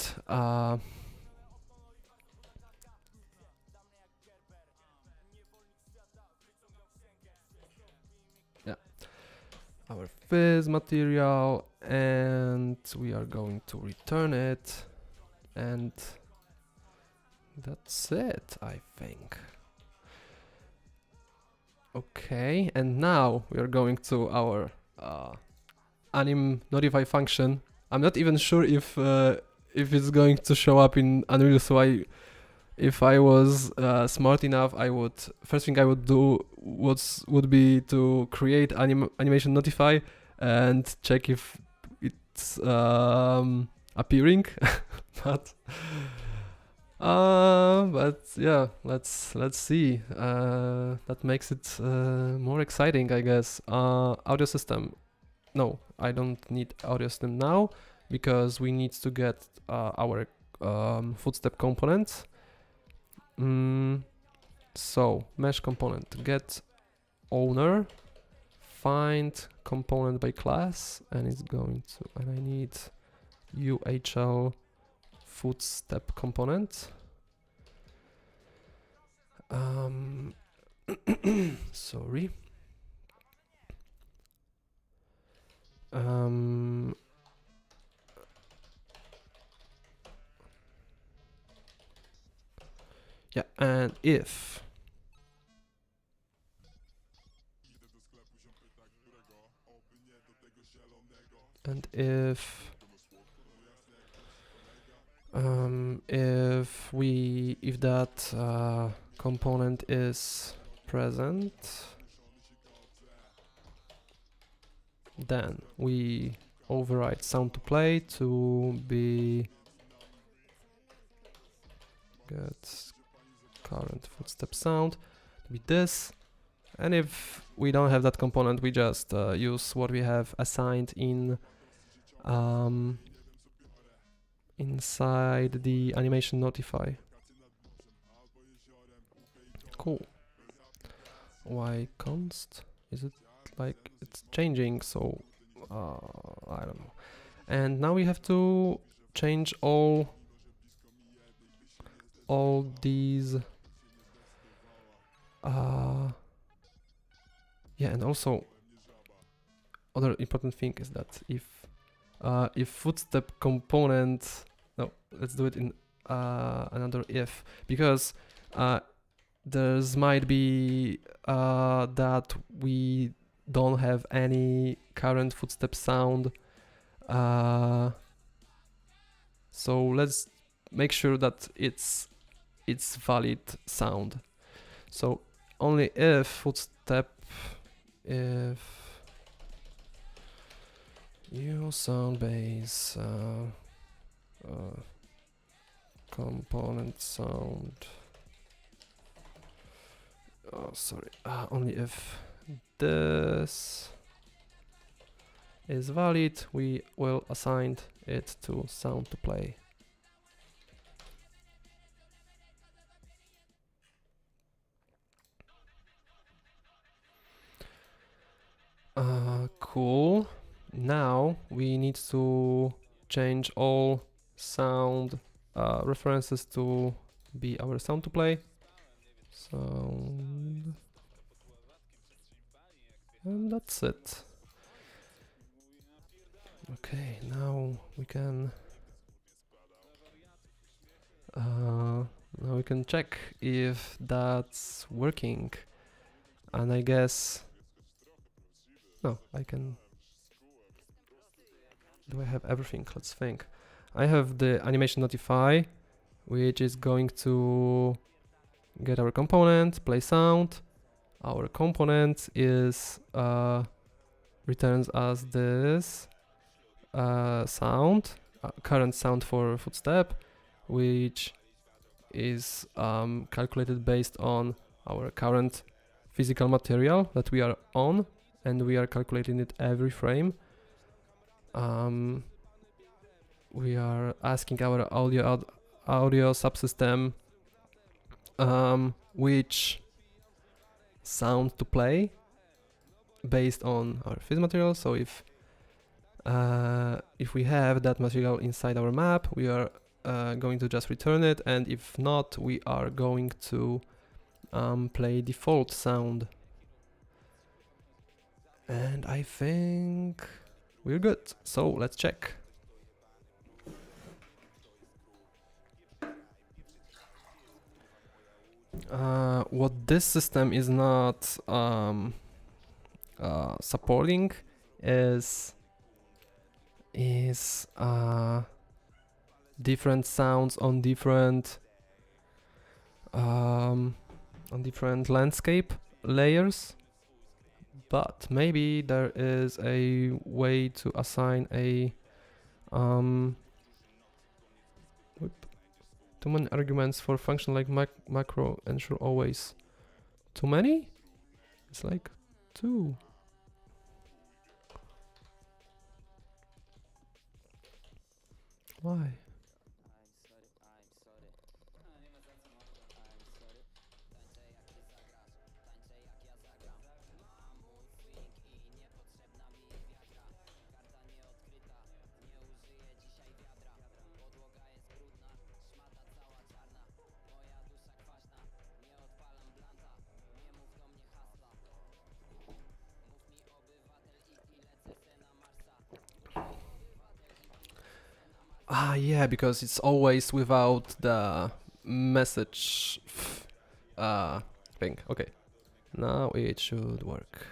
our phys material, and we are going to return it, and that's it, I think. Okay, and now we are going to our anim notify function. I'm not even sure if it's going to show up in Unreal, so if I was smart enough, I would, first thing I would do would be to create animation notify and check if it's appearing. but yeah, let's see. That makes it more exciting, I guess. Audio system. No, I don't need audio system now, because we need to get our footstep components. So mesh component, get owner, find component by class, and it's going to, and I need UHL footstep component. Sorry. Yeah, and if if that component is present, then we override sound to play to be get current footstep sound to be this. And if we don't have that component, we just use what we have assigned in inside the animation notify. Cool. Why const? Is it like it's changing? So I don't know. And now we have to change all these. Yeah, and also other important thing is that if footstep component, no, let's do it in another if, because there's might be that we don't have any current footstep sound, so let's make sure that it's valid sound. So only if footstep, if you sound base component sound, oh sorry, only if this is valid, we will assign it to sound to play. Cool. Now we need to change all sound references to be our sound to play. Sound. And that's it. Okay, now we can check if that's working. And I guess no, I can. Do I have everything? Let's think. I have the animation notify, which is going to get our component, play sound. Our component is returns as this sound, current sound for footstep, which is calculated based on our current physical material that we are on, and we are calculating it every frame. We are asking our audio subsystem which sound to play based on our phys material. So if we have that material inside our map, we are going to just return it, and if not, we are going to play default sound. And I think we're good. So let's check. What this system is not supporting is different sounds on different landscape layers, but maybe there is a way to assign a too many arguments for function like macro ensure always. Too many? It's like 2. Why? Yeah, because it's always without the message thing. Okay, now it should work.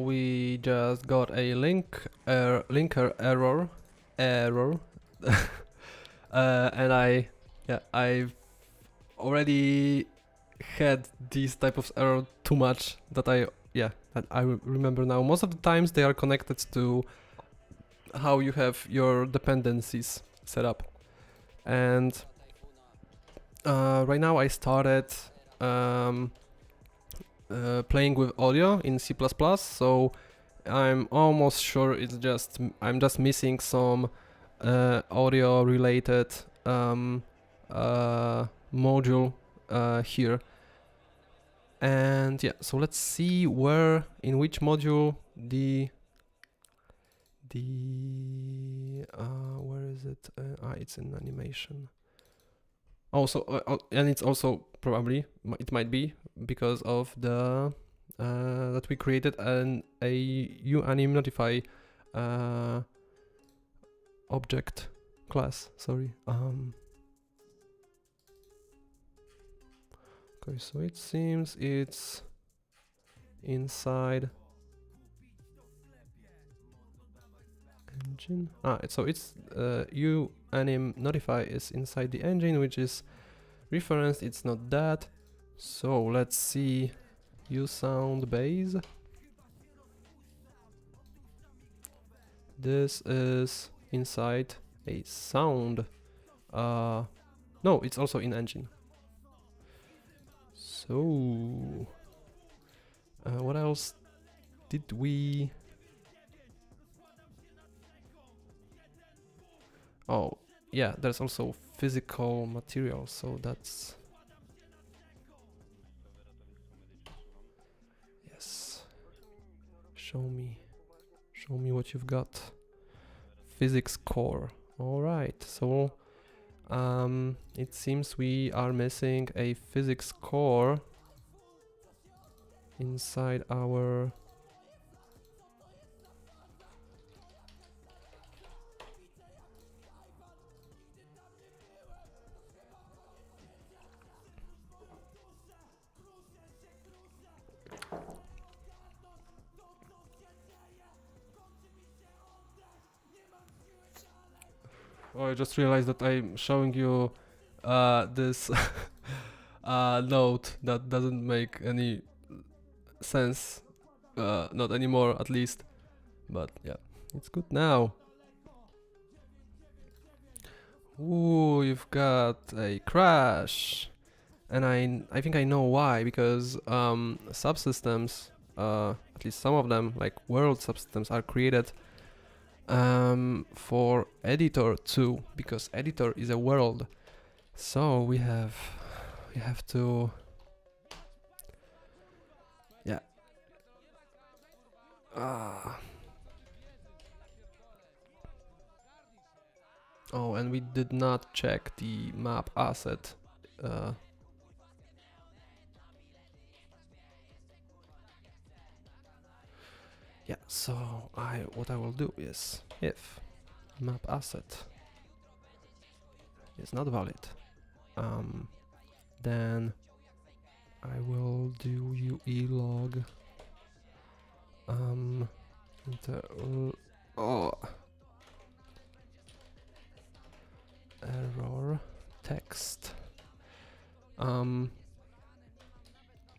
We just got a linker error, and I've already had these type of error too much that I remember now. Most of the times they are connected to how you have your dependencies set up, and right now I started playing with audio in C++, so I'm almost sure it's just I'm just missing some audio related module here. And yeah, so let's see in which module where is it? It's in animation. Also, and it's also probably it might be because of the that we created a uanim notify object class. Sorry. Okay, so it seems it's inside engine. So it's uanim notify is inside the engine, which is referenced. It's not that. So let's see. Use sound base. This is inside a sound. No, it's also in engine. So what else did we? Oh, yeah, there's also physical material, so that's... Yes. Show me what you've got. Physics core. Alright, so it seems we are missing a physics core inside our... Oh, I just realized that I'm showing you this note that doesn't make any sense, not anymore at least, but yeah, it's good now. Ooh, you've got a crash, and I think I know why, because subsystems, at least some of them, like world subsystems, are created for editor too, because editor is a world. So we have to, yeah. Oh, and we did not check the map asset. Yeah, so what I will do is, if map asset is not valid, then I will do UE log error text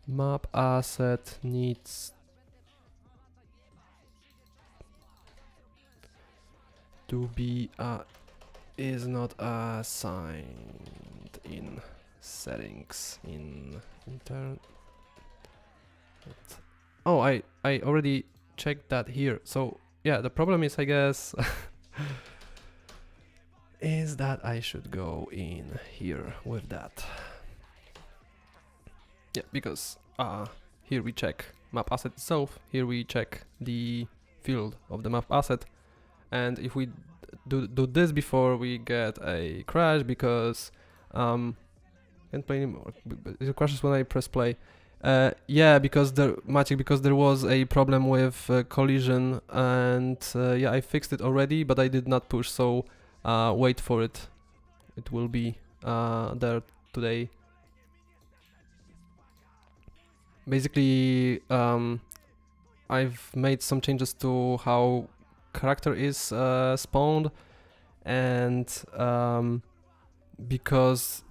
map asset needs to be is not assigned in settings in intern. Oh, I already checked that here. So yeah, the problem is, I guess, is that I should go in here with that. Yeah, because here we check map asset itself, here we check the field of the map asset, and if we do this before, we get a crash because can't play anymore. It crashes when I press play. Yeah, because there was a problem with collision, and yeah, I fixed it already, but I did not push, so wait for it. It will be there today. Basically, I've made some changes to how character is spawned, and because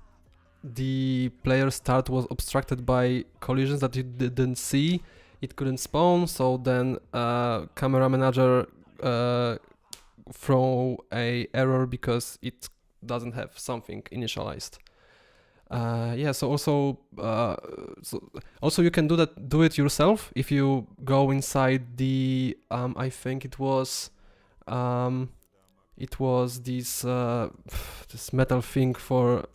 the player start was obstructed by collisions that you didn't see, it couldn't spawn, so then camera manager throw a error because it doesn't have something initialized. Yeah, so also you can do it yourself if you go inside the I think it was this this metal thing for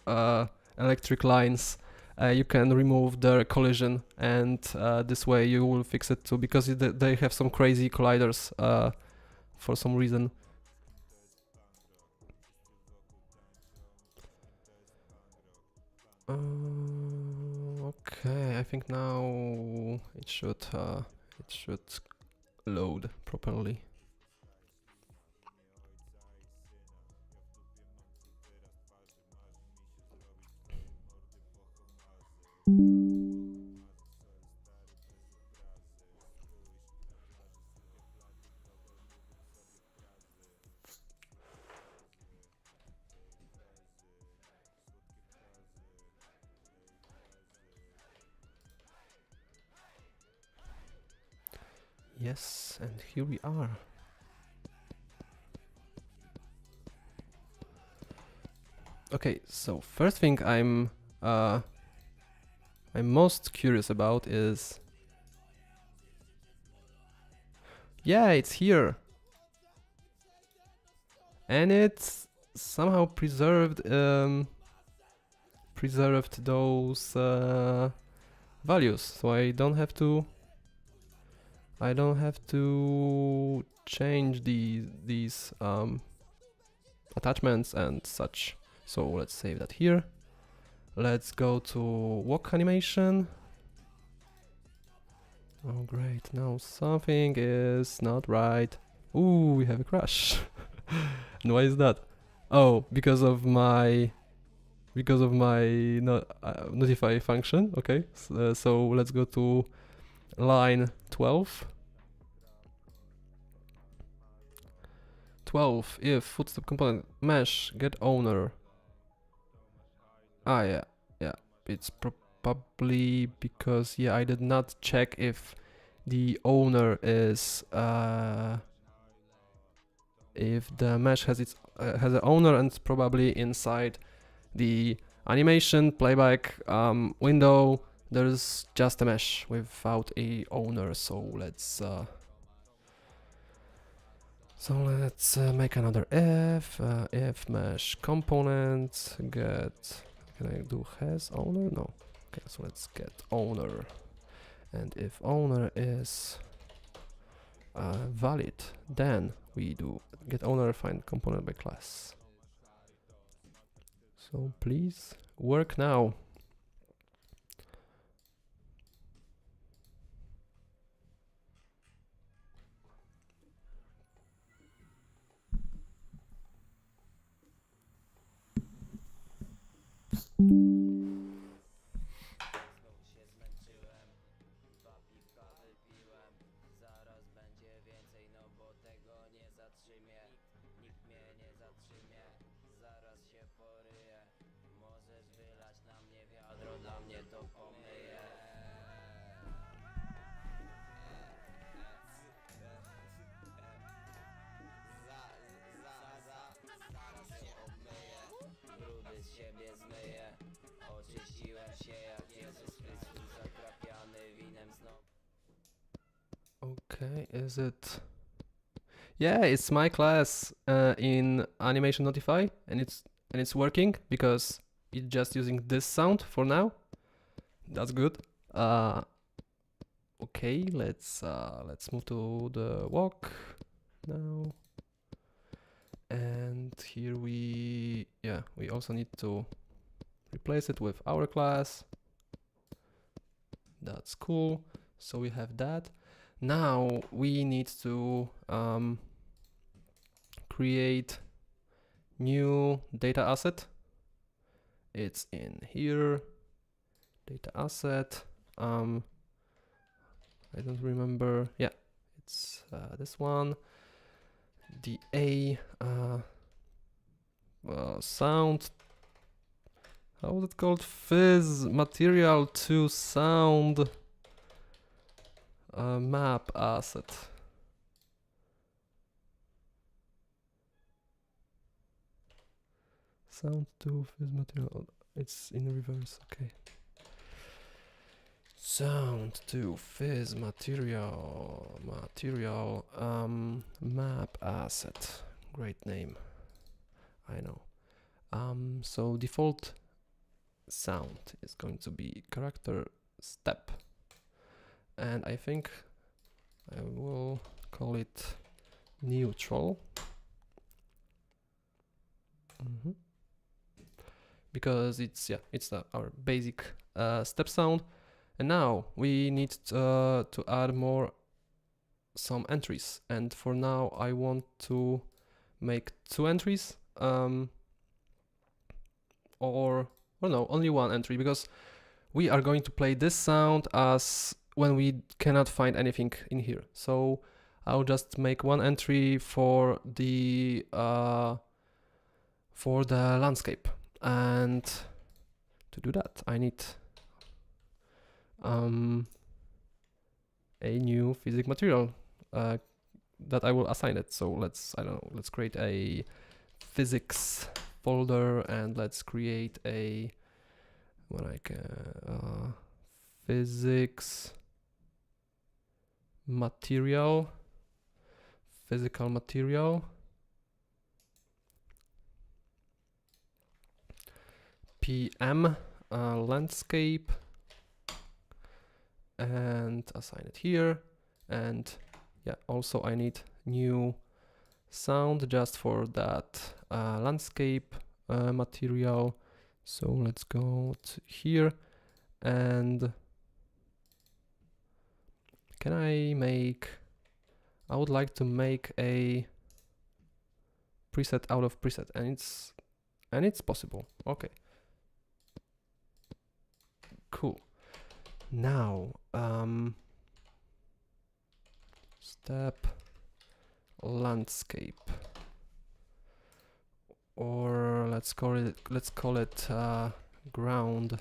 electric lines. You can remove their collision, and this way you will fix it too, because they have some crazy colliders for some reason. Okay, I think now it should load properly. Yes, and here we are. Okay, so first thing I'm most curious about is, yeah, it's here, and it's somehow preserved those values, so I don't have to change these attachments and such. So let's save that here. Let's go to walk animation. Oh great, now something is not right. Ooh, we have a crash. And why is that? Oh, because of my notify function. Okay, so let's go to line 12. 12, if footstep component mesh get owner. Ah, yeah, it's probably because, yeah, I did not check if the owner is if the mesh has has an owner, and probably inside the animation playback window there's just a mesh without a owner. So let's make another if mesh component get, can I do has owner? No. Okay, so let's get owner, and if owner is valid, then we do get owner find component by class. So please work now. Okay, is it? Yeah, it's my class in animation notify, and it's working because it's just using this sound for now. That's good. Okay, let's move to the walk now. And here we also need to replace it with our class. That's cool. So we have that. Now we need to create new data asset. It's in here, data asset. I don't remember. Yeah, it's this one. The sound. How was it called? Fizz material to sound map asset. Sound to fizz material. It's in reverse. Okay. Sound to fizz material map asset. Great name. I know. So default sound is going to be character step, and I think I will call it neutral. Because it's our basic step sound. And now we need to add some entries, and for now I want to make 2 entries, or no, only 1 entry, because we are going to play this sound as when we cannot find anything in here. So I'll just make 1 entry for the landscape, and to do that I need a new physics material that I will assign it. So let's, I don't know, let's create a physics folder and let's create a physics material, physical material, PM landscape, and assign it here. And yeah, also I need new sound just for that landscape material. So let's go to here, and can I would like to make a preset out of preset, and it's possible. Okay, cool. Now step landscape, or let's call it ground.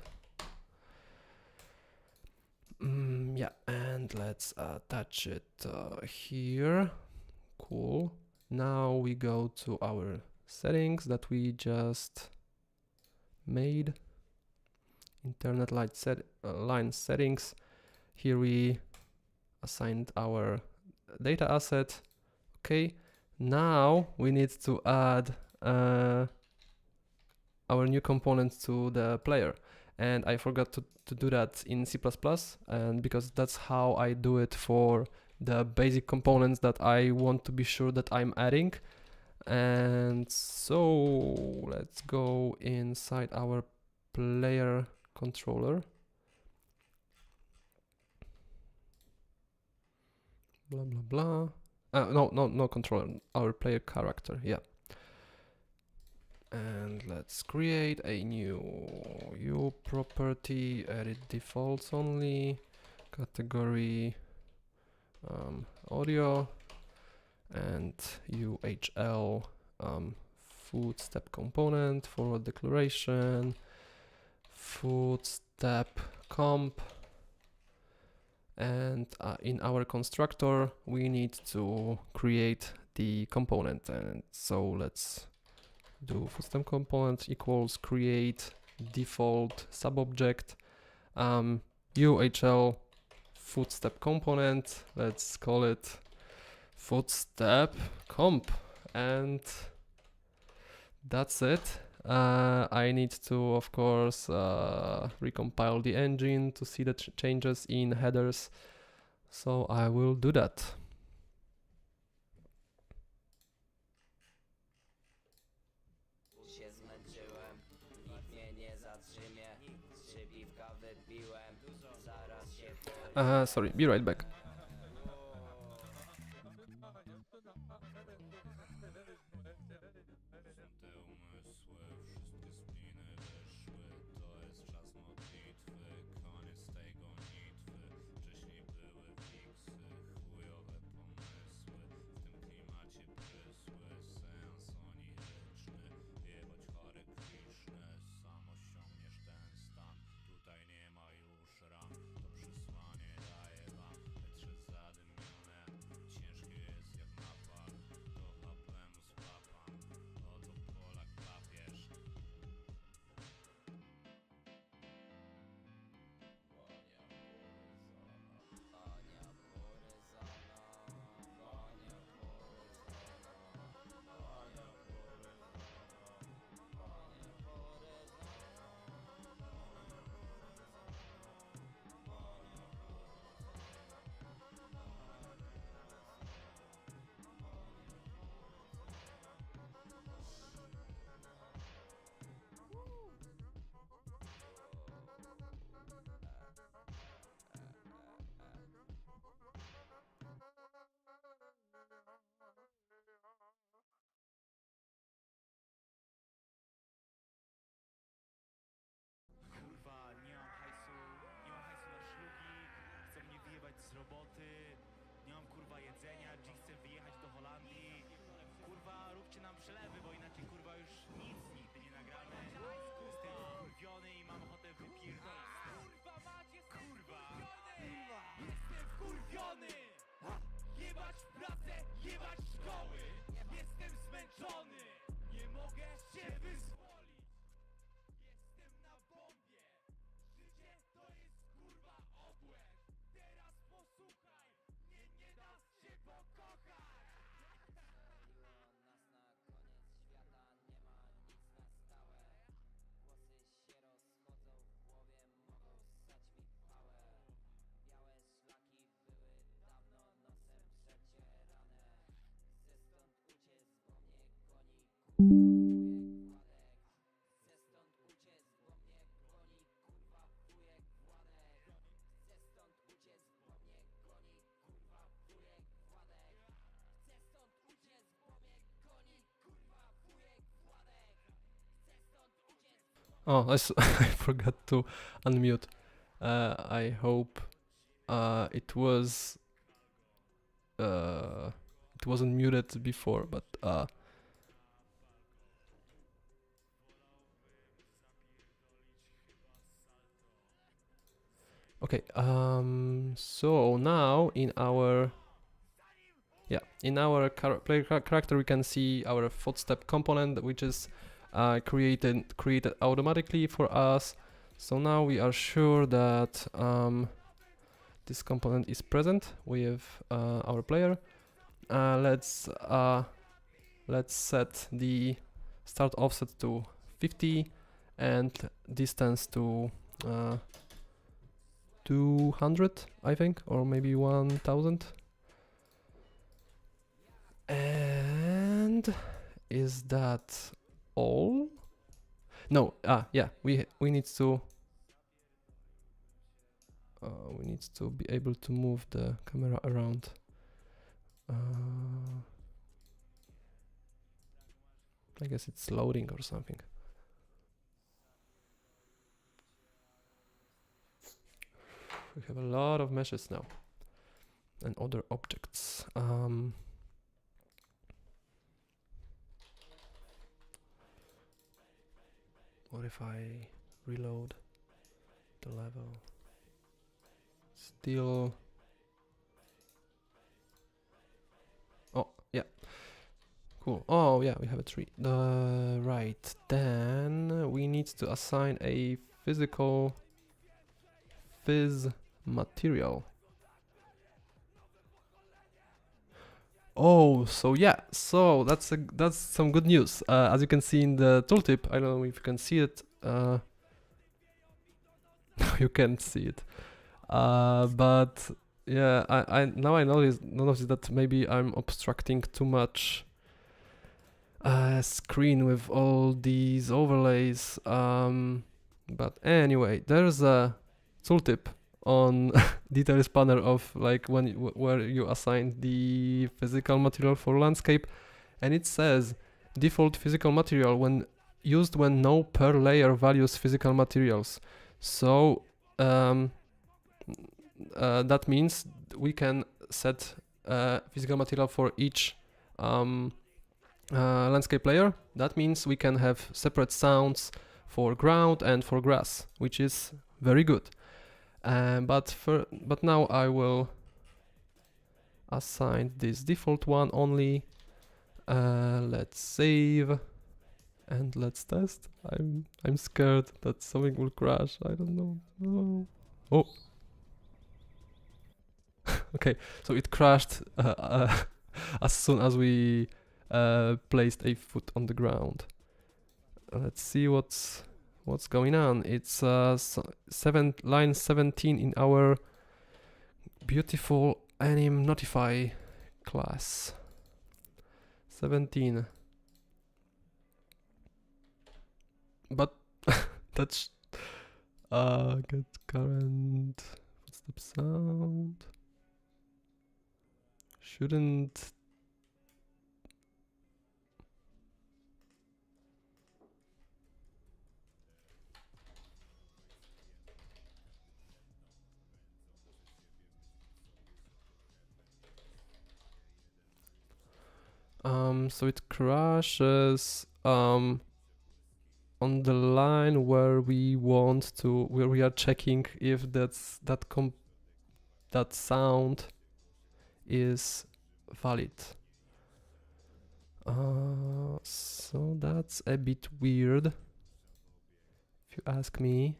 Yeah, and let's attach it here. Cool. Now we go to our settings that we just made. Internet line settings. Here we assigned our data asset. Okay. Now we need to add our new component to the player, and I forgot to do that in C++, and because that's how I do it for the basic components that I want to be sure that I'm adding. And so let's go inside our player controller, blah blah blah. No controller, our player character. Yeah. And let's create a new property, edit defaults only, category audio, and UHL footstep component, forward declaration, footstep comp. And in our constructor we need to create the component, and so let's do footstep component equals create default subobject UHL footstep component. Let's call it footstep comp, and that's it. I need to, of course, recompile the engine to see the changes in headers, so I will do that. Sorry, be right back. Oh, I forgot to unmute. I hope it was it wasn't muted before, but okay. So now in our player character we can see our footstep component, which is created automatically for us. So now we are sure that this component is present with our player. Let's set the start offset to 50 and distance to 200, I think, or maybe 1000. And is that all? No. Yeah. We need to be able to move the camera around. I guess it's loading or something. We have a lot of meshes now and other objects. What if I reload the level? Still. Oh, yeah. Cool. Oh, yeah, we have a tree. Right. Then we need to assign a physical phys material. Oh, so yeah, so that's some good news. As you can see in the tooltip, I don't know if you can see it. You can't see it. But yeah, I now I notice that maybe I'm obstructing too much screen with all these overlays. But anyway, there's a tooltip on detail spanner of like where you assign the physical material for landscape, and it says default physical material when used when no per layer values physical materials. So that means we can set physical material for each landscape layer. That means we can have separate sounds for ground and for grass, which is very good. But now I will assign this default one only. Let's save and let's test. I'm scared that something will crash. I don't know. Oh. Okay, so it crashed as soon as we placed a foot on the ground. Let's see what's going on. It's line 17 in our beautiful anim notify class. 17. But that's get current footstep sound. Shouldn't. So it crashes on the line where we are checking if that sound is valid. So that's a bit weird, if you ask me.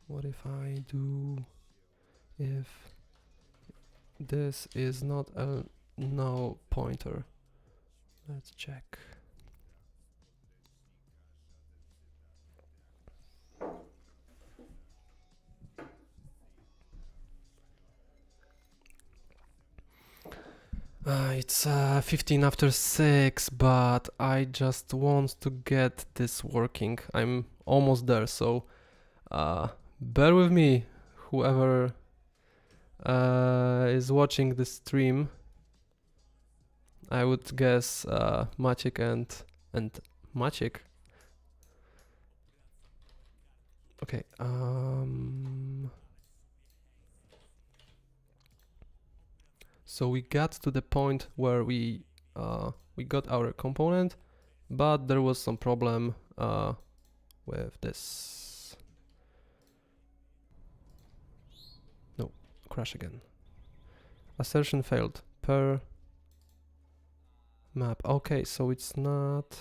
What if I do if this is not a no pointer? Let's check. It's 15 after 6, but I just want to get this working. I'm almost there, so bear with me, whoever is watching the stream, I would guess Maciek and Maciek. Okay. So we got to the point where we got our component, but there was some problem with this. No, crash again. Assertion failed per map. Okay, so it's not.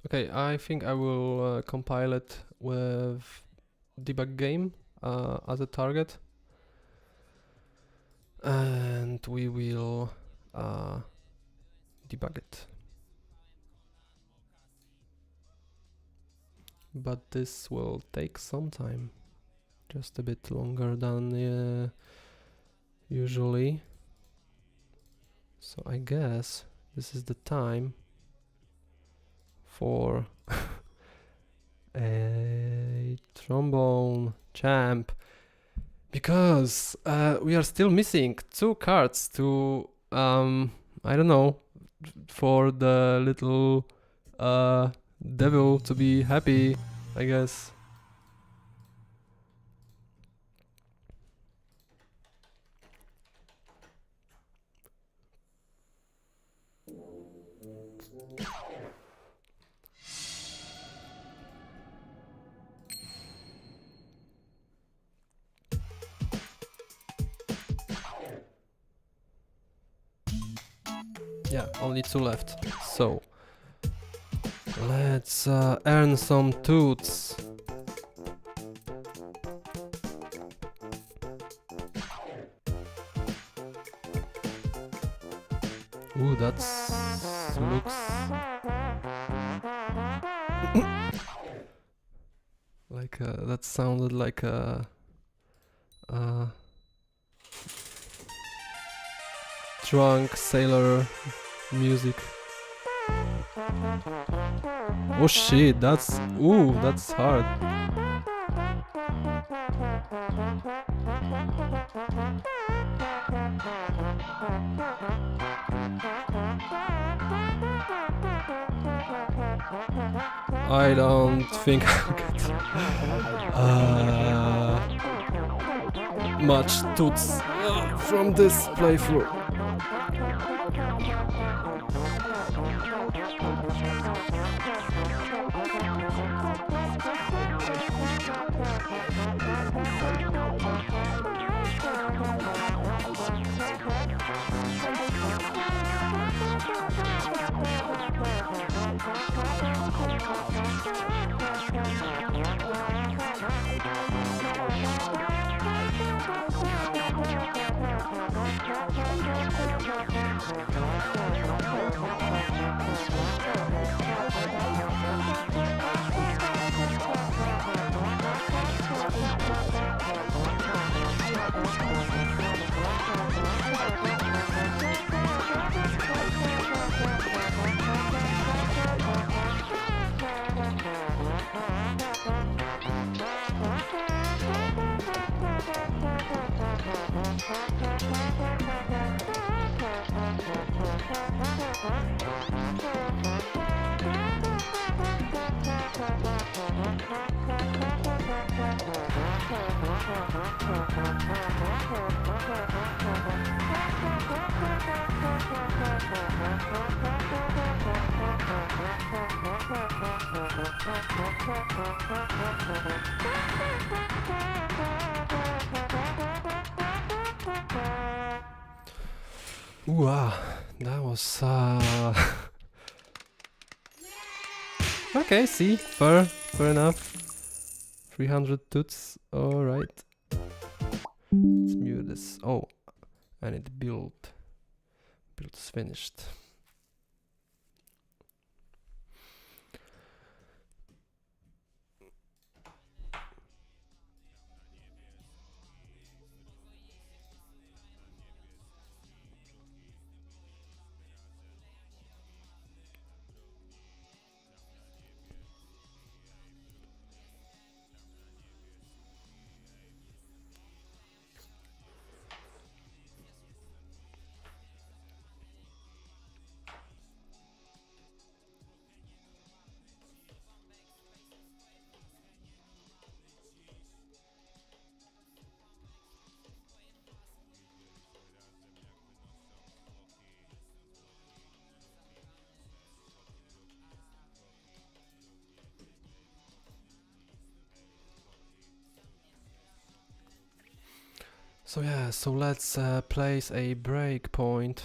Okay, I think I will compile it with debug game as a target, and we will debug it. But this will take some time, just a bit longer than usually. So I guess this is the time for a trombone champ, because we are still missing 2 cards to I don't know, for the little devil to be happy, I guess. Yeah, only 2 left. So let's earn some toots. Ooh, that's looks like that sounded like a drunk sailor music. Oh shit, that's hard. I don't think I'll get much toots from this playthrough. Ooh, that was okay, see, fair enough. 300 toots, alright. Let's mute this. Oh, I need build. Build is finished. So yeah, so let's place a breakpoint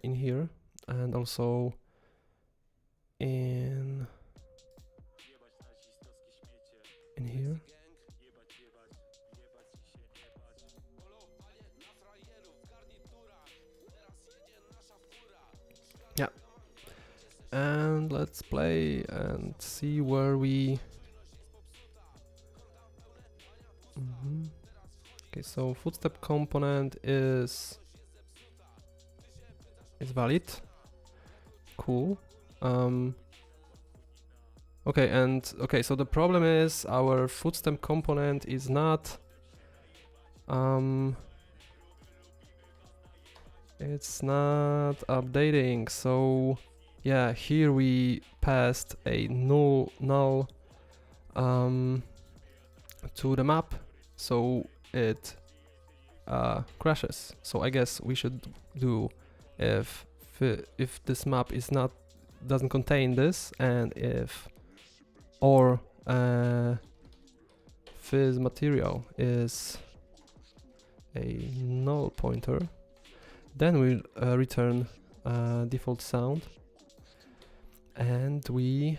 in here, and also in here. Yeah, and let's play and see where we. Okay, so footstep component is valid. Cool. Okay, and okay, so the problem is our footstep component is not it's not updating. So yeah, here we passed a null to the map, so it crashes. So I guess we should do if this map is not doesn't contain this, and if or fizz material is a null pointer, then we'll return default sound, and we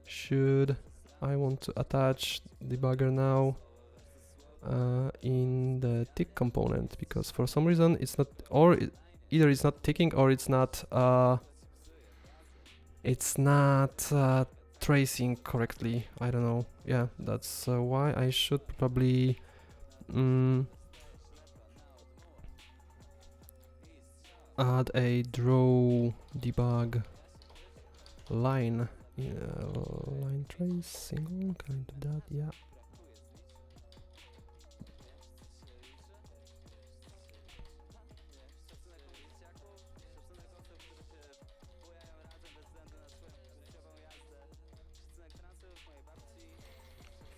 should. I want to attach debugger now in the tick component, because for some reason it's not, or either it's not ticking or it's not tracing correctly. I don't know. Yeah, that's why I should probably add a draw debug line. Line trace single. Can I do that? Yeah.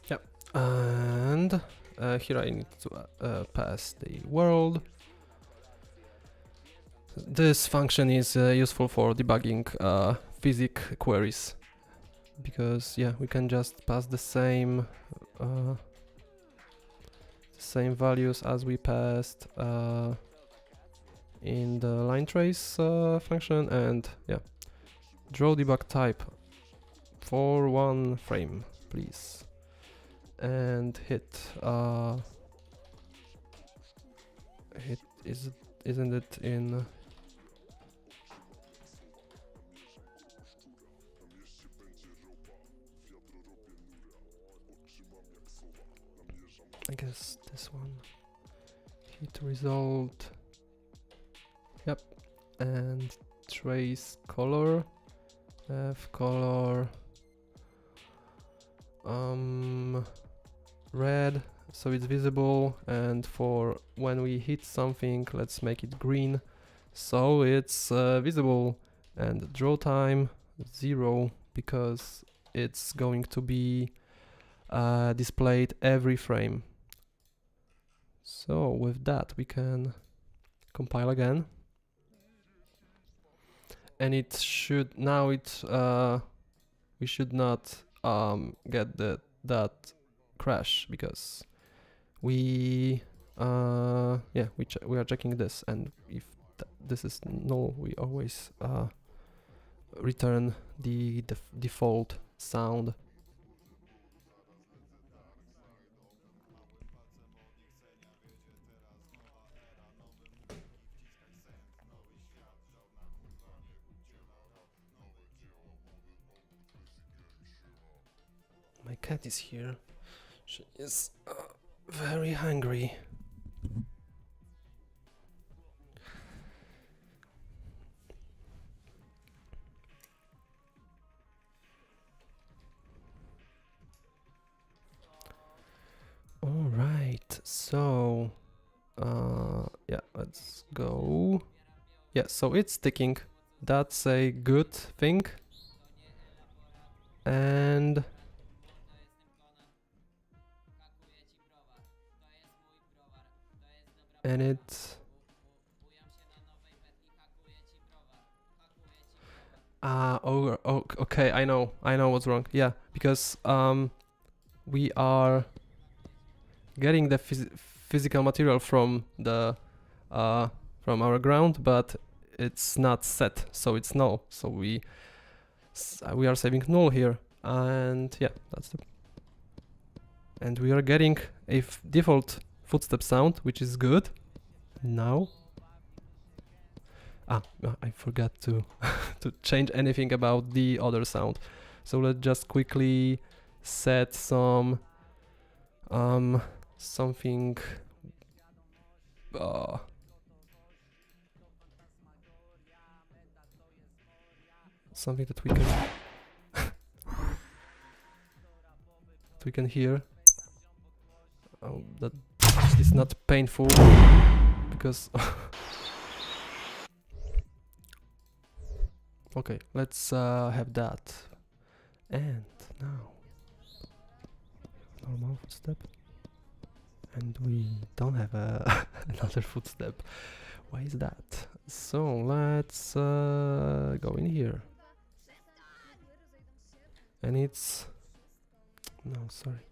Yep. And here I need to pass the world. This function is useful for debugging physics queries, because yeah, we can just pass the same values as we passed in the line trace function, and yeah, draw debug type for one frame, please, and hit isn't it in I guess this one. Hit result. Yep. And trace color. F color. Red, so it's visible, and for when we hit something, let's make it green, so it's visible. And draw time 0, because it's going to be displayed every frame. So with that we can compile again, and it should now we should not get that crash, because we we are checking this, and if this is null, we always return the default sound. My cat is here. She is very hungry. All right, so yeah, let's go. Yeah, so it's sticking. That's a good thing. And Okay, I know what's wrong. Yeah, because we are getting the physical material from the from our ground, but it's not set, so it's null. So we are saving null here, and yeah, that's the. And we are getting a default footstep sound, which is good. Now. I forgot to to change anything about the other sound. So let's just quickly set some something uh, something that we can hear. That is not painful because okay, let's have that. And now normal footstep, and we don't have another footstep. Why is that? So let's go in here, and it's no, sorry,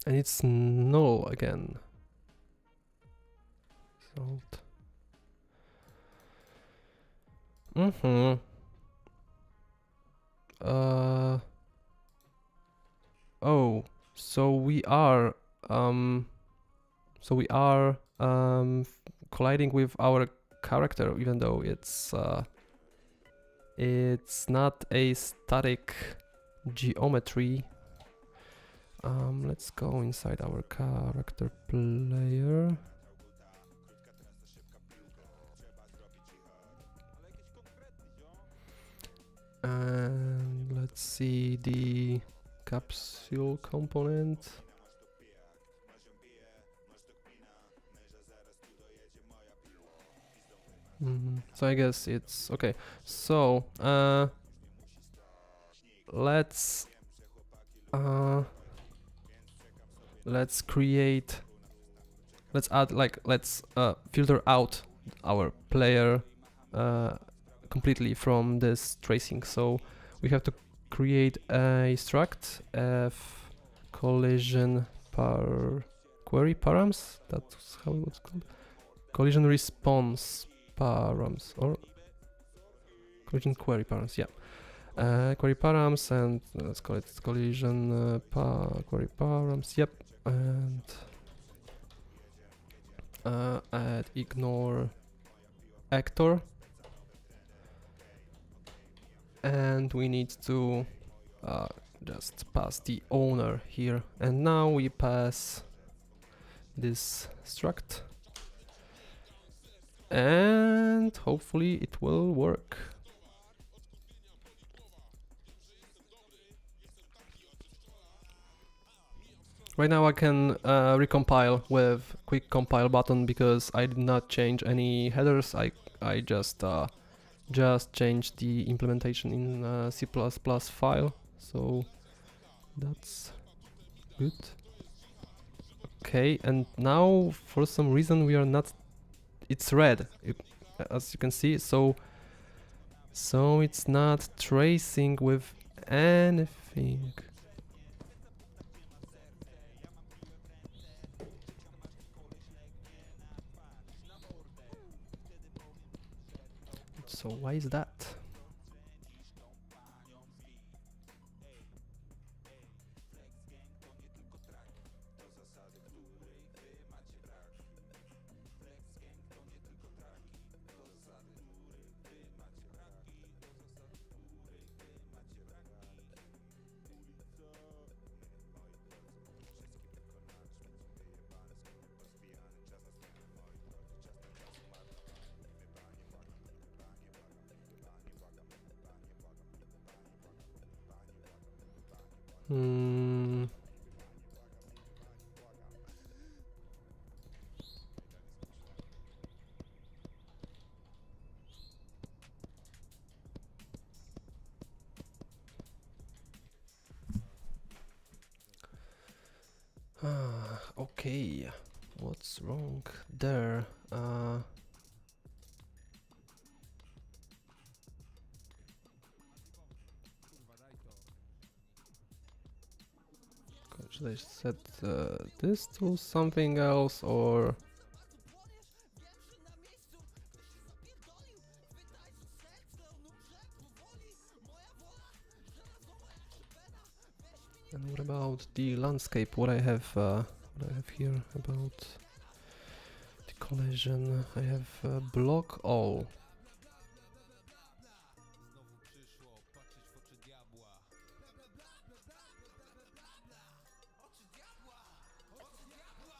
and it's null again. Salt. Oh, so we are colliding with our character, even though it's not a static geometry. Let's go inside our character player. And let's see the capsule component. So I guess it's okay. So let's create. Let's add let's filter out our player completely from this tracing. So we have to create a struct f collision query params. That's how it's called. Collision response params or collision query params. Yeah. Query params, and let's call it collision query params. Yep. And add ignore actor, and we need to just pass the owner here, and now we pass this struct, and hopefully it will work. Right now I can recompile with quick compile button because I did not change any headers. I just changed the implementation in C++ file, so that's good. Okay, and now for some reason we are not. It's red, as you can see. So it's not tracing with anything. So why is that? Okay, what's wrong there? Should I set this to something else or? And what about the landscape? What I have here about the collision? I have block all.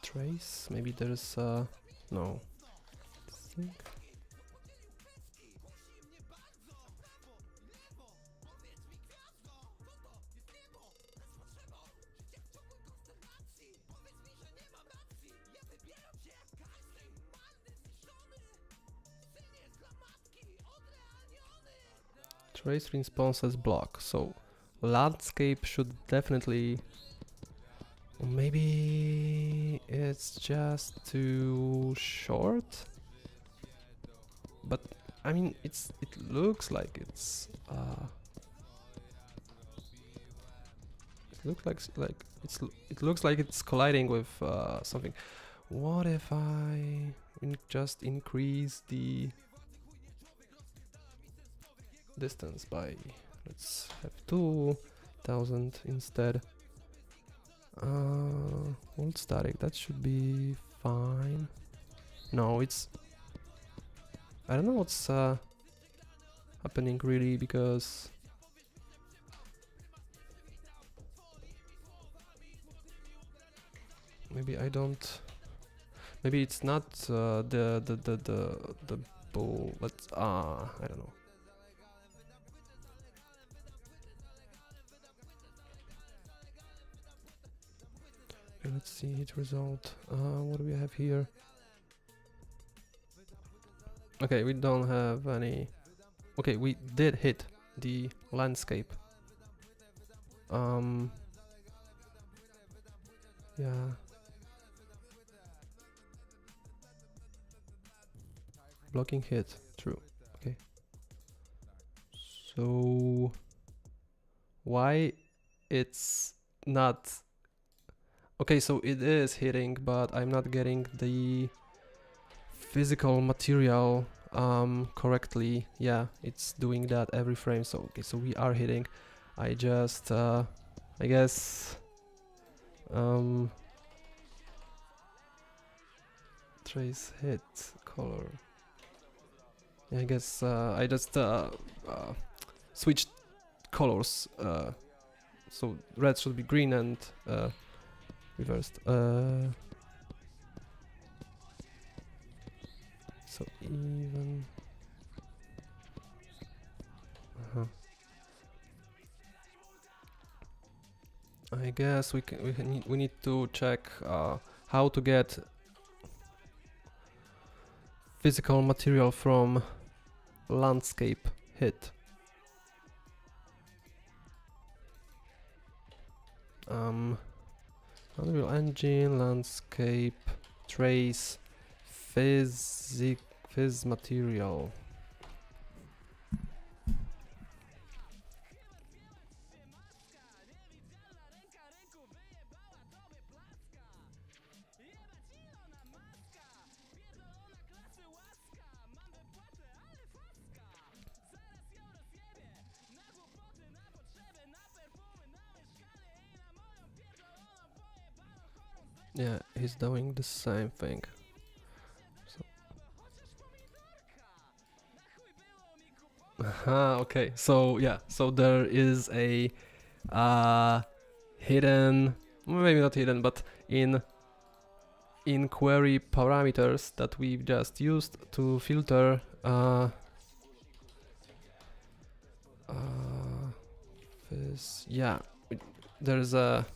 Trace? Maybe there's no. Think. Trace responses block, so landscape should definitely. Or maybe it's just too short. But I mean, it looks like it's it looks like it's colliding with something. What if I just increase the distance by, let's have 2000 instead. Hold static, that should be fine. No, it's, I don't know what's happening really, because maybe I don't, maybe it's not the bull. Let's I don't know. Okay, let's see hit result. What do we have here? Okay, we don't have any. Okay, we did hit the landscape. Yeah. Blocking hit, true. Okay. So why it's not? Okay, so it is hitting, but I'm not getting the physical material correctly. Yeah, it's doing that every frame. So okay, so we are hitting. I just I guess trace hit color. Yeah, I guess I just switched colors. So red should be green and reversed. So even. I guess we need to check how to get physical material from landscape hit. Unreal Engine, landscape, trace, phys material. Yeah, he's doing the same thing. Okay, so yeah, so there is a hidden, maybe not hidden, but in query parameters that we've just used to filter this, yeah, there's a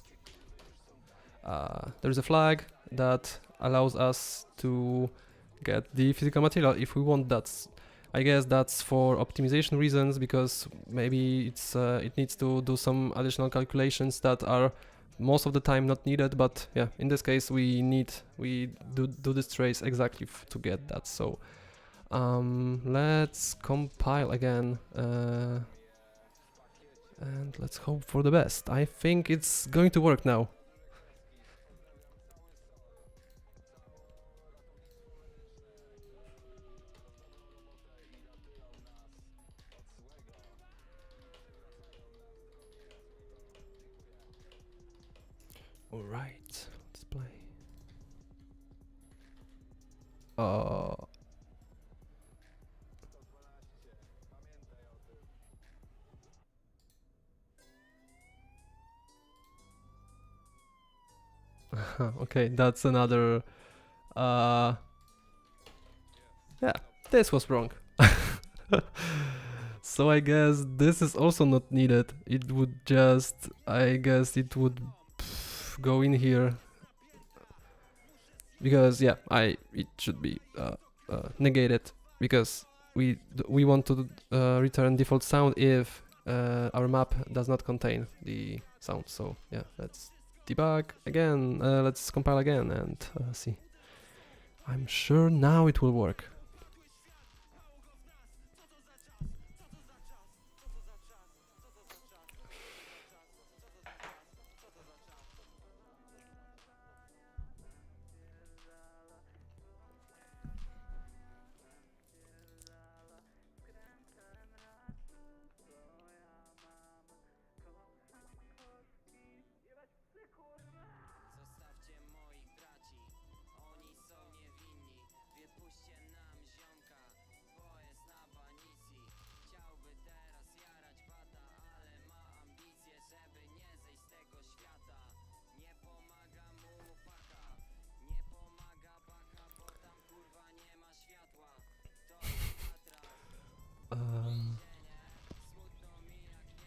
flag that allows us to get the physical material if we want. That's, I guess that's for optimization reasons, because maybe it's it needs to do some additional calculations that are most of the time not needed, but yeah, in this case we do this trace exactly to get that. So let's compile again and let's hope for the best. I think it's going to work now. Alright, let's play. Uh, okay, that's another. Yeah, this was wrong. So I guess this is also not needed. It would just, I guess it would go in here. Because yeah, it should be negated because we want to return default sound if our map does not contain the sound. So yeah, let's debug again. Let's compile again and see. I'm sure now it will work.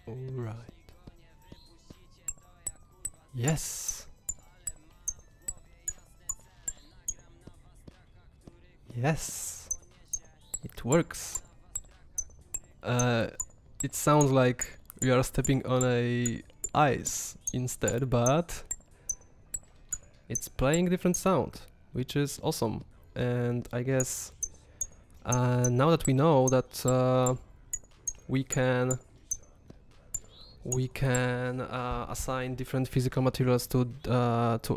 Alright. Yes. Yes. It works. It sounds like we are stepping on a ice instead, but it's playing different sound, which is awesome. And I guess now that we know that we can assign different physical materials to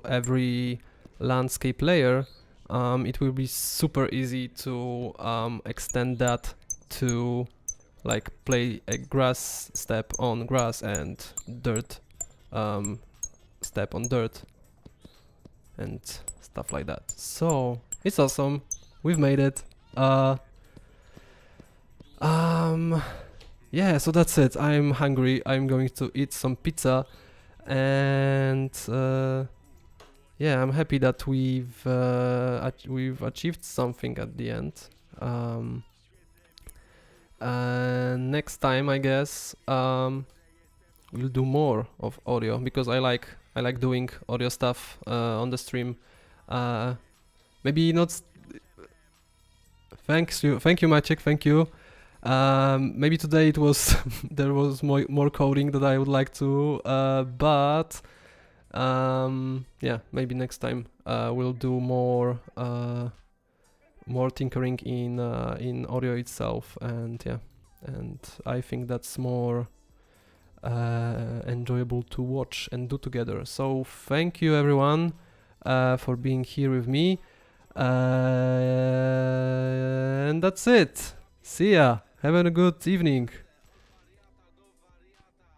every landscape layer, it will be super easy to extend that to like play a grass step on grass and dirt step on dirt and stuff like that. So it's awesome. We've made it. Yeah, so that's it. I'm hungry. I'm going to eat some pizza, and yeah, I'm happy that we've achieved something at the end. Next time, I guess we'll do more of audio because I like doing audio stuff on the stream. Maybe not. Thank you, Maciek. Thank you. Maybe today it was there was more coding that I would like to, but yeah, maybe next time we'll do more tinkering in audio itself, and yeah, and I think that's more enjoyable to watch and do together. So thank you everyone for being here with me, and that's it. See ya. Have a good evening.